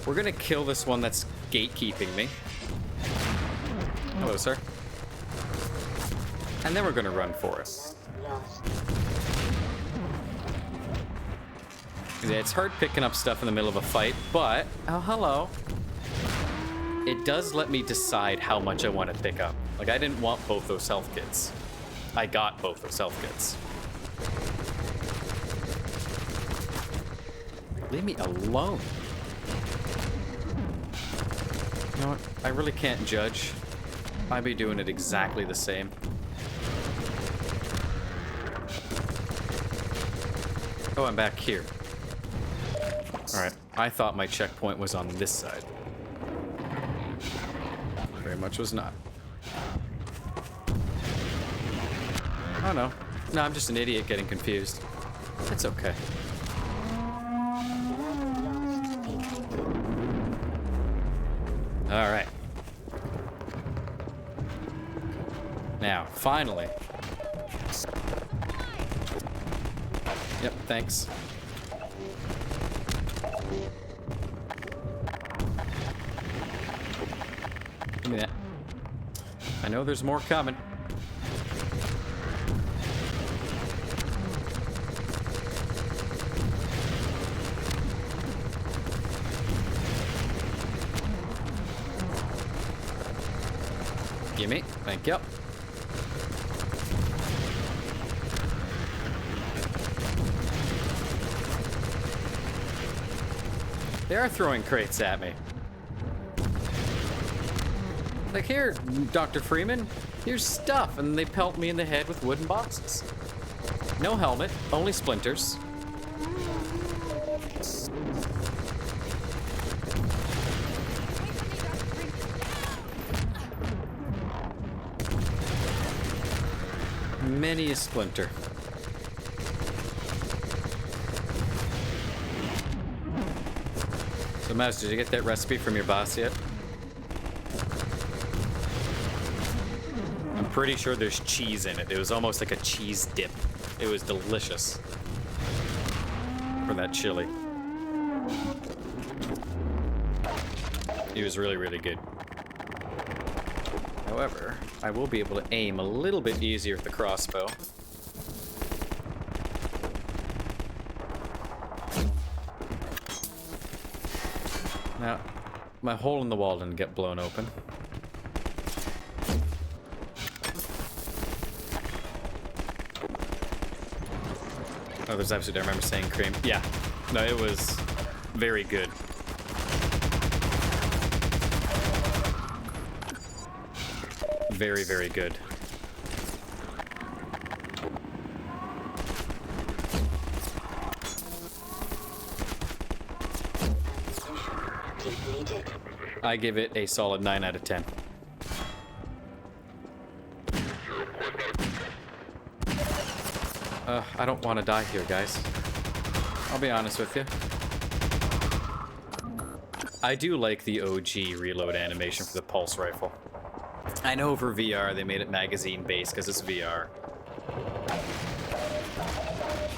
We're gonna kill this one that's gatekeeping me. Hello, sir. And then we're gonna run for it. Yeah, it's hard picking up stuff in the middle of a fight, but... Oh, hello. It does let me decide how much I want to pick up. Like, I didn't want both those health kits. I got both those health kits. Leave me alone. You know what? I really can't judge. I'd be doing it exactly the same. Oh, I'm back here. Alright, I thought my checkpoint was on this side. Very much was not. Oh no. No, I'm just an idiot getting confused. It's okay. Alright. Now, finally. Yep, thanks. Give me that. I know there's more coming. Gimme. Thank you. They are throwing crates at me. Like, here, Dr. Freeman, here's stuff, and they pelt me in the head with wooden boxes. No helmet, only splinters. Many a splinter. So, Mouse, did you get that recipe from your boss yet? I'm pretty sure there's cheese in it. It was almost like a cheese dip. It was delicious. For that chili. It was really, really good. However, I will be able to aim a little bit easier with the crossbow. Now, my hole in the wall didn't get blown open. Oh, there's absolutely, I remember saying cream. Yeah, no, it was very good. Very, very good. I give it a solid 9 out of 10. I don't want to die here, guys. I'll be honest with you. I do like the OG reload animation for the pulse rifle. I know for VR they made it magazine-based because it's VR.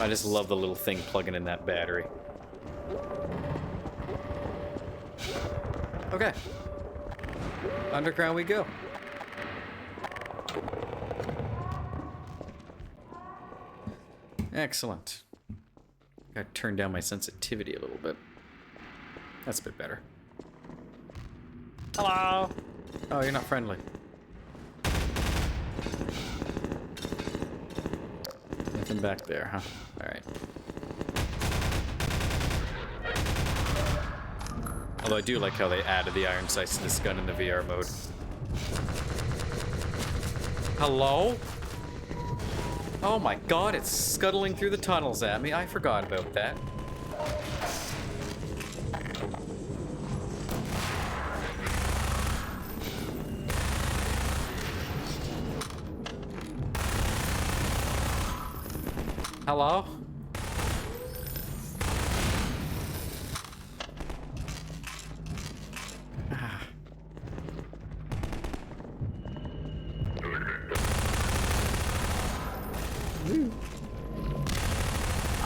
I just love the little thing plugging in that battery. Okay. Underground we go. Excellent. Gotta turn down my sensitivity a little bit. That's a bit better. Hello! Oh, you're not friendly. Nothing back there, huh? Alright. Although I do like how they added the iron sights to this gun in the VR mode. Hello? Oh my god, it's scuttling through the tunnels at me. I forgot about that. Hello?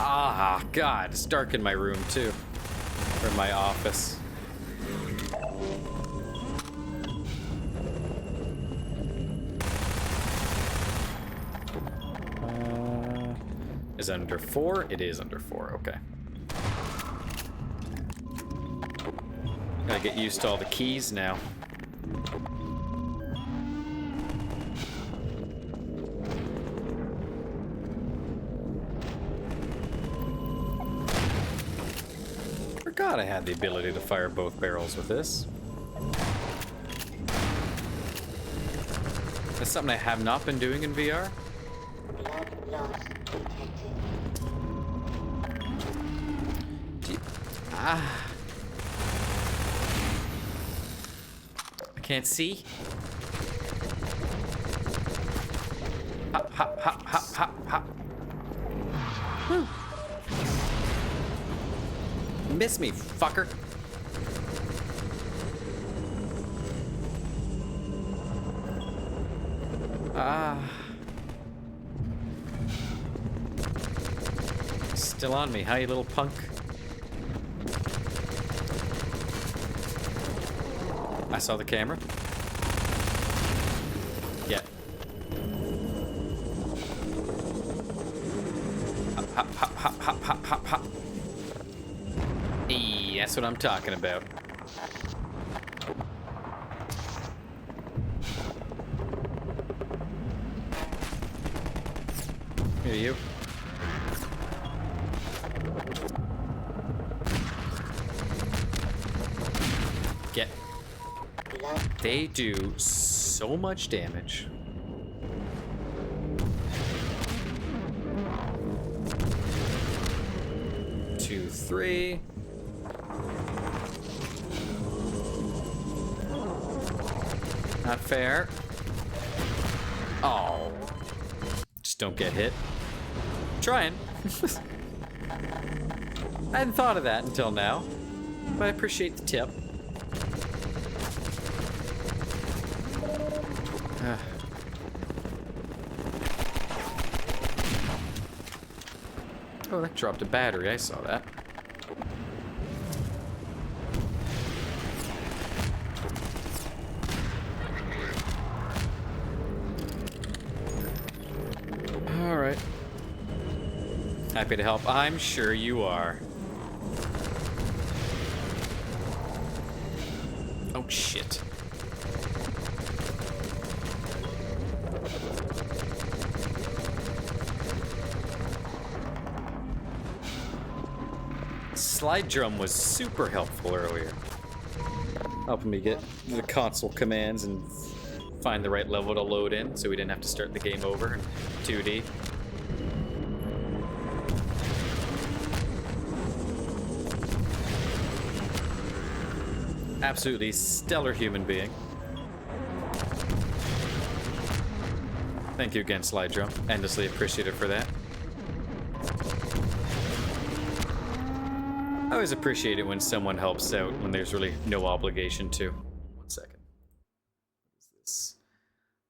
Ah, God, it's dark in my room too. Or my office. Is it under 4? It is under 4, okay. Gotta get used to all the keys now. Forgot I had the ability to fire both barrels with this. That's something I have not been doing in VR. I can't see. Hop, hop, hop, hop, hop, hop. Woo. Miss me, fucker. Still on me, huh, you little punk? I saw the camera. Yeah. Hop, hop, hop, hop, hop, hop, hop, hop. Hey, that's what I'm talking about. Here you. Get. They do so much damage. Two, three. Not fair. Oh. Just don't get hit. Trying. I hadn't thought of that until now, but I appreciate the tip. Oh, that dropped a battery. I saw that. Happy to help. I'm sure you are. Oh, shit. Slide drum was super helpful earlier. Helping me get the console commands and find the right level to load in so we didn't have to start the game over in 2D. Absolutely stellar human being. Thank you again, Slide Drum. Endlessly appreciative for that. I always appreciate it when someone helps out when there's really no obligation to. 1 second. What is this?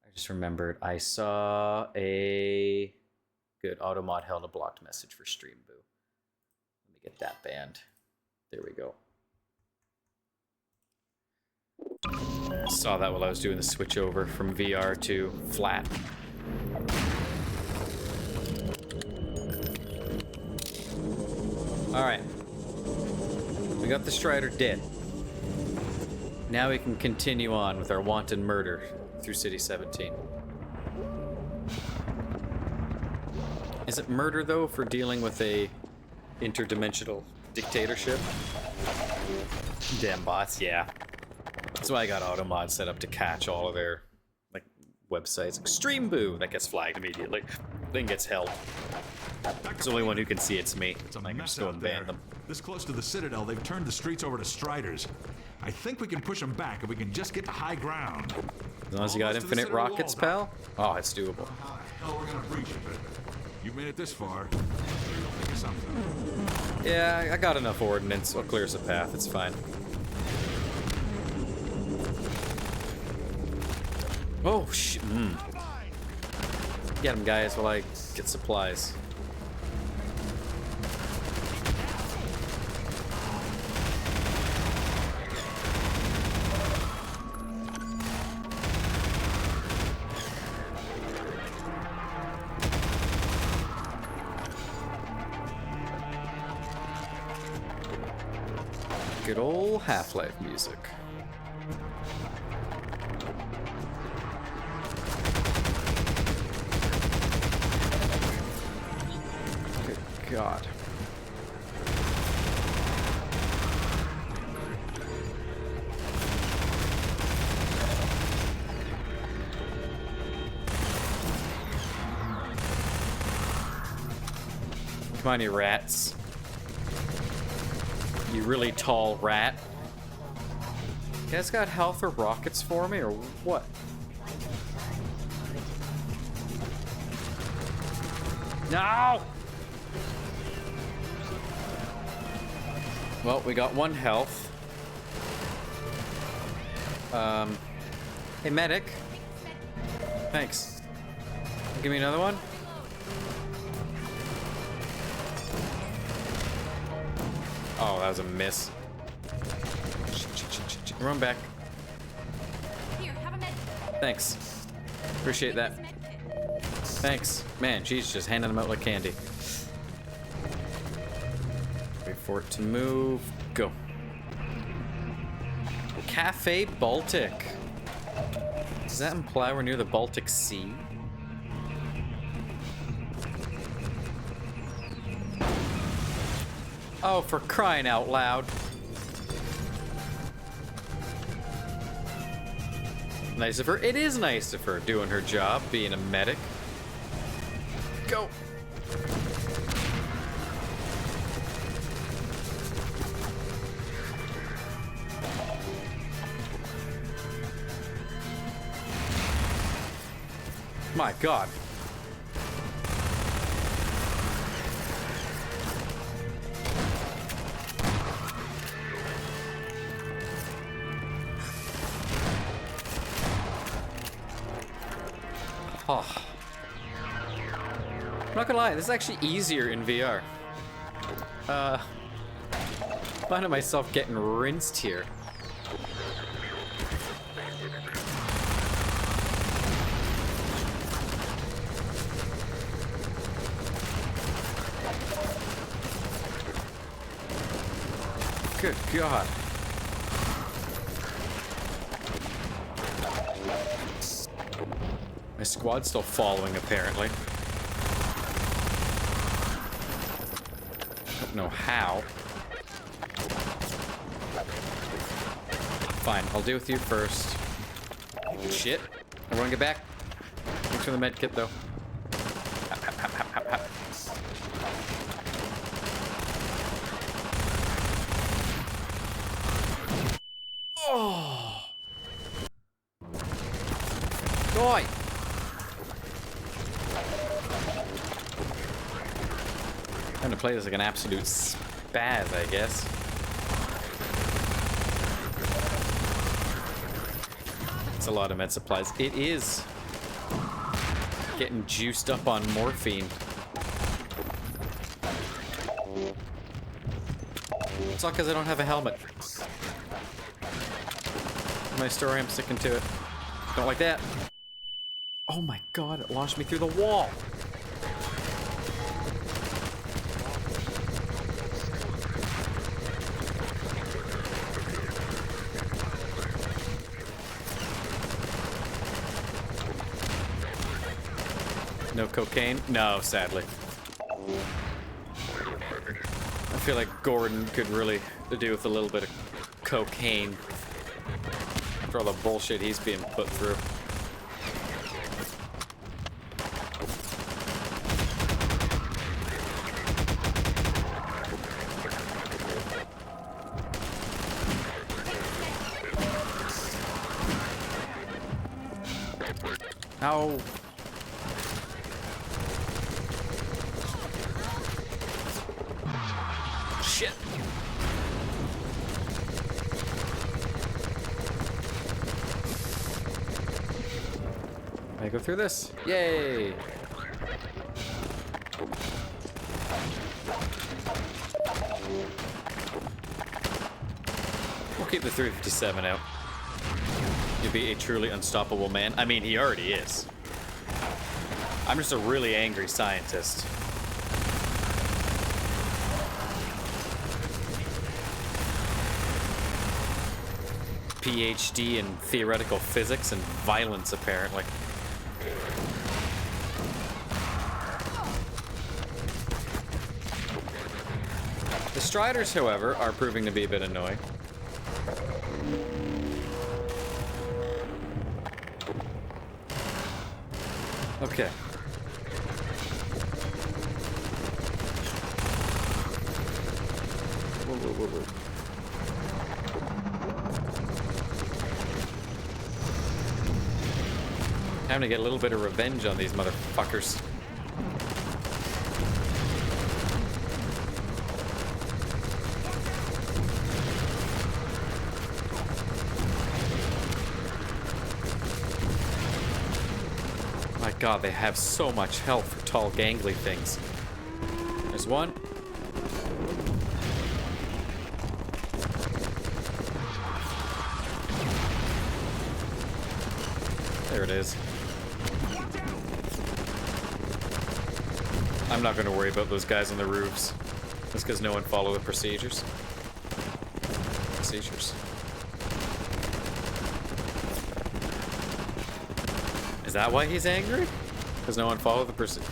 I just remembered I saw a good Automod held a blocked message for Stream Boo. Let me get that banned. There we go. Saw that while I was doing the switch over from VR to flat. Alright. We got the Strider dead. Now we can continue on with our wanton murder through City 17. Is it murder, though, for dealing with a interdimensional dictatorship? Damn bots, yeah. That's why I got Automod set up to catch all of their like websites. Extreme Boo! That gets flagged immediately. Thing gets held. It's the only one who can see it's me. It's a I can mess just go out and there. ban them. This close to the Citadel, they've turned the streets over to Striders. I think we can push them back if we can just get to high ground. As long as you got Almost to the infinite Citadel rockets, wall, pal. Oh, it's doable. How the hell we're gonna breach it, but you've made it this far. Think of something. Yeah, I got enough ordnance. I'll clear us a path. It's fine. Oh, shit. Get him, guys, while I get supplies. Good old Half-Life music. Good God. Come on, you rats. You really tall rat. You guys got health or rockets for me, or what? No! Well, we got 1 health. Hey, medic. Thanks. Give me another one? Oh, that was a miss. Run back. Here, have a med. Thanks. Appreciate that. Thanks. Man, she's just handing them out like candy. Wait for it to move. Go. Cafe Baltic. Does that imply we're near the Baltic Sea? Oh, for crying out loud. Nice of her. It is nice of her doing her job, being a medic. Go. My God. Oh. I'm not gonna lie, this is actually easier in VR. Finding myself getting rinsed here. Good God. My squad's still following, apparently. Don't know how. Fine, I'll deal with you first. Shit. Everyone get back. Thanks for the med kit, though. Hap, hap, hap, hap, hap, hap. Oh! Die! Trying to play this like an absolute spaz, I guess. It's a lot of med supplies. It is getting juiced up on morphine. It's not because I don't have a helmet. My story, I'm sticking to it. Don't like that. Oh my God, it launched me through the wall. No cocaine? No, sadly. I feel like Gordon could really do with a little bit of cocaine after all the bullshit he's being put through. Ow. Shit. I go through this. Yay. We'll keep the 357 out. You'll be a truly unstoppable man. I mean, he already is. I'm just a really angry scientist. PhD in theoretical physics and violence, apparently. The Striders, however, are proving to be a bit annoying. Okay. Whoa, whoa, whoa, whoa. Time to get a little bit of revenge on these motherfuckers. My God, they have so much health for tall, gangly things. There's one. There it is. I'm not going to worry about those guys on the roofs. That's because no one followed the procedures. Is that why he's angry? Because no one followed the procedure.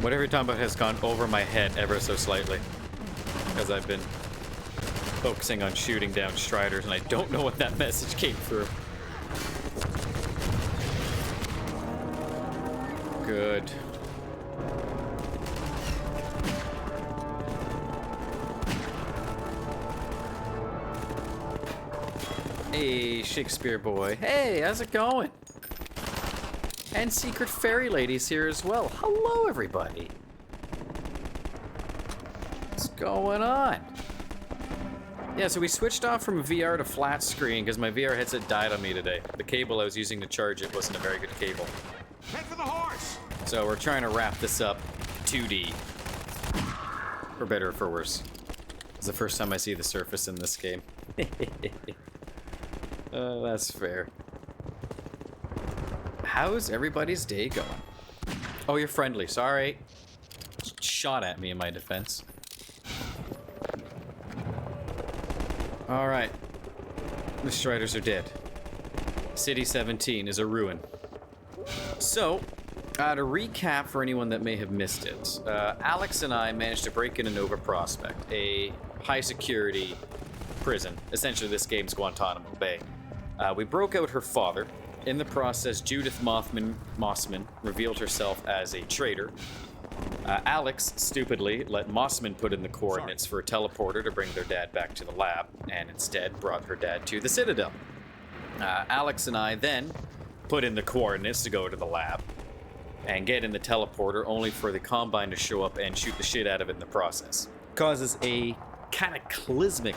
Whatever you're talking about has gone over my head ever so slightly. Because I've been focusing on shooting down Striders, and I don't know what that message came through. Good. Hey, Shakespeare boy. Hey, how's it going? And Secret Fairy Lady's here as well. Hello, everybody. What's going on? Yeah, so we switched off from VR to flat screen because my VR headset died on me today. The cable I was using to charge it wasn't a very good cable. Head for the horse! So we're trying to wrap this up 2D. For better or for worse. It's the first time I see the surface in this game. That's fair. How's everybody's day going? Oh, you're friendly. Sorry. Shot at me in my defense. Alright. The Striders are dead. City 17 is a ruin. So, to recap for anyone that may have missed it, Alex and I managed to break into Nova Prospect, a high-security prison. Essentially, this game's Guantanamo Bay. We broke out her father. In the process, Judith Mossman revealed herself as a traitor. Alex, stupidly, let Mossman put in the coordinates for a teleporter to bring their dad back to the lab, and instead brought her dad to the Citadel. Alex and I then put in the coordinates to go to the lab and get in the teleporter, only for the Combine to show up and shoot the shit out of it in the process. Causes a cataclysmic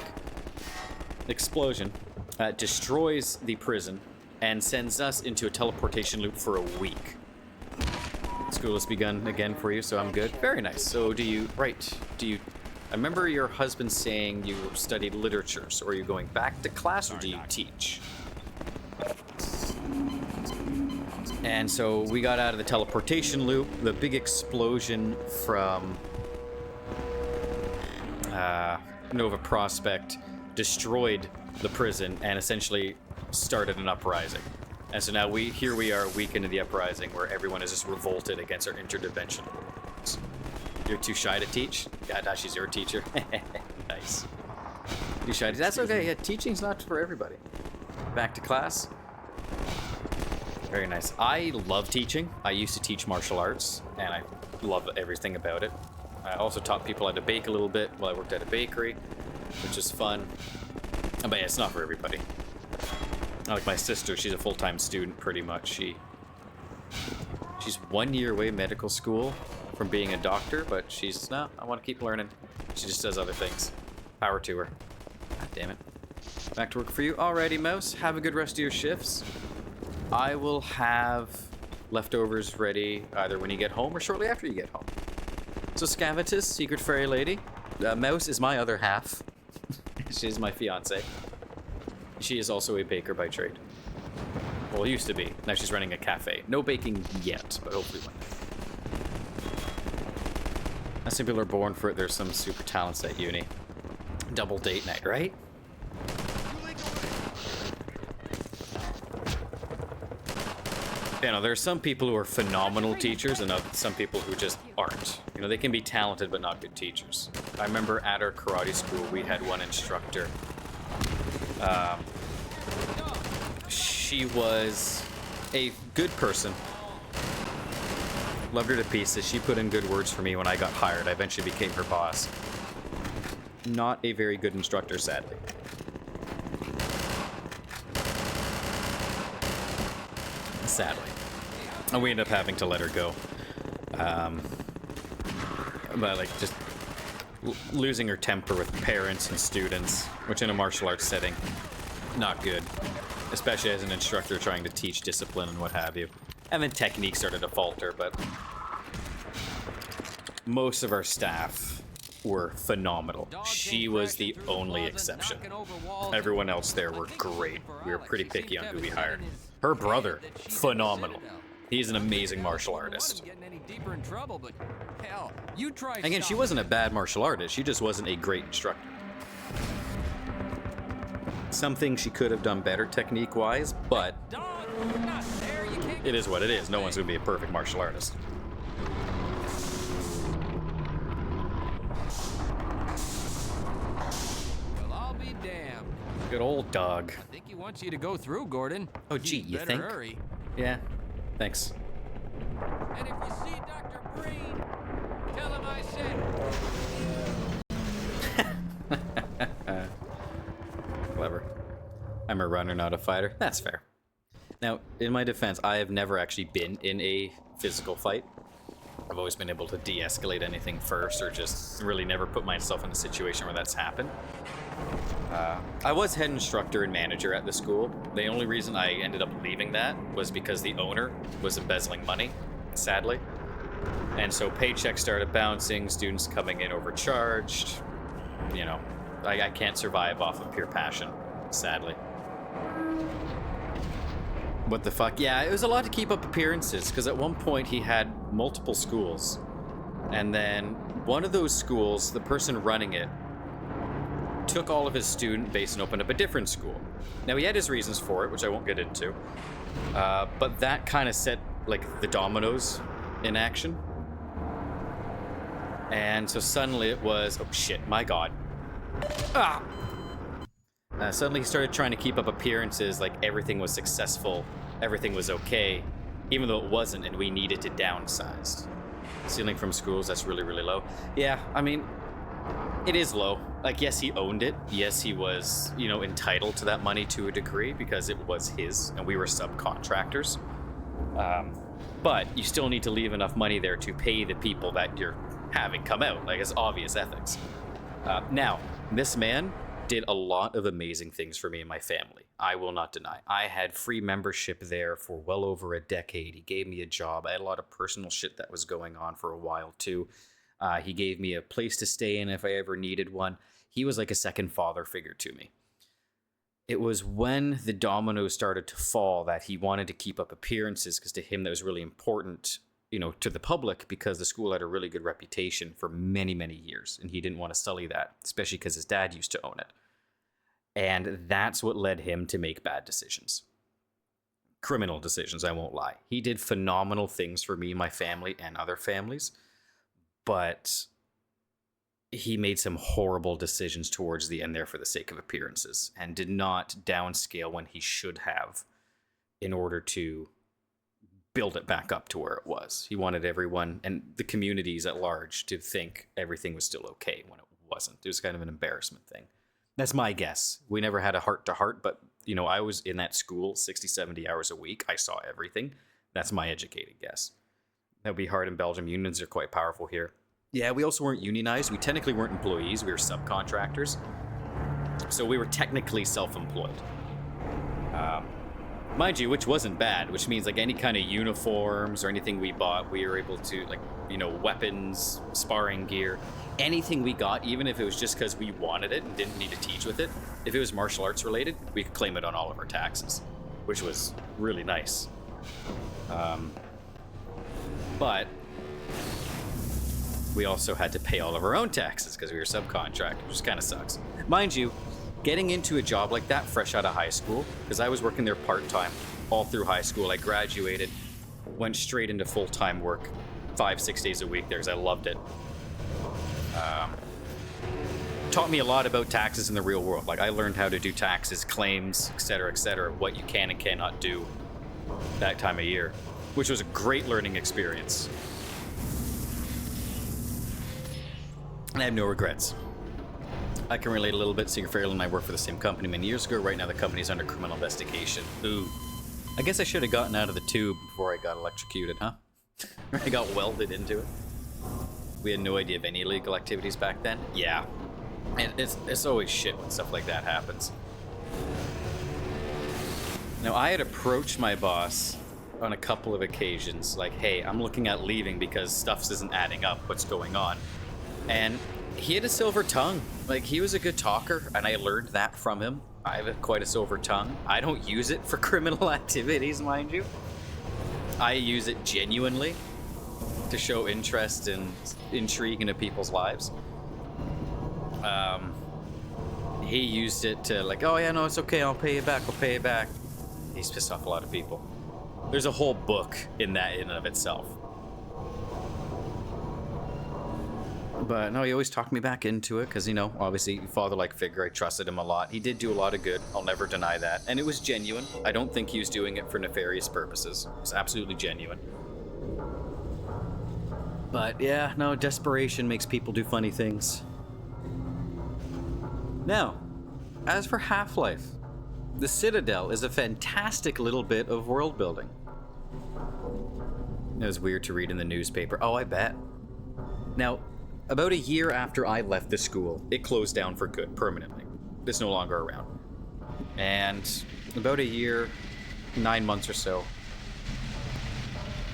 explosion, destroys the prison, and sends us into a teleportation loop for a week. School has begun again for you, so I'm good. Very nice. So I remember your husband saying you studied literature, so are you going back to class, or do you teach? And so we got out of the teleportation loop. The big explosion from Nova Prospect destroyed the prison and essentially started an uprising. And so now here we are a week into the uprising where everyone is just revolted against our interdimensional rules. You're too shy to teach? Yeah, she's your teacher. Nice. Too shy to... That's okay, yeah, teaching's not for everybody. Back to class. Very nice. I love teaching. I used to teach martial arts, and I love everything about it. I also taught people how to bake a little bit while I worked at a bakery, which is fun. But yeah, it's not for everybody. Like my sister, she's a full-time student, pretty much. She's 1 year away medical school from being a doctor, but she's, no, I want to keep learning. She just does other things. Power to her. God damn it. Back to work for you. Alrighty, Mouse. Have a good rest of your shifts. I will have leftovers ready either when you get home or shortly after you get home. So Scavitus, Secret Fairy Lady. Mouse is my other half. She's my fiance. She is also a baker by trade. Well, used to be. Now she's running a cafe. No baking yet, but hopefully one day. As some people are born for it, there's some super talents at uni. Double date night, right? You know, there are some people who are phenomenal teachers and some people who just aren't. You know, they can be talented but not good teachers. I remember at our karate school, we had one instructor. She was a good person. Loved her to pieces. She put in good words for me when I got hired. I eventually became her boss. Not a very good instructor, sadly. Sadly. And we ended up having to let her go. But like just losing her temper with parents and students, which in a martial arts setting, not good. Especially as an instructor trying to teach discipline and what have you. And then technique started to falter, but most of our staff were phenomenal. She was the only exception. Everyone else there were great. We were pretty picky on who we hired. Her brother, phenomenal. He's an amazing martial artist. Again, she wasn't a bad martial artist. She just wasn't a great instructor. Something she could have done better technique-wise, but it is what it is. No one's going to be a perfect martial artist. Well, I'll be damned. Good old dog. I think he wants you to go through, Gordon. Oh, gee, you better think? Hurry. Yeah, thanks. And if you see Dr. Breen, tell him I said. Clever. I'm a runner, not a fighter. That's fair. Now, in my defense, I have never actually been in a physical fight. I've always been able to de-escalate anything first, or just really never put myself in a situation where that's happened. I was head instructor and manager at the school. The only reason I ended up leaving that was because the owner was embezzling money, sadly. And so paychecks started bouncing, students coming in overcharged. You know, I can't survive off of pure passion, sadly. What the fuck? Yeah, it was a lot to keep up appearances, because at one point he had multiple schools. And then one of those schools, the person running it, took all of his student base and opened up a different school. Now, he had his reasons for it, which I won't get into, but that kind of set, like, the dominoes in action. And so suddenly it was, oh shit, my god. Ah! Suddenly he started trying to keep up appearances like everything was successful, everything was okay, even though it wasn't, and we needed to downsize. Stealing from schools, that's really, really low. Yeah, I mean, it is low. Like, yes, he owned it. Yes, he was, you know, entitled to that money to a degree because it was his, and we were subcontractors. But you still need to leave enough money there to pay the people that you're having come out. Like, it's obvious ethics. Now, this man did a lot of amazing things for me and my family. I will not deny. I had free membership there for well over a decade. He gave me a job. I had a lot of personal shit that was going on for a while, too. He gave me a place to stay in if I ever needed one. He was like a second father figure to me. It was when the dominoes started to fall that he wanted to keep up appearances, because to him that was really important, you know, to the public, because the school had a really good reputation for many, many years, and he didn't want to sully that, especially because his dad used to own it. And that's what led him to make bad decisions. Criminal decisions, I won't lie. He did phenomenal things for me, my family, and other families, but he made some horrible decisions towards the end there for the sake of appearances, and did not downscale when he should have in order to build it back up to where it was. He wanted everyone and the communities at large to think everything was still okay when it wasn't. It was kind of an embarrassment thing. That's my guess. We never had a heart-to-heart, but, you know, I was in that school 60, 70 hours a week. I saw everything. That's my educated guess. That would be hard in Belgium. Unions are quite powerful here. Yeah, we also weren't unionized. We technically weren't employees. We were subcontractors. So we were technically self-employed. Mind you, which wasn't bad, which means like any kind of uniforms or anything we bought, we were able to, like, you know, weapons, sparring gear, anything we got, even if it was just because we wanted it and didn't need to teach with it, if it was martial arts related, we could claim it on all of our taxes, which was really nice. But we also had to pay all of our own taxes because we were subcontractors, which kind of sucks. Mind you, getting into a job like that fresh out of high school, because I was working there part-time all through high school. I graduated, went straight into full-time work, 5-6 days a week there because I loved it. Taught me a lot about taxes in the real world. Like, I learned how to do taxes, claims, etc., what you can and cannot do that time of year, which was a great learning experience. And I have no regrets. I can relate a little bit. Seeger Farrell and I worked for the same company many years ago. Right now the company's under criminal investigation. Ooh. I guess I should have gotten out of the tube before I got electrocuted, huh? I got welded into it. We had no idea of any illegal activities back then. Yeah. And it's always shit when stuff like that happens. Now, I had approached my boss on a couple of occasions, like, hey, I'm looking at leaving because stuff isn't adding up. What's going on? And he had a silver tongue. Like, he was a good talker, and I learned that from him. I have quite a silver tongue. I don't use it for criminal activities, mind you. I use it genuinely to show interest and intrigue into people's lives. He used it to, like, oh yeah, no, it's okay, I'll pay you back. He's pissed off a lot of people. There's a whole book in that in and of itself. But no, he always talked me back into it because, you know, obviously, father-like figure, I trusted him a lot. He did do a lot of good. I'll never deny that. And it was genuine. I don't think he was doing it for nefarious purposes. It was absolutely genuine. But yeah, no, desperation makes people do funny things. Now, as for Half-Life, the Citadel is a fantastic little bit of world building. It was weird to read in the newspaper. Oh, I bet. Now, about a year after I left the school, it closed down for good, permanently. It's no longer around. And about a year, 9 months or so,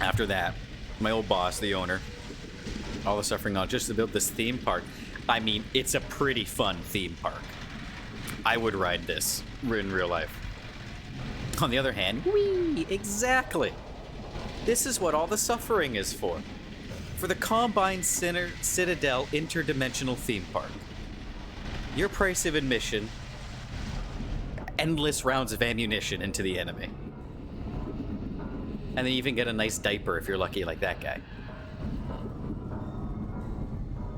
after that, my old boss, the owner, all the suffering on just about this theme park. I mean, it's a pretty fun theme park. I would ride this in real life. On the other hand, whee, exactly. This is what all the suffering is for the Combine Citadel Interdimensional Theme Park. your price of admission, endless rounds of ammunition into the enemy. And then you even get a nice diaper if you're lucky like that guy.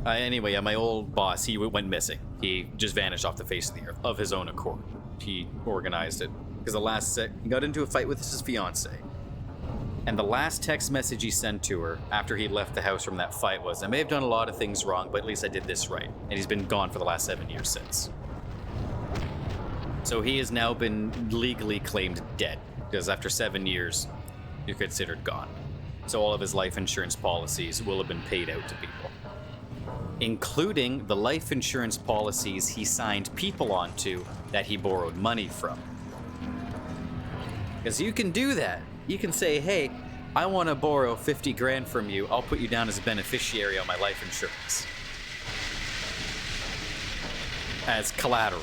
Anyway, my old boss, he went missing. He just vanished off the face of the earth of his own accord. He organized it. Because he got into a fight with his fiance. And the last text message he sent to her after he left the house from that fight was, I may have done a lot of things wrong, but at least I did this right. And he's been gone for the last 7 years since. So he has now been legally claimed dead. Because after 7 years, you're considered gone. So all of his life insurance policies will have been paid out to people. Including the life insurance policies he signed people onto that he borrowed money from. Because you can do that. You can say, hey, I want to borrow 50 grand from you. I'll put you down as a beneficiary on my life insurance. As collateral.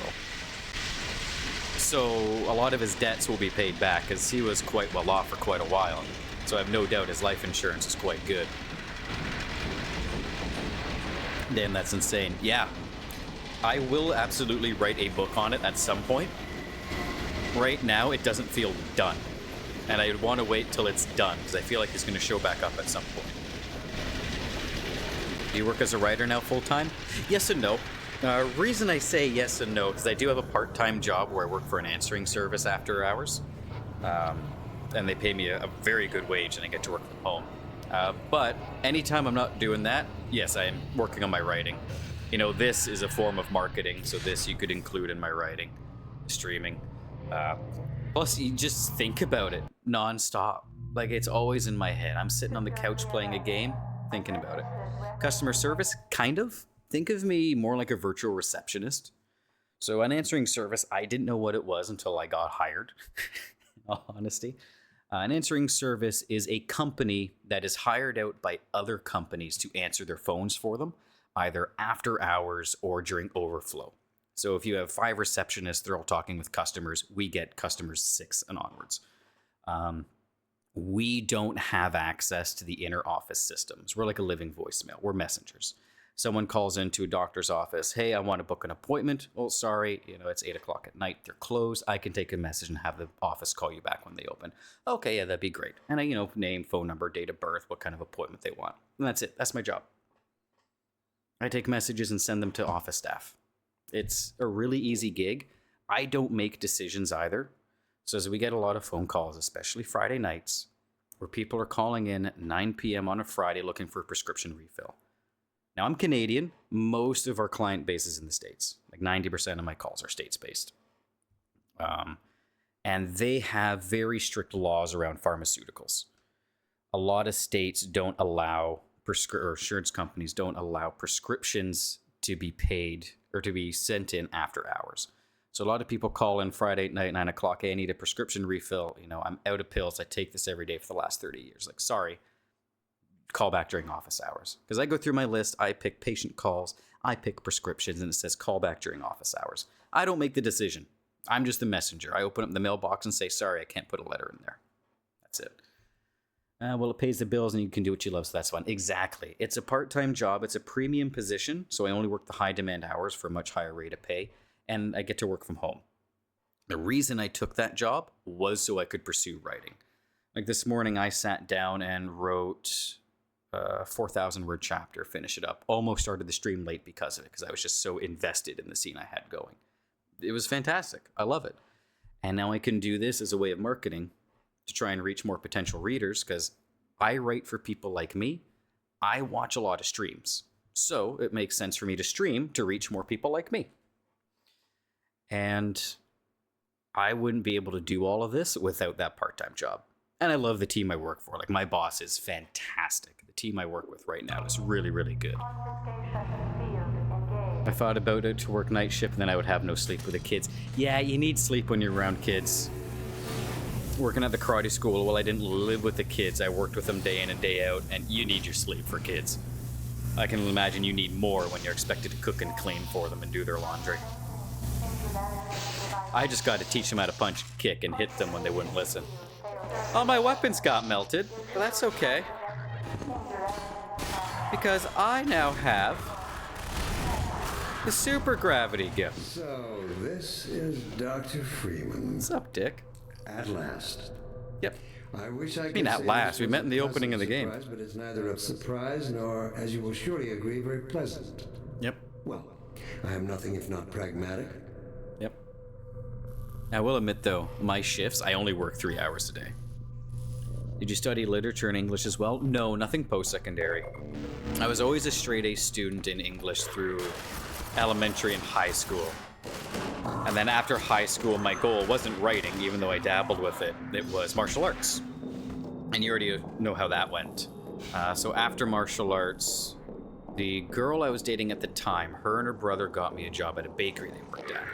So a lot of his debts will be paid back because he was quite well off for quite a while. So I have no doubt his life insurance is quite good. Damn, that's insane. Yeah, I will absolutely write a book on it at some point. Right now, it doesn't feel done. And I want to wait till it's done, because I feel like it's going to show back up at some point. Do you work as a writer now full-time? Yes and no. Reason I say yes and no, because I do have a part-time job where I work for an answering service after hours. And they pay me a very good wage, and I get to work from home. But anytime I'm not doing that, yes, I am working on my writing. You know, this is a form of marketing, so this you could include in my writing, streaming. Plus, you just think about it non-stop. Like, it's always in my head. I'm sitting on the couch playing a game, thinking about it. Customer service, kind of. Think of me more like a virtual receptionist. So an answering service, I didn't know what it was until I got hired, in all honesty. An answering service is a company that is hired out by other companies to answer their phones for them, either after hours or during overflow. So if you have 5 receptionists, they're all talking with customers. We get customers 6 and onwards. We don't have access to the inner office systems. We're like a living voicemail. We're messengers. Someone calls into a doctor's office. Hey, I want to book an appointment. Oh, sorry, it's 8 o'clock at night. They're closed. I can take a message and have the office call you back when they open. Okay, yeah, that'd be great. And I, name, phone number, date of birth, what kind of appointment they want. And that's it. That's my job. I take messages and send them to office staff. It's a really easy gig. I don't make decisions either. So as we get a lot of phone calls, especially Friday nights, where people are calling in at 9 p.m. on a Friday looking for a prescription refill. Now, I'm Canadian. Most of our client base is in the States. Like 90% of my calls are States-based. And they have very strict laws around pharmaceuticals. A lot of states don't allow, or insurance companies don't allow prescriptions to be paid or to be sent in after hours. So a lot of people call in Friday night, 9 o'clock, hey, I need a prescription refill. I'm out of pills. I take this every day for the last 30 years. Like, sorry. Call back during office hours. Because I go through my list, I pick patient calls, I pick prescriptions, and it says call back during office hours. I don't make the decision. I'm just the messenger. I open up the mailbox and say, sorry, I can't put a letter in there. That's it. Well, it pays the bills and you can do what you love, so that's fine. Exactly. It's a part-time job. It's a premium position, so I only work the high-demand hours for a much higher rate of pay, and I get to work from home. The reason I took that job was so I could pursue writing. Like this morning, I sat down and wrote 4,000-word chapter, finish it up. Almost started the stream late because of it, because I was just so invested in the scene I had going. It was fantastic. I love it. And now I can do this as a way of marketing to try and reach more potential readers, because I write for people like me. I watch a lot of streams. So it makes sense for me to stream to reach more people like me. And I wouldn't be able to do all of this without that part-time job. And I love the team I work for. Like, my boss is fantastic. The team I work with right now is really, really good. I thought about it to work night shift, and then I would have no sleep with the kids. Yeah, you need sleep when you're around kids. Working at the karate school, well, I didn't live with the kids. I worked with them day in and day out, and you need your sleep for kids. I can imagine you need more when you're expected to cook and clean for them and do their laundry. I just got to teach them how to punch, kick, and hit them when they wouldn't listen. All my weapons got melted, but that's okay. Because I now have The super gravity gift. So, this is Dr. Freeman. What's up, Dick? At last. Yep. I wish I could mean, at say last. this We was met a in the opening of the pleasant game. surprise, but it's neither a surprise nor, as you will surely agree, very pleasant. Yep. Well, I am nothing if not pragmatic. Yep. I will admit, though, my shifts, I only work 3 hours a day. Did you study literature and English as well? No, nothing post-secondary. I was always a straight-A student in English through elementary and high school. And then after high school, my goal wasn't writing, even though I dabbled with it. It was martial arts. And you already know how that went. So after martial arts, the girl I was dating at the time, her and her brother got me a job at a bakery they worked at.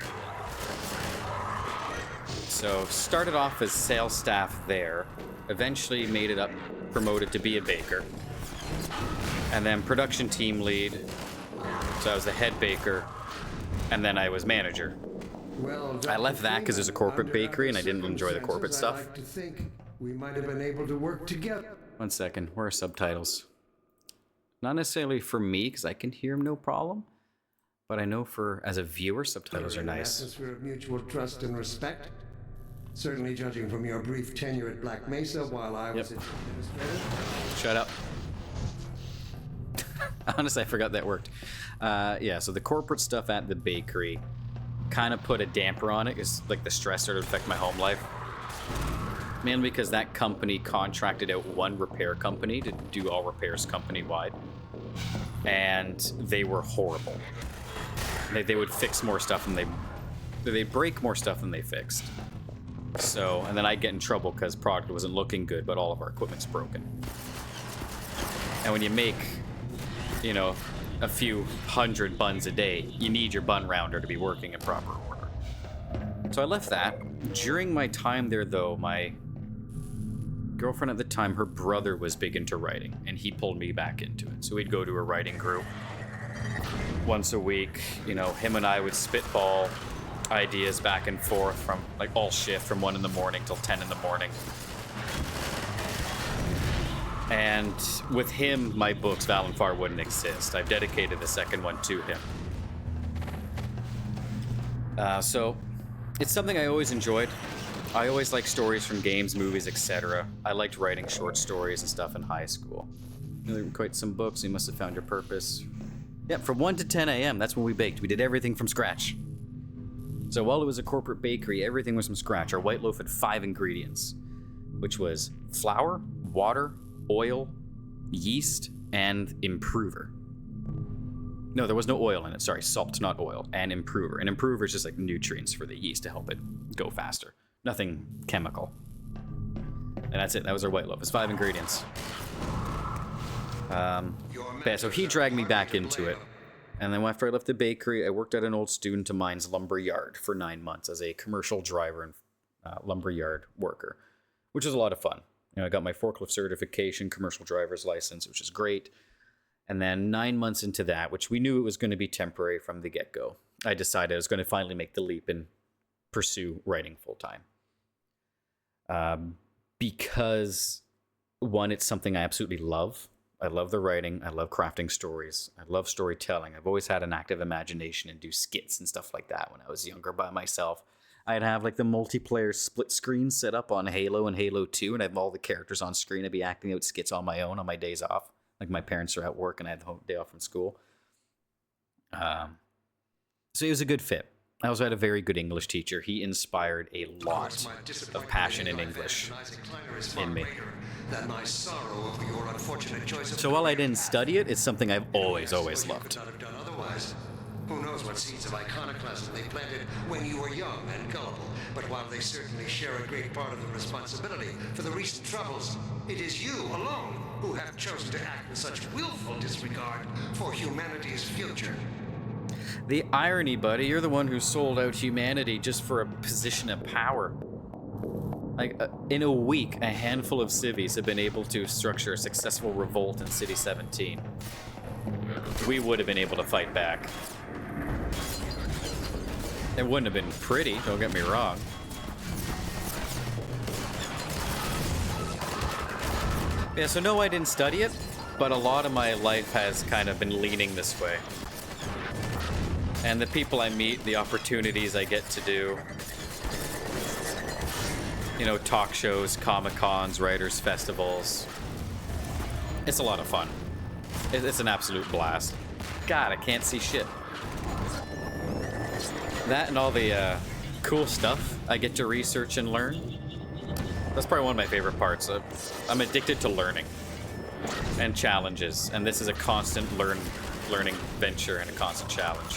So started off as sales staff there, eventually made it up, promoted to be a baker, and then production team lead. So I was the head baker, and then I was manager. Well, I left that because it was a corporate bakery and I didn't enjoy the corporate stuff. I like to think we might have been able to work together. 1 second, where are subtitles? Not necessarily for me, because I can hear them no problem, but I know for, as a viewer, subtitles are An nice. atmosphere of mutual trust and respect. Certainly judging from your brief tenure at Black Mesa while I was Yep. its administrator. Shut up. Honestly, I forgot that worked. Yeah, so the corporate stuff at the bakery kind of put a damper on it. It's like the stress started to affect my home life. Mainly because that company contracted out one repair company to do all repairs company-wide. And they were horrible. They would fix more stuff than they break more stuff than they fixed. So, and then I'd get in trouble because product wasn't looking good, but all of our equipment's broken. And when you make, you know, a few hundred buns a day, you need your bun rounder to be working in proper order. So I left that. During my time there, though, my girlfriend at the time, her brother was big into writing, and he pulled me back into it. So we'd go to a writing group once a week. You know, him and I would spitball ideas back and forth from like all shift from 1 in the morning till 10 in the morning. And with him, my books, Val and Far, wouldn't exist. I've dedicated the second one to him. So it's something I always enjoyed. I always liked stories from games, movies, etc. I liked writing short stories and stuff in high school. You know, quite some books. You must have found your purpose. Yep, from 1 to 10 a.m. That's when we baked. We did everything from scratch. So while it was a corporate bakery, everything was from scratch. Our white loaf had 5 ingredients, which was flour, water, oil, yeast, and improver. No, there was no oil in it. Sorry, salt, not oil, and improver. And improver is just like nutrients for the yeast to help it go faster. Nothing chemical. And that's it. That was our white loaf. It's 5 ingredients. Yeah, so he dragged me back into it. And then after I left the bakery, I worked at an old student of mine's lumber yard for 9 months as a commercial driver and lumber yard worker, which was a lot of fun. You know, I got my forklift certification, commercial driver's license, which is great. And then 9 months into that, which we knew it was going to be temporary from the get-go, I decided I was going to finally make the leap and pursue writing full-time. Because, one, it's something I absolutely love. I love the writing. I love crafting stories. I love storytelling. I've always had an active imagination and do skits and stuff like that when I was younger by myself. I'd have like the multiplayer split screen set up on Halo and Halo 2, and I'd have all the characters on screen. I'd be acting out skits on my own on my days off. Like my parents are at work and I had the day off from school. So it was a good fit. I also had a very good English teacher. He inspired a lot of passion in English in me. So while I didn't study it, it's something I've always loved. Who knows what seeds of iconoclasm they planted when you were young and gullible. But while they certainly share a great part of the responsibility for the recent troubles, it is you alone who have chosen to act with such willful disregard for humanity's future. The irony, buddy, you're the one who sold out humanity just for a position of power. Like, in a week, a handful of civvies have been able to structure a successful revolt in City 17. We would have been able to fight back. It wouldn't have been pretty, don't get me wrong. Yeah, so no, I didn't study it, but a lot of my life has kind of been leaning this way. And the people I meet, the opportunities I get to do. You know, talk shows, Comic-Cons, writers' festivals. It's a lot of fun. It's an absolute blast. God, I can't see shit. That and all the cool stuff I get to research and learn. That's probably one of my favorite parts. I'm addicted to learning and challenges, and this is a constant learning venture and a constant challenge.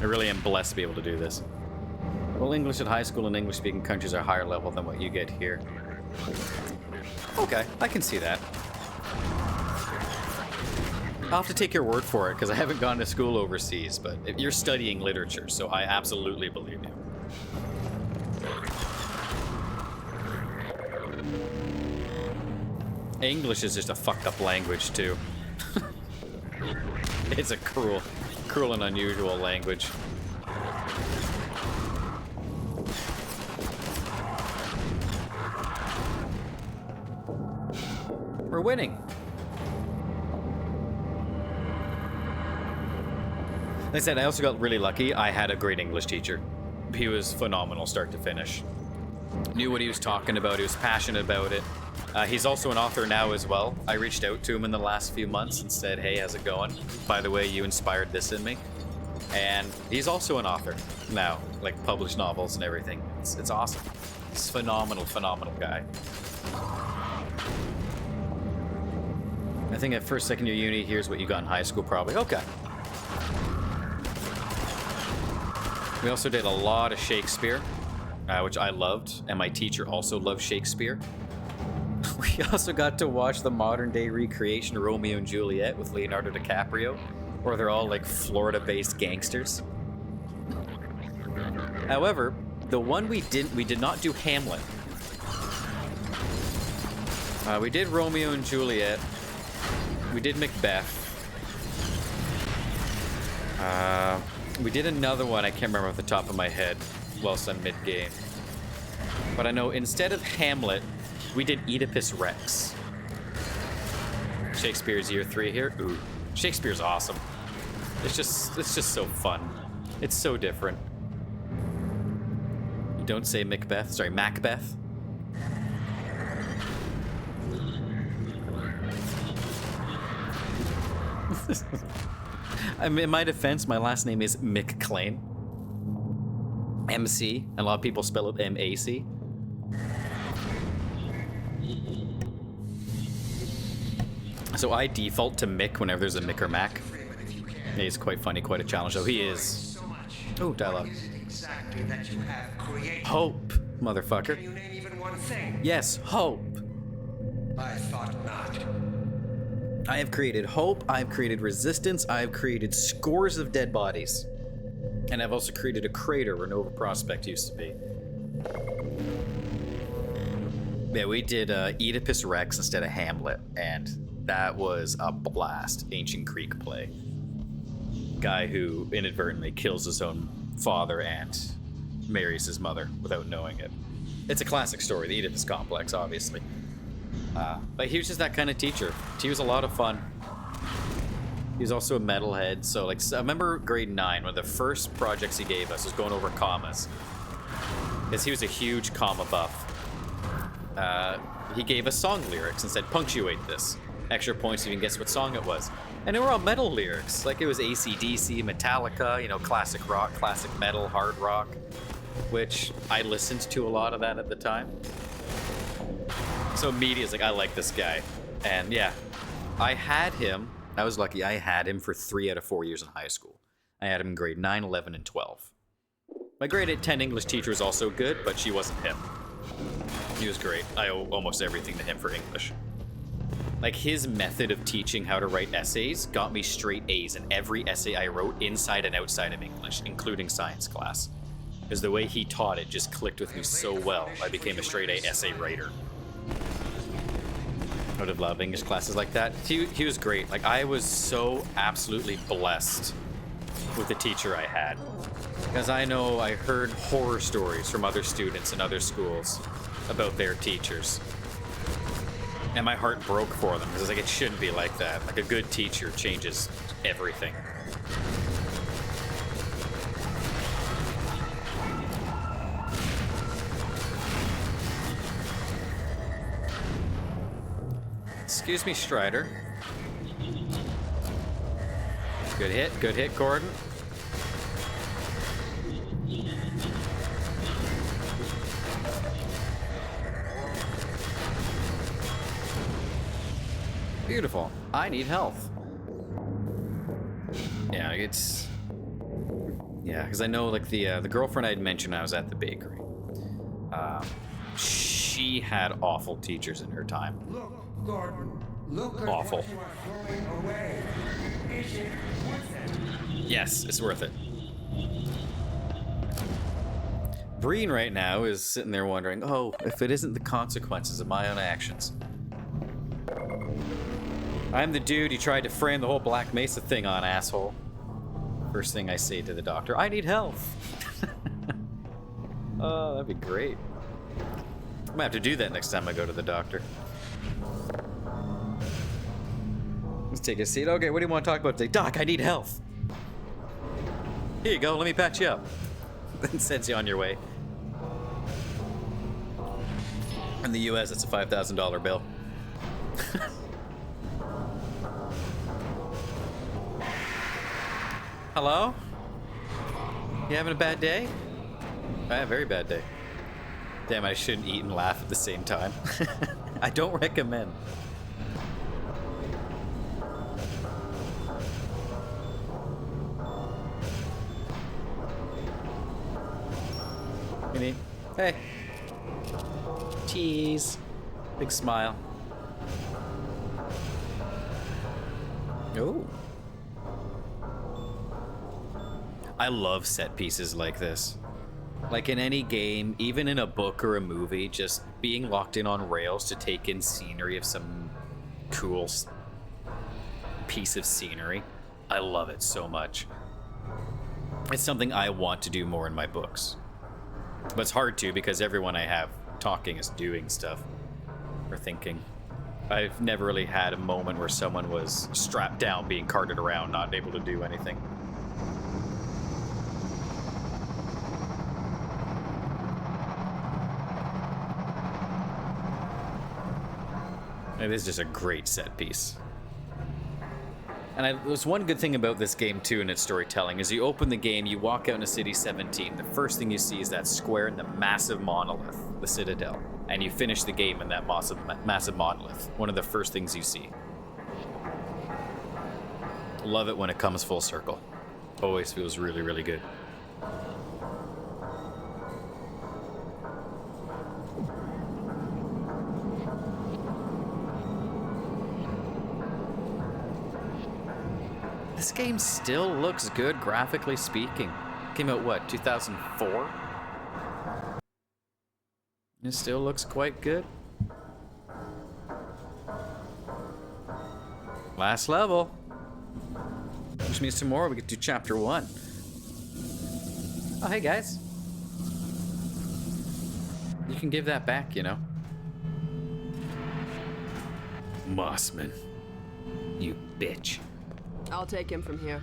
I really am blessed to be able to do this. Well, English at high school in English-speaking countries are higher level than what you get here. Okay, I can see that. I'll have to take your word for it, because I haven't gone to school overseas, but you're studying literature, so I absolutely believe you. English is just a fucked up language, too. It's a cruel and unusual language. We're winning. Like I said, I also got really lucky. I had a great English teacher. He was phenomenal start to finish. Knew what he was talking about. He was passionate about it. He's also an author now as well. I reached out to him in the last few months and said, hey, how's it going? By the way, you inspired this in me. And he's also an author now, like published novels and everything. It's awesome. He's a phenomenal guy. I think at first, second year uni, here's what you got in high school probably. Okay. We also did a lot of Shakespeare, which I loved, and my teacher also loved Shakespeare. We also got to watch the modern day recreation of Romeo and Juliet with Leonardo DiCaprio, where they're all like Florida-based gangsters. However, the one we did not do Hamlet. We did Romeo and Juliet. We did Macbeth. We did another one I can't remember off the top of my head whilst I'm mid-game. But I know instead of Hamlet, we did Oedipus Rex. Shakespeare's year 3 here. Ooh, Shakespeare's awesome. It's just so fun. It's so different. You don't say Macbeth. Sorry, Macbeth. I mean, in my defense, my last name is McClain. MC, and a lot of people spell it M-A-C. So I default to Mick whenever there's a Mick or Mac. He's quite funny, quite a challenge, though. He is. Oh, dialogue. Hope, motherfucker. Can you name even one thing? Yes, hope. I thought not. I have created hope, I've created resistance, I've created scores of dead bodies. And I've also created a crater where Nova Prospect used to be. Yeah, we did Oedipus Rex instead of Hamlet, and that was a blast. Ancient Greek play. Guy who inadvertently kills his own father and marries his mother without knowing it. It's a classic story, the Oedipus complex, obviously. But he was just that kind of teacher. He was a lot of fun. He was also a metalhead, so like I remember grade 9, one of the first projects he gave us was going over commas. Because he was a huge comma buff. He gave us song lyrics and said, punctuate this. Extra points if you can guess what song it was. And they were all metal lyrics. Like it was AC/DC, Metallica, you know, classic rock, classic metal, hard rock. Which I listened to a lot of that at the time. So immediately it's like, I like this guy. And yeah, I had him. I was lucky. I had him for 3 out of 4 years in high school. I had him in grade 9, 11, and 12. My grade 10 English teacher was also good, but she wasn't him. He was great. I owe almost everything to him for English. Like, his method of teaching how to write essays got me straight A's in every essay I wrote inside and outside of English, including science class. Because the way he taught it just clicked with me so well, I became a straight A essay writer. I would have loved English classes like that. He was great. Like, I was so absolutely blessed with the teacher I had. Because I know I heard horror stories from other students in other schools about their teachers. And my heart broke for them, because like, it shouldn't be like that. Like, a good teacher changes everything. Excuse me, Strider. Good hit, Gordon. Beautiful. I need health. Yeah, it's... Yeah, because I know, like, the girlfriend I'd mentioned I was at the bakery. She had awful teachers in her time. Look, Gordon. Look at Awful. what you are throwing away. Is it worth it? Yes, it's worth it. Breen right now is sitting there wondering, oh, if it isn't the consequences of my own actions. I'm the dude you tried to frame the whole Black Mesa thing on, asshole. First thing I say to the doctor, I need health. Oh, that'd be great. I'm gonna have to do that next time I go to the doctor. Let's take a seat. Okay, what do you want to talk about today? Doc, I need health. Here you go, let me patch you up. Then sends you on your way. In the US, it's a $5,000 bill. Hello? You having a bad day? I have a very bad day. Damn, I shouldn't eat and laugh at the same time. I don't recommend. Hey. Cheese. Big smile. Oh. I love set pieces like this. Like in any game, even in a book or a movie, just being locked in on rails to take in scenery of some cool piece of scenery. I love it so much. It's something I want to do more in my books. But it's hard to because everyone I have talking is doing stuff or thinking. I've never really had a moment where someone was strapped down, being carted around, not able to do anything. It is just a great set piece. And there's one good thing about this game, too, in its storytelling, is you open the game, you walk out into City 17, the first thing you see is that square and the massive monolith, the Citadel. And you finish the game in that massive monolith, one of the first things you see. Love it when it comes full circle. Always feels really, really good. This game still looks good, graphically speaking. Came out, what, 2004? It still looks quite good. Last level. Which means tomorrow we get to chapter 1. Oh, hey guys. You can give that back, you know. Mossman. You bitch. I'll take him from here.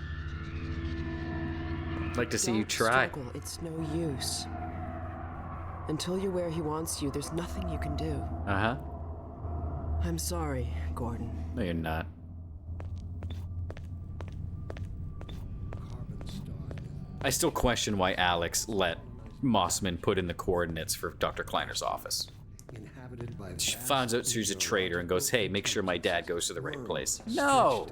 I'd like to see you Don't try. struggle. It's no use. Until you're where he wants you, there's nothing you can do. Uh-huh. I'm sorry, Gordon. No, you're not. I still question why Alex let Mossman put in the coordinates for Dr. Kleiner's office. She finds out she's a traitor and goes, hey, make sure my dad goes to the right place. No!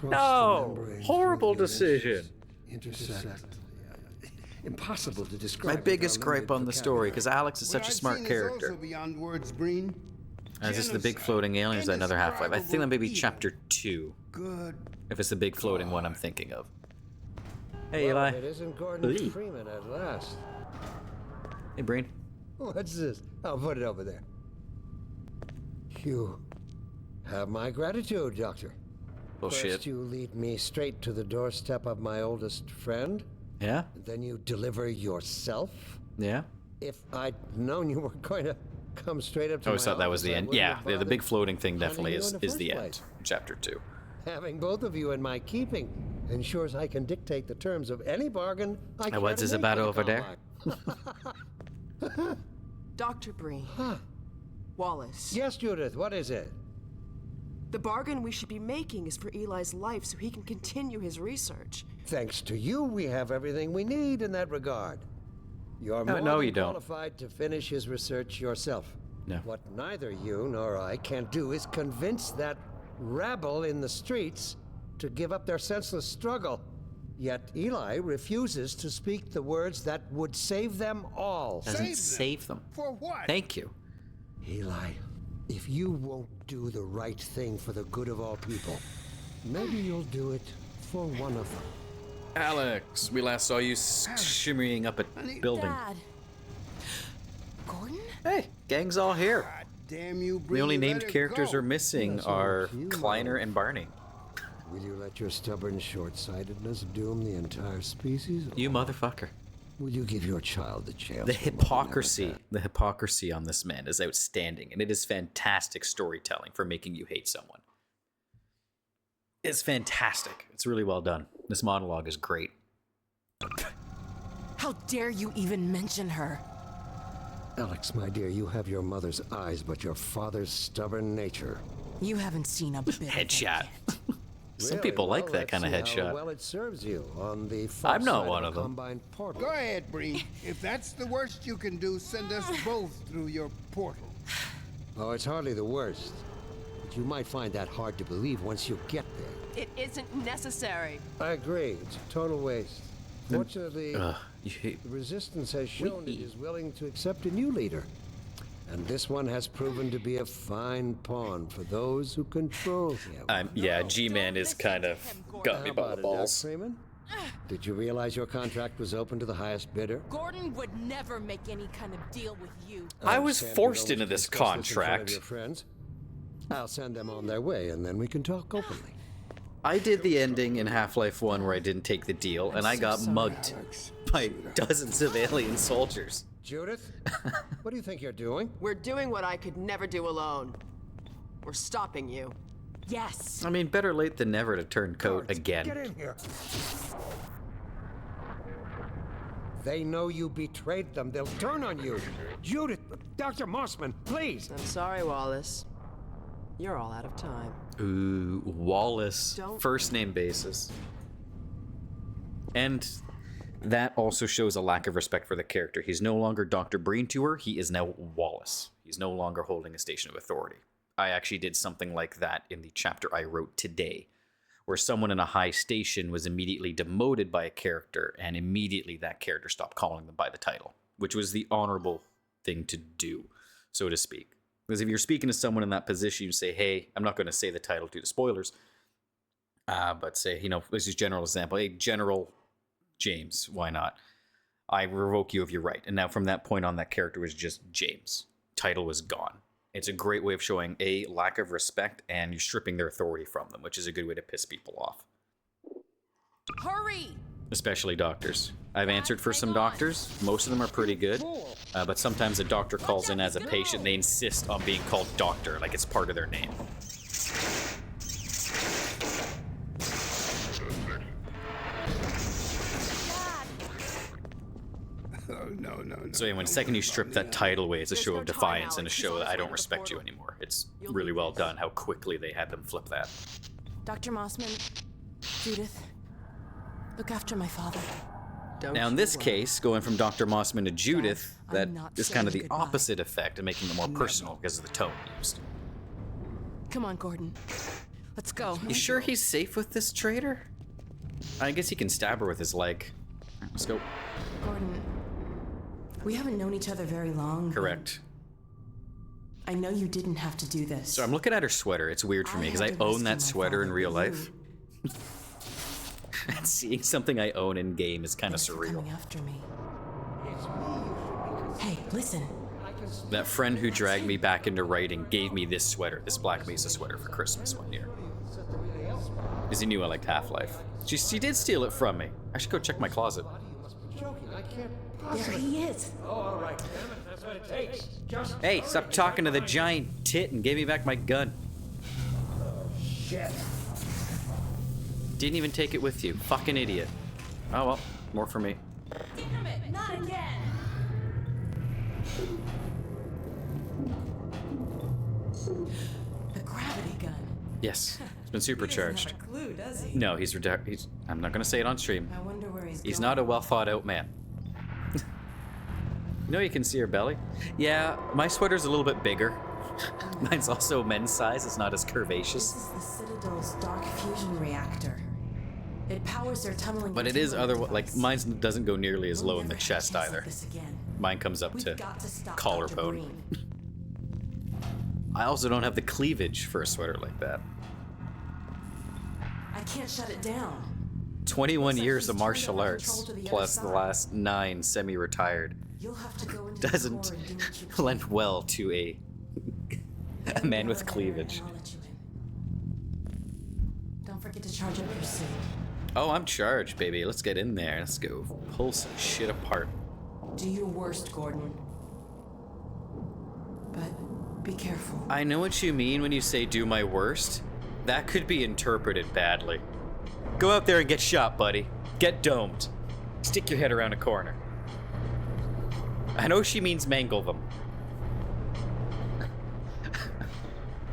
No! Horrible decision. Impossible to describe. My biggest gripe on the story, because Alex is such a smart character. Beyond words, Breen. This is the big floating aliens, another half-life. I think that may be chapter 2. Good. If it's the big floating one I'm thinking of. Hey, Eli. It isn't Gordon Freeman at last. Hey, Breen. What's this? I'll put it over there. You have my gratitude, Doctor. Bullshit. First you lead me straight to the doorstep of my oldest friend. Yeah? Then you deliver yourself. Yeah? If I'd known you were going to come straight up to I always my thought that was office, the I end. wouldn't Yeah, have the big bothered floating thing hunting definitely you is in the first end. place. Chapter 2. Having both of you in my keeping ensures I can dictate the terms of any bargain I can. What is about over there? Dr. Breen. Wallace. Yes, Judith, what is it? The bargain we should be making is for Eli's life so he can continue his research. Thanks to you, we have everything we need in that regard. You're more no, than you don't. qualified to finish his research yourself. No. What neither you nor I can do is convince that rabble in the streets to give up their senseless struggle. Yet Eli refuses to speak the words that would save them all. Doesn't save them. For what? Thank you. Eli, if you won't do the right thing for the good of all people, maybe you'll do it for one of them. Alex, we last saw you shimmying up a building. Dad. Gordon? Hey, gang's all here. God damn you, The only Bree, named let it characters go. are missing are Kleiner and Barney. Will you let your stubborn short-sightedness doom the entire species? You motherfucker. Will you give your child the chance? The hypocrisy on this man is outstanding, and it is fantastic storytelling for making you hate someone. It's fantastic. It's really well done. This monologue is great. How dare you even mention her? Alex, my dear, you have your mother's eyes, but your father's stubborn nature. You haven't seen a bit of it Headshot. yet. Some Really? people like Well, that kind of let's see how headshot. well, it serves you on the far I'm not side one of of the them. combined portal. Go ahead, Bree. If that's the worst you can do, send us both through your portal. Oh, it's hardly the worst. But you might find that hard to believe once you get there. It isn't necessary. I agree. It's a total waste. Fortunately, You hate. the Resistance has shown it is willing to accept a new leader. And this one has proven to be a fine pawn for those who control him. Yeah, G-Man is kind of got me How by about the it, Doc balls. Freeman? Did you realize your contract was open to the highest bidder? Gordon would never make any kind of deal with you. I was understand forced you into don't this discuss in front of contract. your friends. I'll send them on their way, and then we can talk openly. I did the ending in Half-Life 1 where I didn't take the deal, and I got mugged by dozens of alien soldiers. Judith, what do you think you're doing? We're doing what I could never do alone. We're stopping you. Yes. I mean, better late than never to turn coat Get again. in here. They know you betrayed them. They'll turn on you. Judith, Dr. Mossman, please. I'm sorry, Wallace. You're all out of time. Ooh, Wallace. Don't- First name basis. And that also shows a lack of respect for the character. He's no longer Dr. Breen to her, he is now Wallace. He's no longer holding a station of authority. I actually did something like that in the chapter I wrote today, where someone in a high station was immediately demoted by a character, and immediately that character stopped calling them by the title, which was the honorable thing to do, so to speak. Because if you're speaking to someone in that position, you say, hey, I'm not going to say the title due to spoilers, but say, you know, this is general example, hey, General James, why not? I revoke you of your right. And now from that point on, that character was just James. Title was gone. It's a great way of showing a lack of respect, and you're stripping their authority from them, which is a good way to piss people off. Hurry! Especially doctors. I've answered for some doctors. Most of them are pretty good. But sometimes a doctor calls in as a patient. They insist on being called doctor, like it's part of their name. No. So anyway, the second you strip that title away, it's a show of defiance and a show that I don't respect you anymore. It's really well done how quickly they had them flip that. Dr. Mossman, Judith, look after my father. Now in this case, going from Dr. Mossman to Judith, I'm that not is kind of the saying goodbye. opposite effect and making it more personal because of the tone used. Come on, Gordon. Let's go. You sure he's safe with this traitor? I guess he can stab her with his leg. Let's go. Gordon, we haven't known each other very long. Correct. I know you didn't have to do this. So I'm looking at her sweater. It's weird for me because I had to own rescue that my sweater in father, real but life. And seeing something I own in game is kind of Thanks for surreal. coming after me. Hey, listen. That friend who dragged me back into writing gave me this sweater, this Black Mesa sweater for Christmas one year. Because he knew I liked Half-Life. She did steal it from me. I should go check my closet. There he is. Hey, stop talking to the giant tit and give me back my gun. Didn't even take it with you. Fucking idiot. Oh well, more for me. Damn it, not again! The gravity gun. Yes, it's been He supercharged. doesn't have a clue, does he? No, he's I'm not gonna say it on stream. I wonder where he's He's going. not a well thought out man. You know you can see her belly? Yeah, my sweater's a little bit bigger. Mine's also men's size, it's not as curvaceous. This is the Citadel's dark fusion reactor. It powers their tunneling. But it is containment like device. mine doesn't go nearly as We'll low in the never have chest a chance either. like this again. Mine comes up We've to got to stop Dr. collarbone. Green. I also don't have the cleavage for a sweater like that. I can't shut it down. 21 Looks like years he's of turned martial over arts, control to the other plus the side. last 9 semi-retired, You'll have to go into the doesn't core and do what you can. lend well to a man with cleavage. I'll let you in. Don't forget to charge up your suit. Oh, I'm charged, baby. Let's get in there. Let's go pull some shit apart. Do your worst, Gordon. But be careful. I know what you mean when you say do my worst. That could be interpreted badly. Go out there and get shot, buddy. Get domed. Stick your head around a corner. I know she means mangle them.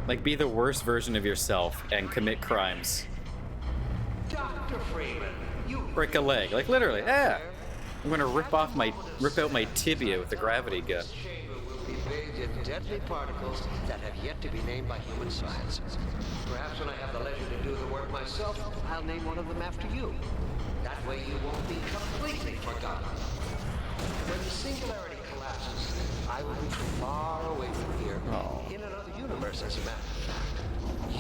Like, be the worst version of yourself and commit crimes. Dr. Freeman, you Break a leg. Like, literally, yeah. I'm gonna rip out my tibia with the gravity gun. chamber will be bathed in deadly particles that have yet to be named by human science. Perhaps when I have the leisure to do the work myself, I'll name one of them after you. That way you won't be completely forgotten. When the singularity collapses, I will be far away from here, in another universe, as a matter of fact.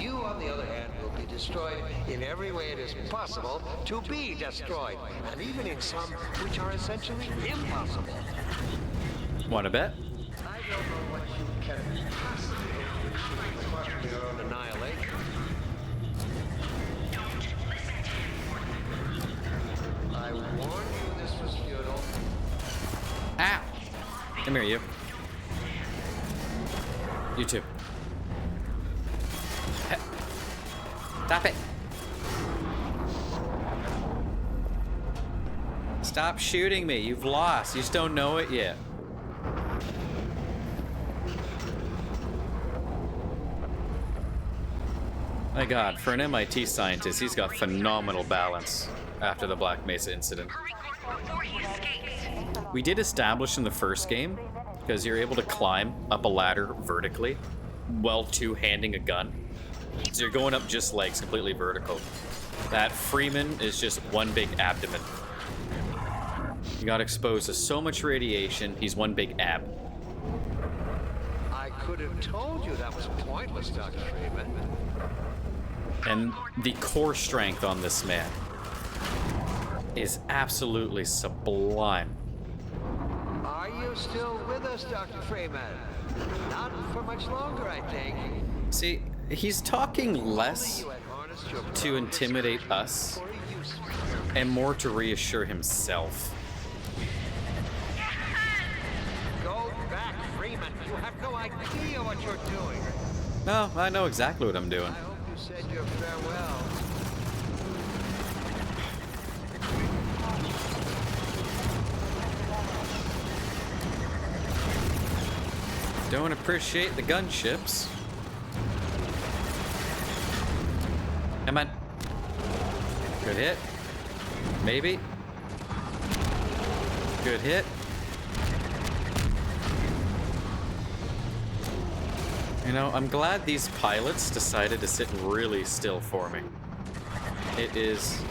You, on the other hand, will be destroyed in every way it is possible to be destroyed, and even in some which are essentially impossible. Wanna bet? I don't know what you can possibly achieve apart from your own annihilation. I warned you this was futile. Ow! Come here, you. You too. Stop it! Stop shooting me. You've lost. You just don't know it yet. My god, for an MIT scientist, he's got phenomenal balance after the Black Mesa incident. We did establish in the first game, because you're able to climb up a ladder vertically while two-handing a gun. So you're going up just legs, completely vertical. That Freeman is just one big abdomen. He got exposed to so much radiation, he's one big ab. I could have told you that was pointless, Dr. Freeman. And the core strength on this man is absolutely sublime. Are you still with us, Dr. Freeman? Not for much longer, I think. See, he's talking less You had harnessed your to intimidate us for a use. and more to reassure himself. Go back, Freeman. You have no idea what you're doing. No, I know exactly what I'm doing. I hope you said your farewell. Don't appreciate the gunships. Come on. Good hit. Maybe. Good hit. You know, I'm glad these pilots decided to sit really still for me. It is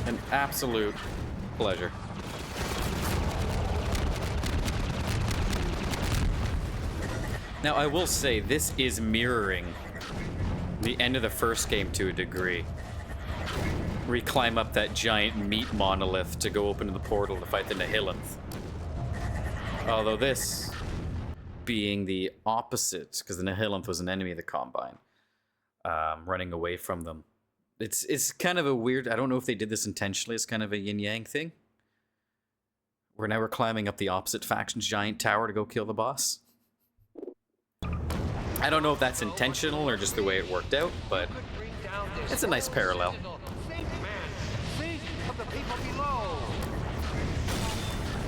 an absolute pleasure. Now, I will say, this is mirroring the end of the first game to a degree. Where you climb up that giant meat monolith to go open to the portal to fight the Nihilith. Although this being the opposite, because the Nihilith was an enemy of the Combine, running away from them. It's kind of a weird, I don't know if they did this intentionally, it's kind of a yin-yang thing. Where now we're climbing up the opposite faction's giant tower to go kill the boss. I don't know if that's intentional or just the way it worked out, but it's a nice parallel. Think, man. Think of the people below.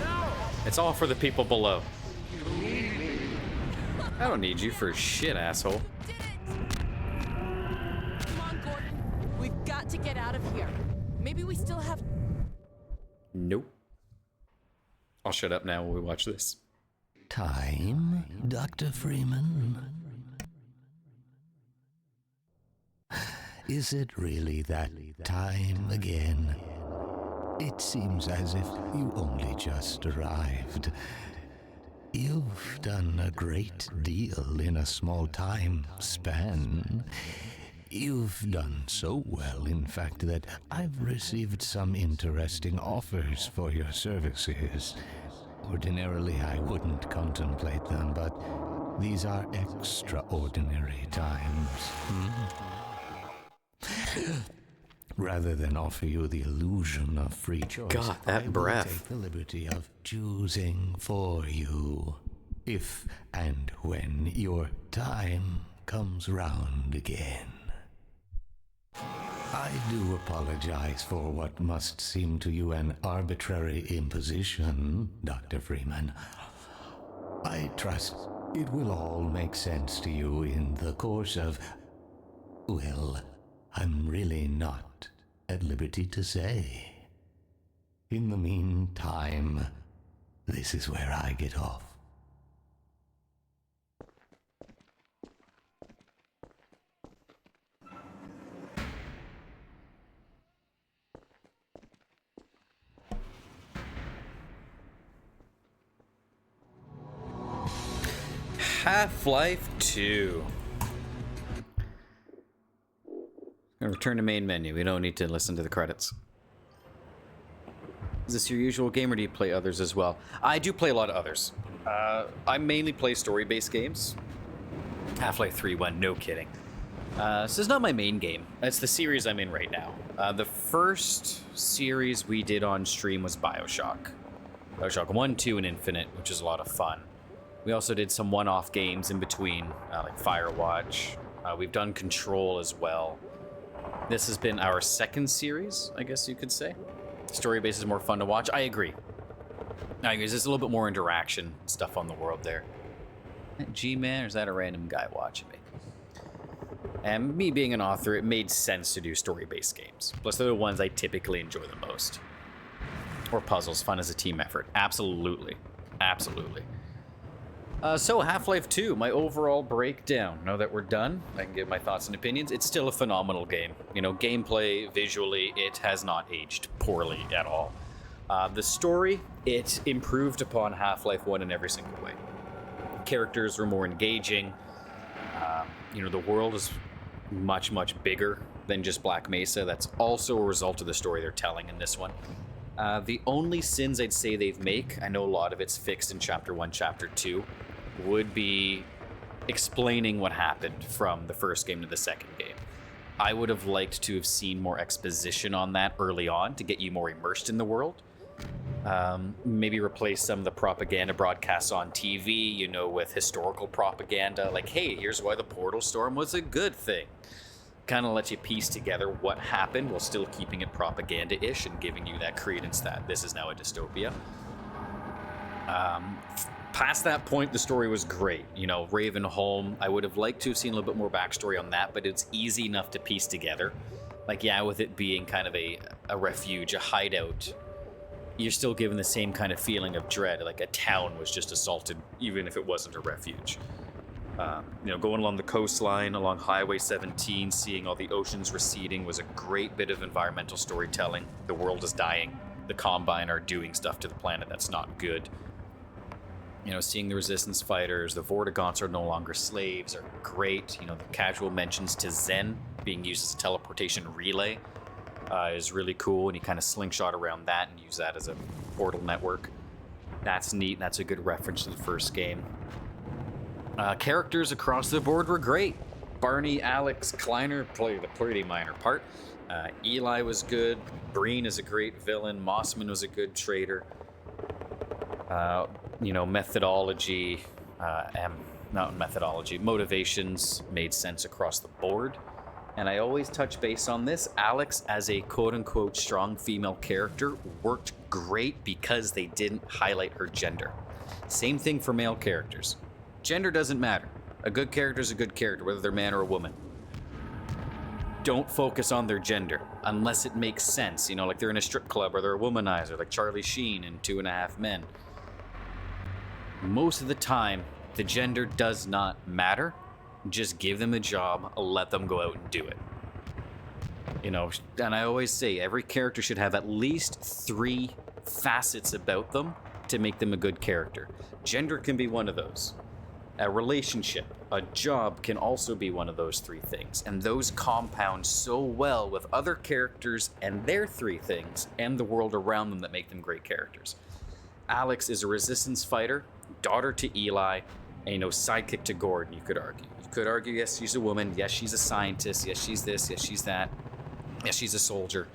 No! It's all for the people below. I don't need you for shit, asshole. Come on, Gordon. We've got to get out of here. Maybe we still have... Nope. I'll shut up now while we watch this. Time, Dr. Freeman? Is it really that time again? It seems as if you only just arrived. You've done a great deal in a small time span. You've done so well, in fact, that I've received some interesting offers for your services. Ordinarily, I wouldn't contemplate them, but these are extraordinary times. Rather than offer you the illusion of free choice, God, that I will breath. take the liberty of choosing for you, if and when your time comes round again. I do apologize for what must seem to you an arbitrary imposition, Dr. Freeman. I trust it will all make sense to you in the course of... well, I'm really not at liberty to say. In the meantime, this is where I get off. Half-Life 2. Gonna return to main menu. We don't need to listen to the credits. Is this your usual game, or do you play others as well? I do play a lot of others. I mainly play story-based games. Half-Life 3 won, no kidding. So it's not my main game. It's the series I'm in right now. The first series we did on stream was Bioshock. Bioshock 1, 2, and Infinite, which was a lot of fun. We also did some one-off games in between, like Firewatch. We've done Control as well. This has been our second series, I guess you could say. Story-based is more fun to watch. I agree. There's a little bit more interaction stuff on the world there. G-Man, or is that a random guy watching me? And me being an author, it made sense to do story-based games. Plus, they're the ones I typically enjoy the most. Or puzzles, fun as a team effort. Absolutely. Absolutely. So, Half-Life 2, my overall breakdown. Now that we're done, I can give my thoughts and opinions. It's still a phenomenal game. You know, gameplay, visually, it has not aged poorly at all. The story, it improved upon Half-Life 1 in every single way. Characters were more engaging. You know, the world is much, much bigger than just Black Mesa. That's also a result of the story they're telling in this one. The only sins I'd say they've made, I know a lot of it's fixed in Chapter 1, Chapter 2, would be explaining what happened from the first game to the second game. I would have liked to have seen more exposition on that early on to get you more immersed in the world. Maybe replace some of the propaganda broadcasts on TV, you know, with historical propaganda. Like, hey, here's why the portal storm was a good thing. Kind of lets you piece together what happened while still keeping it propaganda-ish and giving you that credence that this is now a dystopia. Past that point, the story was great. You know, Ravenholm, I would have liked to have seen a little bit more backstory on that, but it's easy enough to piece together. Like, yeah, with it being kind of a refuge, a hideout, you're still given the same kind of feeling of dread. Like a town was just assaulted, even if it wasn't a refuge. You know, going along the coastline, along Highway 17, seeing all the oceans receding was a great bit of environmental storytelling. The world is dying. The Combine are doing stuff to the planet that's not good. You know, seeing the Resistance fighters, the Vortigaunts are no longer slaves, are great. You know, the casual mentions to Zen being used as a teleportation relay is really cool, and you kind of slingshot around that and use that as a portal network. That's neat, and that's a good reference to the first game. Characters across the board were great. Barney, Alex, Kleiner played a pretty minor part. Eli was good. Breen is a great villain. Mossman was a good traitor. You know, methodology, not methodology, motivations made sense across the board. And I always touch base on this. Alex, as a quote-unquote strong female character, worked great because they didn't highlight her gender. Same thing for male characters. Gender doesn't matter. A good character is a good character, whether they're man or a woman. Don't focus on their gender unless it makes sense. You know, like they're in a strip club or they're a womanizer, like Charlie Sheen in 2.5 Men. Most of the time, the gender does not matter. Just give them a job, let them go out and do it. You know, and I always say every character should have at least 3 facets about them to make them a good character. Gender can be one of those. A relationship, a job can also be one of those 3 things. And those compound so well with other characters and their 3 things and the world around them that make them great characters. Alex is a resistance fighter, daughter to Eli, and, you know, sidekick to Gordon, you could argue. You could argue, yes, she's a woman, yes, she's a scientist, yes, she's this, yes, she's that, yes, she's a soldier.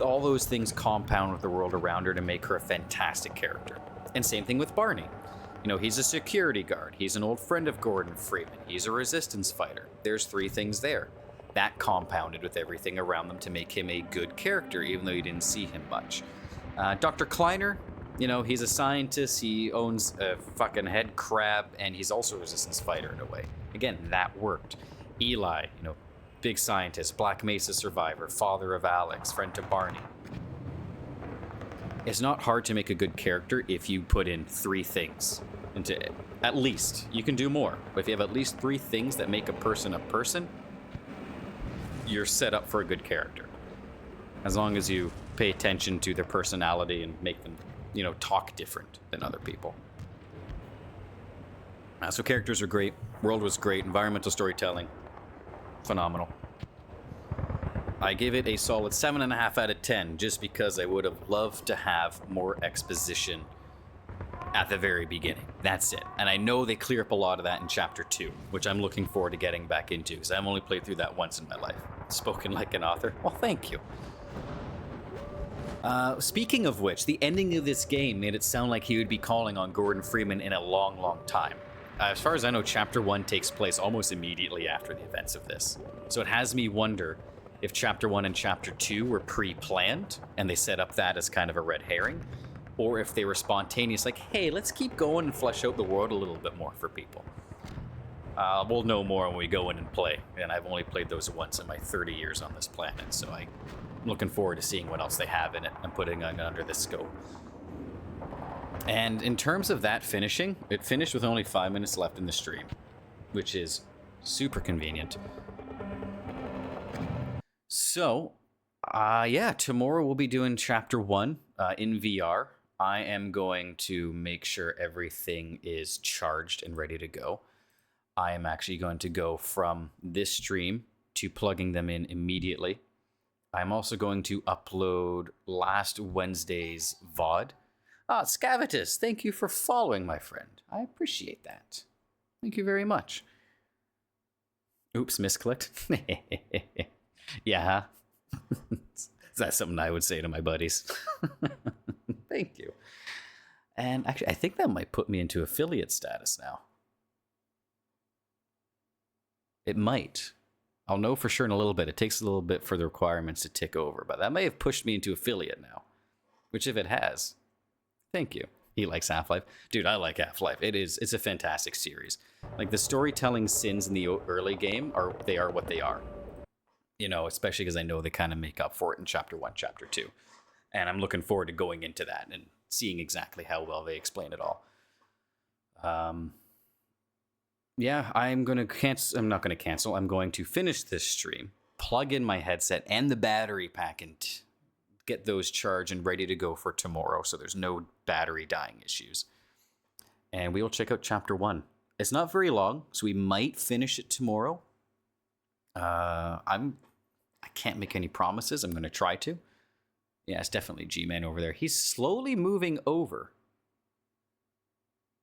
All those things compound with the world around her to make her a fantastic character. And same thing with Barney. You know, he's a security guard, he's an old friend of Gordon Freeman, he's a resistance fighter. There's 3 things there. That compounded with everything around them to make him a good character, even though you didn't see him much. Dr. Kleiner, you know, he's a scientist, he owns a fucking head crab, and he's also a resistance fighter in a way. Again, that worked. Eli, you know, big scientist, Black Mesa survivor, father of Alex, friend to Barney. It's not hard to make a good character if you put in 3 things into it. At least. You can do more, but if you have at least 3 things that make a person, you're set up for a good character. As long as you pay attention to their personality and make them, you know, talk different than other people. So characters are great. World was great. Environmental storytelling, phenomenal. I give it a solid 7.5 out of 10, just because I would have loved to have more exposition at the very beginning. That's it. And I know they clear up a lot of that in Chapter 2, which I'm looking forward to getting back into, because I've only played through that once in my life. Spoken like an author. Well, thank you. Speaking of which, the ending of this game made it sound like he would be calling on Gordon Freeman in a long, long time. As far as I know, Chapter 1 takes place almost immediately after the events of this. So it has me wonder if Chapter 1 and Chapter 2 were pre-planned, and they set up that as kind of a red herring, or if they were spontaneous, like, hey, let's keep going and flesh out the world a little bit more for people. We'll know more when we go in and play, and I've only played those once in my 30 years on this planet, so I'm looking forward to seeing what else they have in it and putting it under this scope. And in terms of that finishing, it finished with only 5 minutes left in the stream, which is super convenient. So, yeah, tomorrow we'll be doing Chapter 1 in VR. I am going to make sure everything is charged and ready to go. I am actually going to go from this stream to plugging them in immediately. I'm also going to upload last Wednesday's VOD. Scavitus, thank you for following, my friend. I appreciate that. Thank you very much. Oops, misclicked. Yeah, huh? That's something I would say to my buddies. Thank you. And actually, I think that might put me into affiliate status now. It might. I'll know for sure in a little bit. It takes a little bit for the requirements to tick over, but that may have pushed me into affiliate now. Which, if it has, thank you. He likes Half-Life. Dude, I like Half-Life. It's a fantastic series. Like, the storytelling sins in the early game are what they are. You know, especially because I know they kind of make up for it in Chapter 1, Chapter 2. And I'm looking forward to going into that and seeing exactly how well they explain it all. Yeah, I'm going to cancel. I'm not going to cancel. I'm going to finish this stream, plug in my headset and the battery pack, and get those charged and ready to go for tomorrow, so there's no battery dying issues. And we will check out Chapter 1. It's not very long, so we might finish it tomorrow. I can't make any promises. I'm going to try to. Yeah, it's definitely G-Man over there. He's slowly moving over.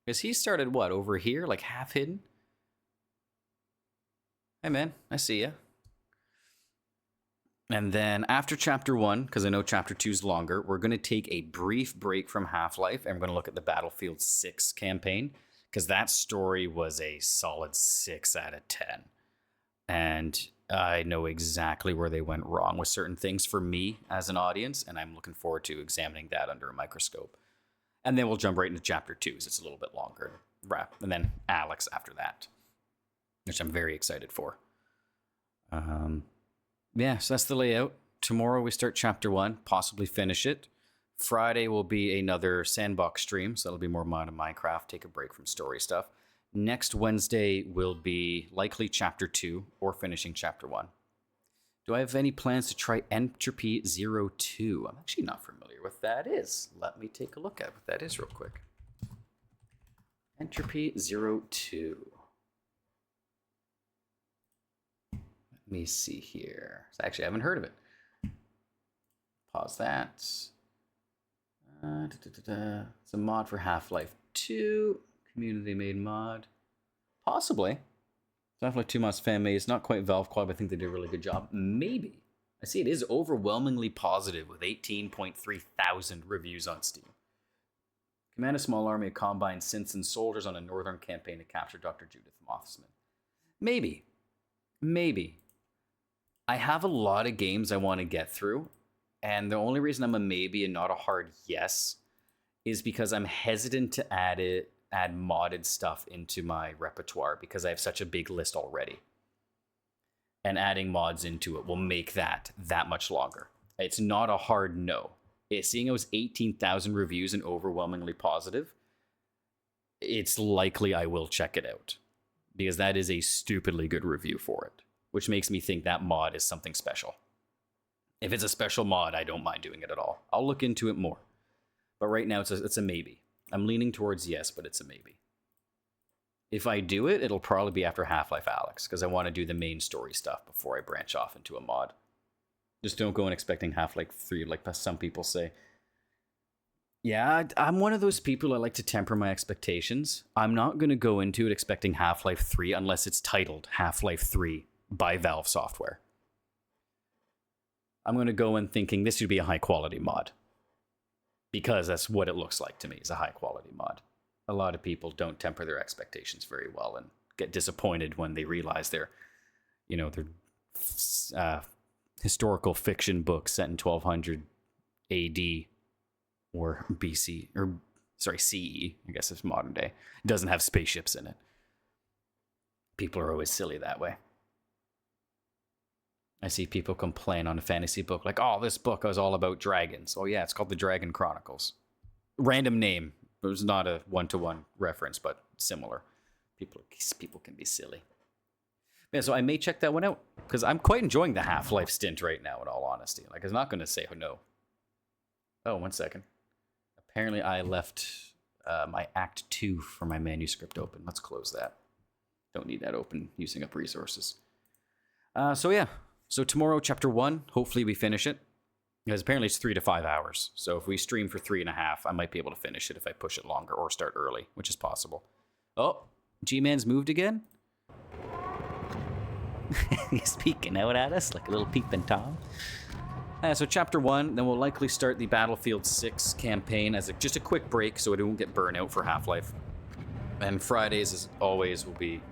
Because he started, what, over here? Like half hidden? Hey, man, I see ya. And then after Chapter 1, because I know Chapter 2 is longer, we're going to take a brief break from Half-Life, and we're going to look at the Battlefield 6 campaign. because that story was a solid 6 out of 10. And I know exactly where they went wrong with certain things for me as an audience, and I'm looking forward to examining that under a microscope. And then we'll jump right into chapter 2, as it's a little bit longer. And then Alex after that, which I'm very excited for. Yeah, so that's the layout. Tomorrow we start chapter 1, possibly finish it. Friday will be another sandbox stream, so that'll be more mod of Minecraft, take a break from story stuff. Next Wednesday will be likely chapter 2 or finishing chapter 1. Do I have any plans to try Entropy 02? I'm actually not familiar with that is. Let me take a look at what that is real quick. Entropy 02. Let me see here. Actually, I haven't heard of it. Pause that. It's a mod for Half-Life 2. Community-made mod. Possibly. Half-Life 2 mod's fan made. It's not quite Valve Club. I think they did a really good job. Maybe. I see it is overwhelmingly positive with 18.3 thousand reviews on Steam. Command a small army of combined synths and soldiers on a northern campaign to capture Dr. Judith Mothsman. Maybe. Maybe. I have a lot of games I want to get through, and the only reason I'm a maybe and not a hard yes is because I'm hesitant to add modded stuff into my repertoire because I have such a big list already. And adding mods into it will make that much longer. It's not a hard no. Seeing it was 18,000 reviews and overwhelmingly positive, it's likely I will check it out because that is a stupidly good review for it, which makes me think that mod is something special. If it's a special mod, I don't mind doing it at all. I'll look into it more. But right now, it's a maybe. I'm leaning towards yes, but it's a maybe. If I do it, it'll probably be after Half-Life Alyx, because I want to do the main story stuff before I branch off into a mod. Just don't go in expecting Half-Life 3, like some people say. Yeah, I'm one of those people that like to temper my expectations. I'm not going to go into it expecting Half-Life 3 unless it's titled Half-Life 3 by Valve Software. I'm going to go in thinking this should be a high-quality mod. Because that's what it looks like to me, is a high-quality mod. A lot of people don't temper their expectations very well and get disappointed when they realize they're historical fiction book set in 1200 AD or BC, or sorry, CE, I guess it's modern day, doesn't have spaceships in it. People are always silly that way. I see people complain on a fantasy book like, oh, this book was all about dragons. Oh yeah, it's called the Dragon Chronicles. Random name. It was not a one-to-one reference, but similar. People can be silly. Yeah, so I may check that one out because I'm quite enjoying the Half-Life stint right now, in all honesty. Like, I'm not going to say no. Oh, 1 second. Apparently, I left my Act 2 for my manuscript open. Let's close that. Don't need that open, using up resources. So yeah. So tomorrow, chapter 1, hopefully we finish it. Because apparently it's 3 to 5 hours. So if we stream for 3.5, I might be able to finish it if I push it longer or start early, which is possible. Oh, G-Man's moved again? He's peeking out at us like a little peeping Tom. So chapter 1, then we'll likely start the Battlefield 6 campaign as just a quick break so it won't get burnt out for Half-Life. And Fridays, as always, will be...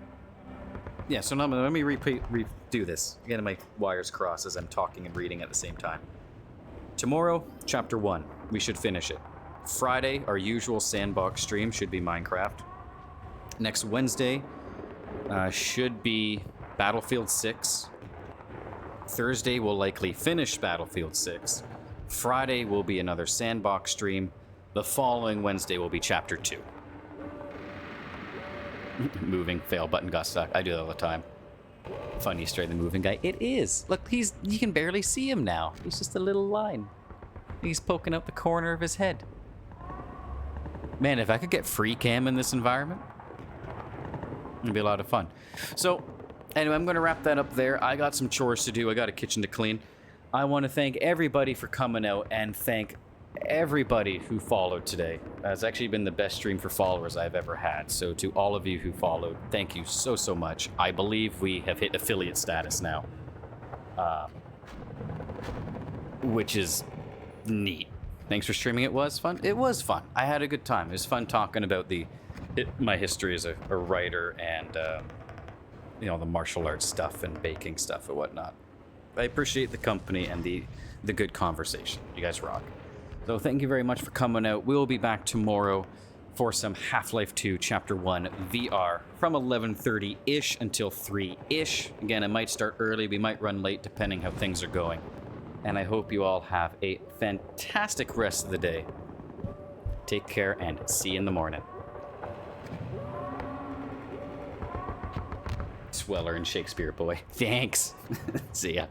Yeah, so now let me redo this. Getting my wires crossed as I'm talking and reading at the same time. Tomorrow, chapter 1. We should finish it. Friday, our usual sandbox stream should be Minecraft. Next Wednesday should be Battlefield 6. Thursday, we'll likely finish Battlefield 6. Friday will be another sandbox stream. The following Wednesday will be chapter 2. Moving, fail button got stuck. I do that all the time. Fun Easter egg, the moving guy. It is. Look, you can barely see him now. He's just a little line. He's poking out the corner of his head. Man, if I could get free cam in this environment, it'd be a lot of fun. So, anyway, I'm going to wrap that up there. I got some chores to do. I got a kitchen to clean. I want to thank everybody for coming out and thank everybody who followed today. It's actually been the best stream for followers I've ever had. So to all of you who followed, thank you so much. I believe we have hit affiliate status now, which is neat. Thanks for streaming. It was fun. It was fun. I had a good time. It was fun talking about the my history as a writer and, you know, the martial arts stuff and baking stuff and whatnot. I appreciate the company and the good conversation. You guys rock. So thank you very much for coming out. We'll be back tomorrow for some Half-Life 2 Chapter 1 VR from 11:30-ish until 3-ish. Again, it might start early, we might run late depending how things are going. And I hope you all have a fantastic rest of the day. Take care and see you in the morning. Sweller and Shakespeare boy. Thanks. See ya.